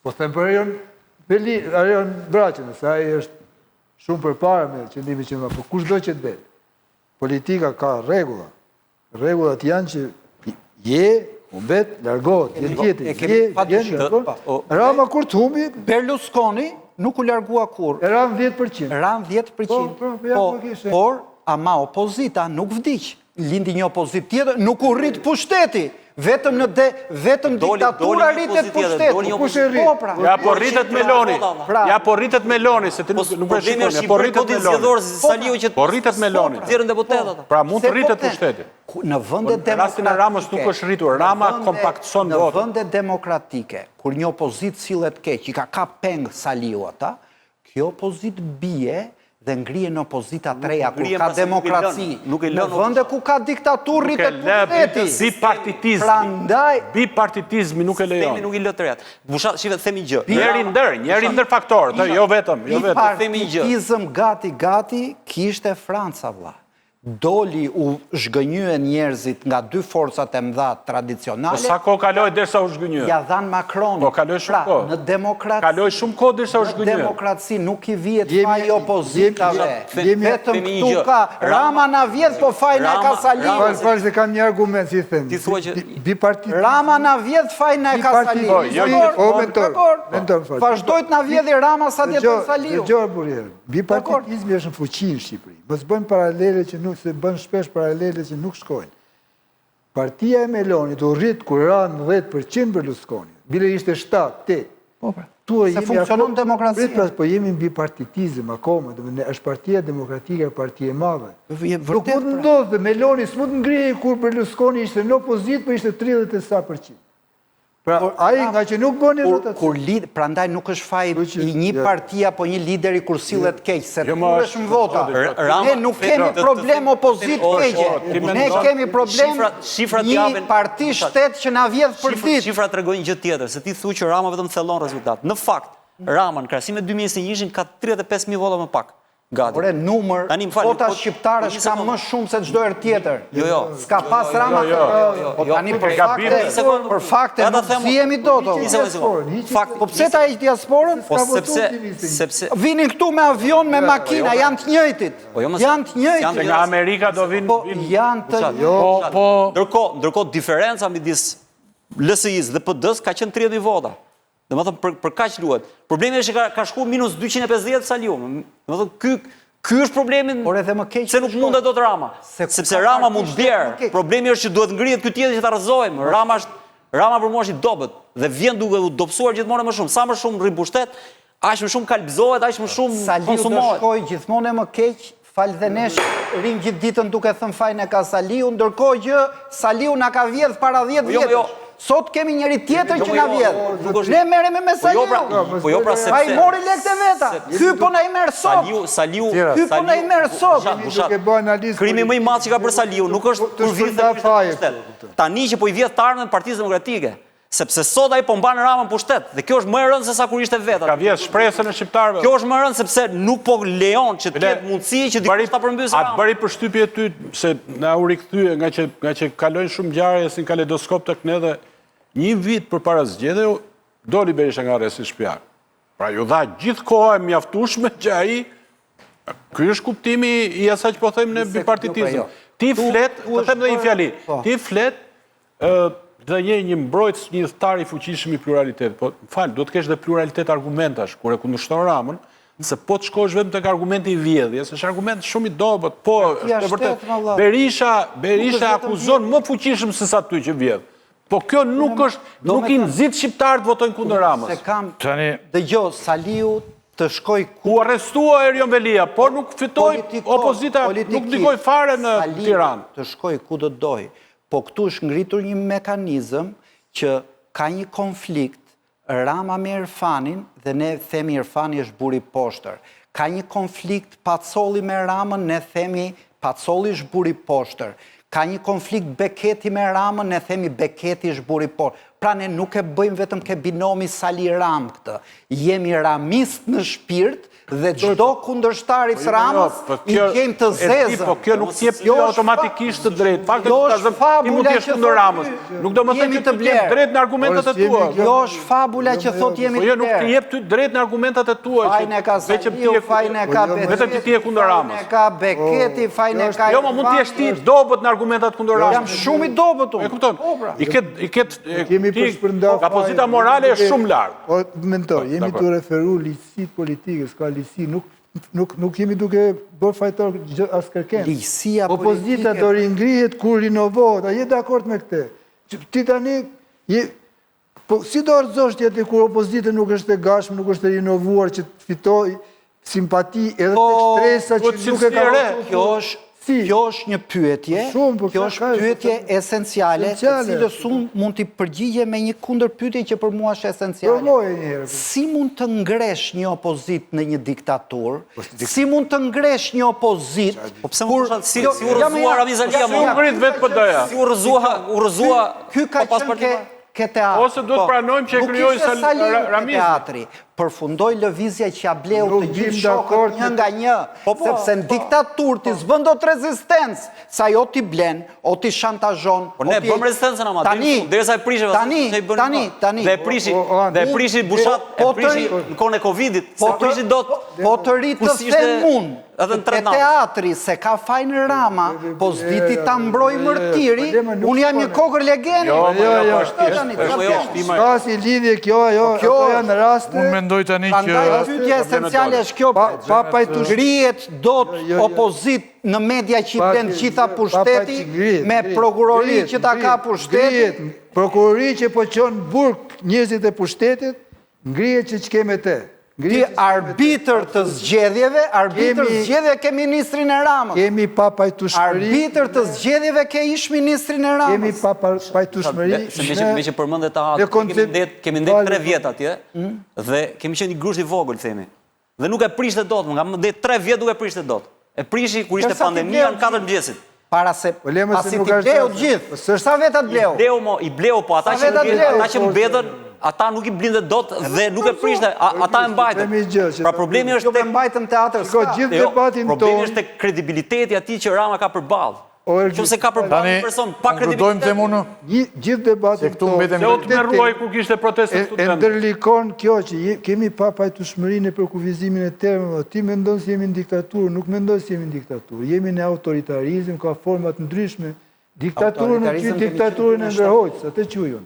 S'po them për Arion Braçën, se ai është shumë përpara me qëllimin që më, por kushdo që të del. Politika ka rregulla. Rregullat janë që humbet, largohet, Rama kur të humbi, Berlusconi nuk u largua kur. Ram 10%. Ram 10%. Por, ama opozita nuk vdiq. Lindi një opozit tjetër, nuk u rrit pushteti. Vetëm diktatura rritet pushteti. Kush e rrit? Ja po rritet Meloni. Ja po rritet Meloni, se ti nuk e shikon. Ja po rritet Meloni. Po rritet Meloni. Pra mund të rritet pushteti. Në vëndet demokratike. Rastin e Ramës nuk është rritur. Rama kompaktson votë. votë. Në vëndet demokratike, kur një opozit sillet keq, i ka peng Saliu ata, kjo opozit bie dhe ngrije në opozita treja, kur ka demokraci. Në vënde ku ka diktaturë rritet pushteti. Bipartitizmi nuk e lejon. Nuk i lë të rehat. Bushat, shive, themi gjë. Njeri ndër faktor, jo vetëm. Bipartitizm gati kishte Franca, vlla. Doli u zhgënjyen njerëzit nga dy forcat e mëdha tradicionale. Po sa kohë kaloi derisa u zhgënjyen? Ja dhan Macron. Po kaloi shumë kohë. Në demokraci. Kaloi shumë kohë derisa u zhgënjyen. Në demokraci nuk i vihet faji opozitave. Vetëm këtu ka Rama na vjedh, po fajin e ka Saliu. Falë se kam një argument, si them. Ti thua që bipartit. Rama na vjedh, fajin e ka Saliu. Mentor. Vazhdojt na vjedhi Rama sa djetën Saliu. Dëgjoj burrë. Bipartitizmi është në fuqi në Shqipëri. Mos bëjmë paralele që nuk se bën shpesh paralele që nuk shkojnë. Partia e Melonit u rrit kur ranë 10% Berlusconi. Bile ishte 7-8. Se funksionon demokracia. Po jemi në bipartitizm akoma, është partia demokratike, partia e madhe. Nuk mund të ndodhë dhe Meloni s'mund të ngrihej kur Berlusconi ishte në opozit, po ishte 30%. Pra, ai nga që nuk bëni rotacion. Prandaj nuk është faj i një parti apo një lideri kur sillet keq, se ma është në vota. Rama- Ne nuk kemi problem opozit keqe. Ne kemi problem një parti shtet që na vjedh për ditë. Shifra tregojnë gjë tjetër, se ti thu që Rama vetëm thellon rezultat. Në fakt, Rama në krahasim me 2021 ka 35.000 vota më pak. Gati. Ore, numër, vota shqiptare ka më shumë se çdo herë tjetër. Jo. S'ka pas Rama. Po tani për fakte nuk zihemi dot. Po pse ta heq diasporën? Po sepse vinin këtu me avion, me makina, janë të njëjtit. Janë të njëjtit. Nga Amerika do vinë... Po janë të Ndërkohë diferenca midis LSI-s dhe PD-s ka qenë 30 vota. Dhe më thëmë, për kaq luhet. Problemi është që ka shku minus 250 Saliu. Dhe më thëmë, ky është problemin se nuk mundet do të Rama. Sepse Rama mund bjerë. Problemi është që duhet ngrihet ky tjetër që ta rrëzojmë. Rama për mua është i dobët. Dhe vjen duke u dobësuar gjithmonë më shumë. Sa më shumë rrim pushtet, aq më shumë kalbëzohet, aq më shumë konsumohet. Saliu do shkoj gjithmonë më keq, falë dhe nesh rim gjithë ditën duke thënë fajin e ka Saliu, ndërkohë që Saliu na ka vjedh para 10 vjetësh. Sot kemi njëri tjetër që na vjedh. Ne merremi me Saliu. Po jo pra sepse ai mori lekët e veta. Ky po na i merr sot. Ky po na i merr sot. Krimi më i madh që ka bërë Saliu nuk është kur vjen tani që po i vjedh të ardhmen Partisë Demokratike. Sepse sot ai po mban Ramën pushtet dhe kjo është më e rëndë se sa kur ishte vetë. Ka vjedh shpresën e shqiptarëve. Kjo është më e rëndë sepse nuk po lejon që të ketë mundësi që dikush ta përmbysë Ramën. Atë bëri përshtypje ty se na u rikthye nga që kalojnë shumë ngjarje si në kaleidoskop tek ne dhe një vit përpara zgjedhjeve doli Berisha nga arresti shtëpiak. Pra ju dha gjithë koha e mjaftueshme që ai ky është kuptimi i asaj që po them ne bipartitizëm. Ti flet, të them edhe një fjali. Ti flet dhe një mbrojtës, një thtar i fuqishëm i pluralitet. Po, duhet të kesh dhe pluralitet argumentash, kur e kundërshton Ramën, se po të shkosh vetëm tek argumenti i vjedhjes, është argument shumë i dobët. Po, është vërtet. Berisha akuzon më fuqishëm se sa ty që vjedh. Po kjo nuk i nxit shqiptarët votojnë kundër Ramës. Dëgjoj, Saliu të shkoj ku arrestua Erion Velia, por nuk fitoi opozita, nuk ndikoi fare në Tiranë. Të shkoj ku do doj. Po këtu është ngritur një mekanizëm që ka një konflikt, Rama me Irfanin dhe ne themi Irfani është buri poshtër. Ka një konflikt Pacolli me Ramën, ne themi Pacolli është buri poshtër. Ka një konflikt Beketi me Ramën, ne themi Beketi është buri poshtër. Pra ne nuk e bëjmë vetëm ke binomi Sali Ram këtë. Jemi ramist në shpirt dhe çdo kundërshtarit Ramës i kemi të zezën. Po kjo nuk jep automatikisht të drejtë. Fakti ti mund të jesh kundër Ramës. Nuk do të thotë të jep drejt në argumentat e tua. Kjo është fabula që thot jemi të blerë. Po jo nuk të jep ty drejt në argumentat e tua. Fajin e ka Saliu, fajin e ka Beketi. Vetëm ti je kundër Ramës. Fajin e ka Beketi, fajin e ka. Jo, mund të jesh ti dobët në argumentat kundër Ramës. Jam shumë i dobët unë. E kupton. Ka pozita morale është shumë lartë. Mentor, jemi të referu liqësit politike, s'ka liqësi, nuk jemi duke bërë fajtor as kërken. Opozita do ringrihet kur rinovohet, a je dakord me këte? Ti tani, si do arzosh tjeti kur opozita nuk është e gashme, nuk është e rinovuar që të fitoj simpati edhe të ekstresa që nuk e ka rëtë? Kjo është një pyetje, kjo është pyetje esenciale, të cilës unë mund t'i përgjigje me një kundër pyetje që për mua është esenciale. Si mund të ngresh një opozit në një diktatur? Si mund të ngresh një opozit? Po pse mund të si u rrëzua Ramizalia? Si u ngrit vetë PD-ja? Si u rrëzua Ky ka qenë ke teatri. Ose duhet pranojmë që e krijoi Ramizin. Përfundoj lëvizja që ja bleu të gjithë shokët një nga një, sepse në diktatur ti s'bën dot rezistencë, sa jo ti blen, o ti shantazhon. Po ne bëm rezistencën ama, derisa e prishë tani. Dhe e prishi Bushat, e prishi në kohën e Covidit, se prishi dot. Po të rritë të them unë, e teatri se ka fajnë Rama, po s'diti ta mbroj mërtiri, unë jam një kokër legendi. Ka si lidhje kjo, ato janë raste. Mendoj tani që pyetja esenciale është kjo, ngrihet dot opozit në media që i blen gjitha pushteti me prokurori që ta ka pushteti. Prokurori që po qon burg njerëzit e pushtetit, ngrihet që ç'keme te. Ti arbitër të zgjedhjeve ke ministrin e Ramës. Kemi pa pajtueshmëri. Arbitër të zgjedhjeve ke ish ministrin e Ramës. Kemi pa pajtueshmëri. Me që përmendet ta atë, kemi ndet 3 vjet atje, dhe kemi qenë një grusht i vogël, themi. Dhe nuk e prishte dot, nga më ndet 3 vjet nuk e prishte dot. E prishi kur ishte pandemia në 4 mëngjesit. Para se pasi ti bleu gjithë. Sa vetat bleu? I bleu, po ata që mbetën, ata nuk i blinde dot dhe nuk e prishte, ata e mbajtën. Pra problemi është tek mbajtëm teatr. Problemi është tek kredibiliteti atij që Rama ka përballë. Qëse ka përballë një person pa kredibilitet. Gjithë debatin tonë. Se u të merruaj ku kishte protestë studentë. E ndërlikon kjo që kemi pa pajtueshmërinë për kufizimin e termeve. Ti mendon se jemi në diktaturë, nuk mendon se jemi në diktaturë. Jemi në autoritarizëm, ka format ndryshme. Diktaturë nuk që diktaturën e ndërhojtës, atë që ujon.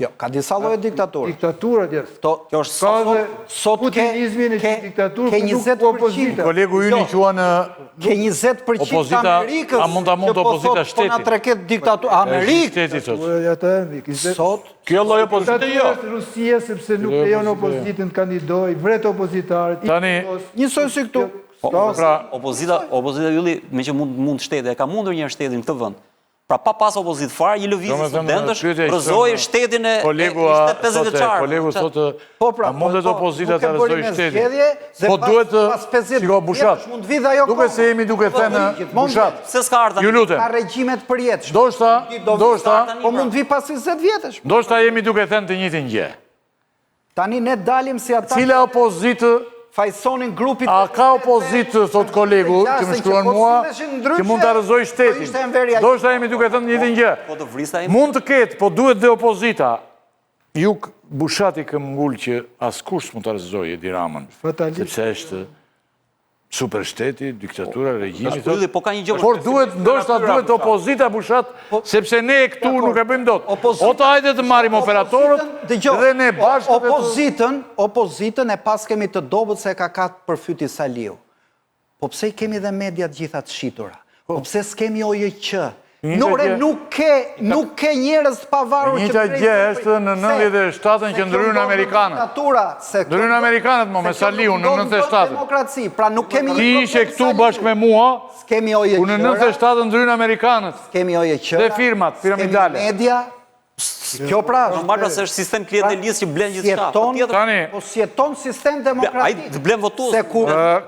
Jo, ka disa lloje diktaturë. Diktatura djesë. Kjo është sot putinizmin e diktaturë nuk opozita. Kolegu yni qua në ke 20% Amerikës. A mund ta mund opozita shteti? Po na treket diktaturë Amerikë. Sot kjo lloj opozite jo. Rusia sepse nuk lejon opozitën të kandidojë, vret opozitarët. Tani njësoj si këtu. Pra opozita ylli me që mund shteti, e ka mundur një shtetin në këtë vend. Pra pa pas opozit fare, një lëvizje studentësh rrëzoi shtetin e 50 vjeçar. Kolegu thotë, a mundet opozita të rrëzoj shtetin? Po duhet shiko Bushat. Duke se jemi duke thënë Bushat. Se s'ka ardha. Ju lutem. Ka regjimet përjetshme. Ndoshta, po mund vi pas 20 vjetësh. Ndoshta jemi duke thënë të njëjtin gjë. Tani ne dalim si ata. Cila opozitë fajsonin grupit. A ka opozitë, thot kolegu, që më shkruan mua, që mund të arrëzoj shtetin. Do shta jemi duke thënë njëtin gjë. Mund të ketë, po duhet dhe opozita. Juk Bushati këm ngull që askush mund të arrëzoj Edi Ramën. Sepse është super shteti, diktatura, regjimi. Por duhet, ndoshta duhet opozita Bushat, sepse ne këtu nuk e bëjmë dot. O të hajde të marrim operatorët dhe ne bashkë. Opozitën e pas kemi të dobët se ka katë përfyti Saliu. Po pse kemi dhe mediat gjithat shitura? Po pse s'kemi OJQ? Nuk ke njerëz të pavarur që njëta gjë është në 97-ën që ndryrën Amerikanët. Ndryrën Amerikanët me Saliu në 97-ën. Pra nuk kemi ti ishe këtu bashkë me mua, ku në 97-ën ndryrën Amerikanët. Kemi OJQ. Dhe firmat, piramidale. Media. Kjo pra, marrë se është sistem klientelisë që blen gjithçka. Po si sistem demokratik. Ai të blen votues.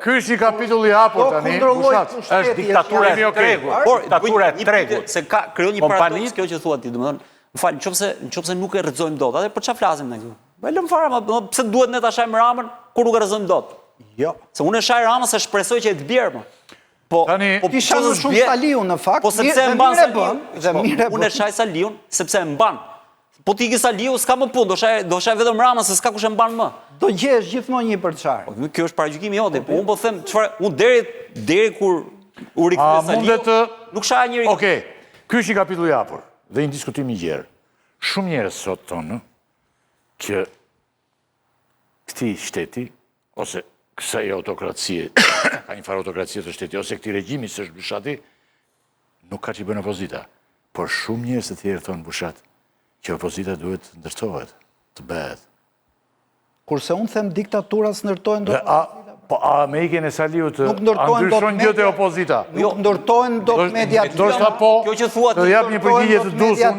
Ky është një kapitull i hapur tani. Është diktatura e tregut. Diktatura e tregut. Se ka krijon një paradoks kjo që thua ti, domethënë, më fal, nëse nuk e rrezojmë dot, atë për çfarë flasim ne këtu? Po lëm fare, pse duhet ne ta shajmë Ramën kur nuk e rrezojmë dot? Jo. Se unë e shaj Ramën se shpresoj që e të bjerë më. Po ti shaj më shumë Saliun në fakt. Po sepse e mban Saliun. Unë e shaj Saliun sepse e mban. Po ti ki Saliu, s'ka më punë, do shaj vetëm Ramën, se s'ka kush e mban më. Do gjesh gjithmonë një përçar. Kjo është paragjykimi jote, po unë po them, unë deri kur u rikthye Saliu, nuk shaja njëri. Okej, ky është një kapitull i hapur dhe një diskutim i gjerë. Shumë njerëz sot thonë që këtij shteti ose kësaj autokracie, ka një farë autokracie të shteti, ose këtij regjimi që është Bushati, nuk ka që i bën opozita. Por shumë njerëz të tjerë thonë Bushat që opozita duhet ndërtohet, të bëhet. Kurse unë them diktatura s'ndërtohen dot opozita. Po Amerikën e Saliut ndryshon gjë të opozita. Nuk ndërtohen dot media të tjera. Kjo që thua të jap një përgjigje të dusur,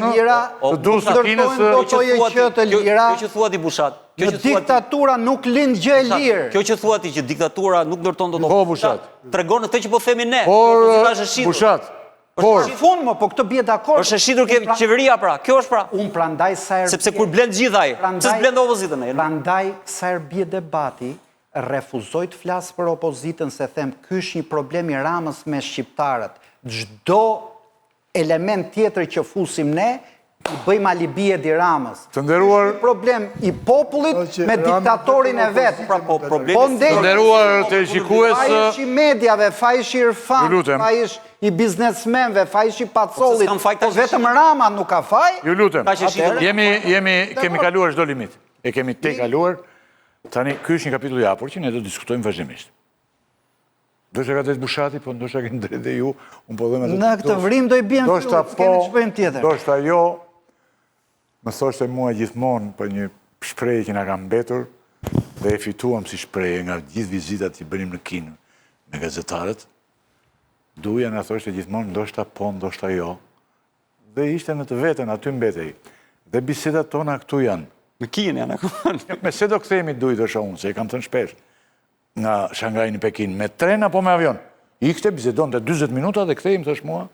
të dusur Kinës, kjo që thua ti Bushat. Në diktatura nuk lind gjë e lirë. Kjo që thua ti që diktatura nuk ndërton dot opozita. Po Bushat. Tregon atë që po themi ne. Por Bushat. Por fund më, po këtë bie dakord. Është e shitur ke qeveria pra. Kjo është pra. Un prandaj sa herë sepse kur blen gjithaj, pse s'blen opozitën ai? Prandaj sa herë bie debati, refuzoj të flas për opozitën se them ky është një problem i Ramës me shqiptarët. Çdo element tjetër që fusim ne i bëjmë alibi Edi Ramës. Të nderuar problem i popullit me diktatorin e vet. Pra po problemi. Të nderuar të shikues, fajsh i mediave, fajsh i Irfan, fajsh i biznesmenve, fajsh i Pacollit. Po vetëm Rama nuk ka faj? Ju lutem. Kemi kaluar çdo limit. E kemi te kaluar. Tani ky është një kapitull i hapur që ne do diskutojmë vazhdimisht. Ndoshta ka drejt Bushati, po ndoshta keni drejt dhe ju. Unë po them atë. Në këtë vrim do i bien ndoshta po, ç'bëjmë tjetër. Ndoshta jo. Më thoshte mua gjithmonë për një shprehje që na ka mbetur, dhe e fituam si shprehje nga gjithë vizitat që bënim në Kinë me gazetarët, duja na thoshte gjithmonë ndoshta po, ndoshta jo. Dhe ishte në të vetën, aty mbetej. Dhe bisedat tona këtu janë. Në Kinë janë akoma. Me se do kthehemi duj të shohun, se e kam thënë shpesh, nga Shanghai në Pekin, me tren apo me avion? Ikte, bisedon të 20 minuta dhe kthehemi, thash mua,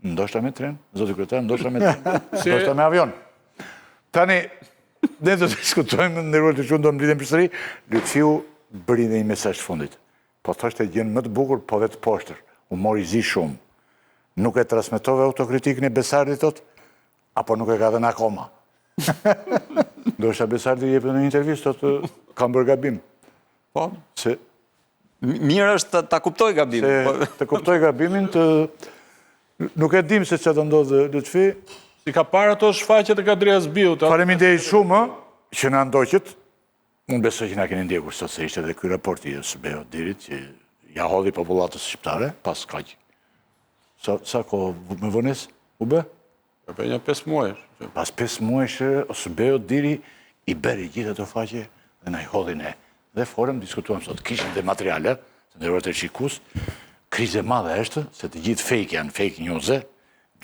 ndoshta me tren, zoti kryetar, ndoshta me tren, ndoshta me avion. Tani, ne do të diskutojmë, ndërruar të shumë do më lidhem përsëri, Lutfiu bëri dhe një mesazh fundit. Po thoshte gjën më të bukur, po dhe të poshtër. U mori zi shumë. Nuk e transmetove autokritikën e Besardit tot, apo nuk e ka dhënë akoma. Ndoshta Besardi jep në një intervistë të kam bërë gabim. Po, Se mirë është ta kuptoj gabimin. të kuptoj gabimin, nuk e dim se që të ndodhë Lutfi. Si ka parë ato shfaqjet e Kadrias Biut. Faleminderit shumë që na ndoqët. Unë besoj që na keni ndjekur sot se ishte edhe ky raporti i SBO Dirit që ja hodhi popullatës shqiptare pas kaq. Sa kohë me vonesë u bë? Për një 5 muajsh. Pas 5 muajsh SBO Diri i bëri gjithë ato faqe dhe na i hodhi ne. Dhe forëm, diskutuam sot, kishim dhe materiale, të ndërruar të shikus, krize madhe është, se të gjithë fake janë, fake news,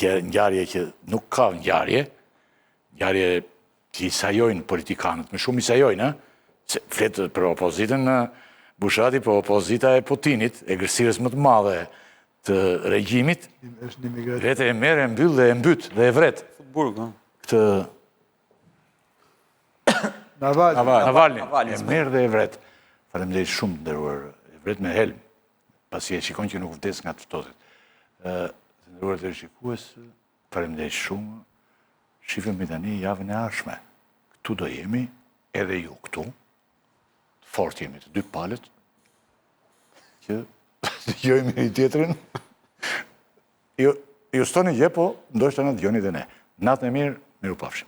ngjarje që nuk ka ngjarje që i sajojnë politikanët, më shumë i sajojnë, se fletë për opozitën Bushati, për opozita e Putinit, e gërsirës më të madhe të regjimit, vetë e merë, e mbyllë dhe e mbyt dhe e vret. Këtë Navalny, e merë dhe e vret. Faleminderit shumë ndërruar, e vret me helm, pasi e shikon që nuk vdes nga të ftohtit. Ndërruar të shikues, faleminderit shumë, shifemi tani javën e ardhshme. Këtu do jemi, edhe ju këtu, fort jemi të dy palët, që dëgjojmë një tjetrin. Ju stoni gjë, po ndoshta na dëgjoni dhe ne. Natën e mirë, mirupafshim.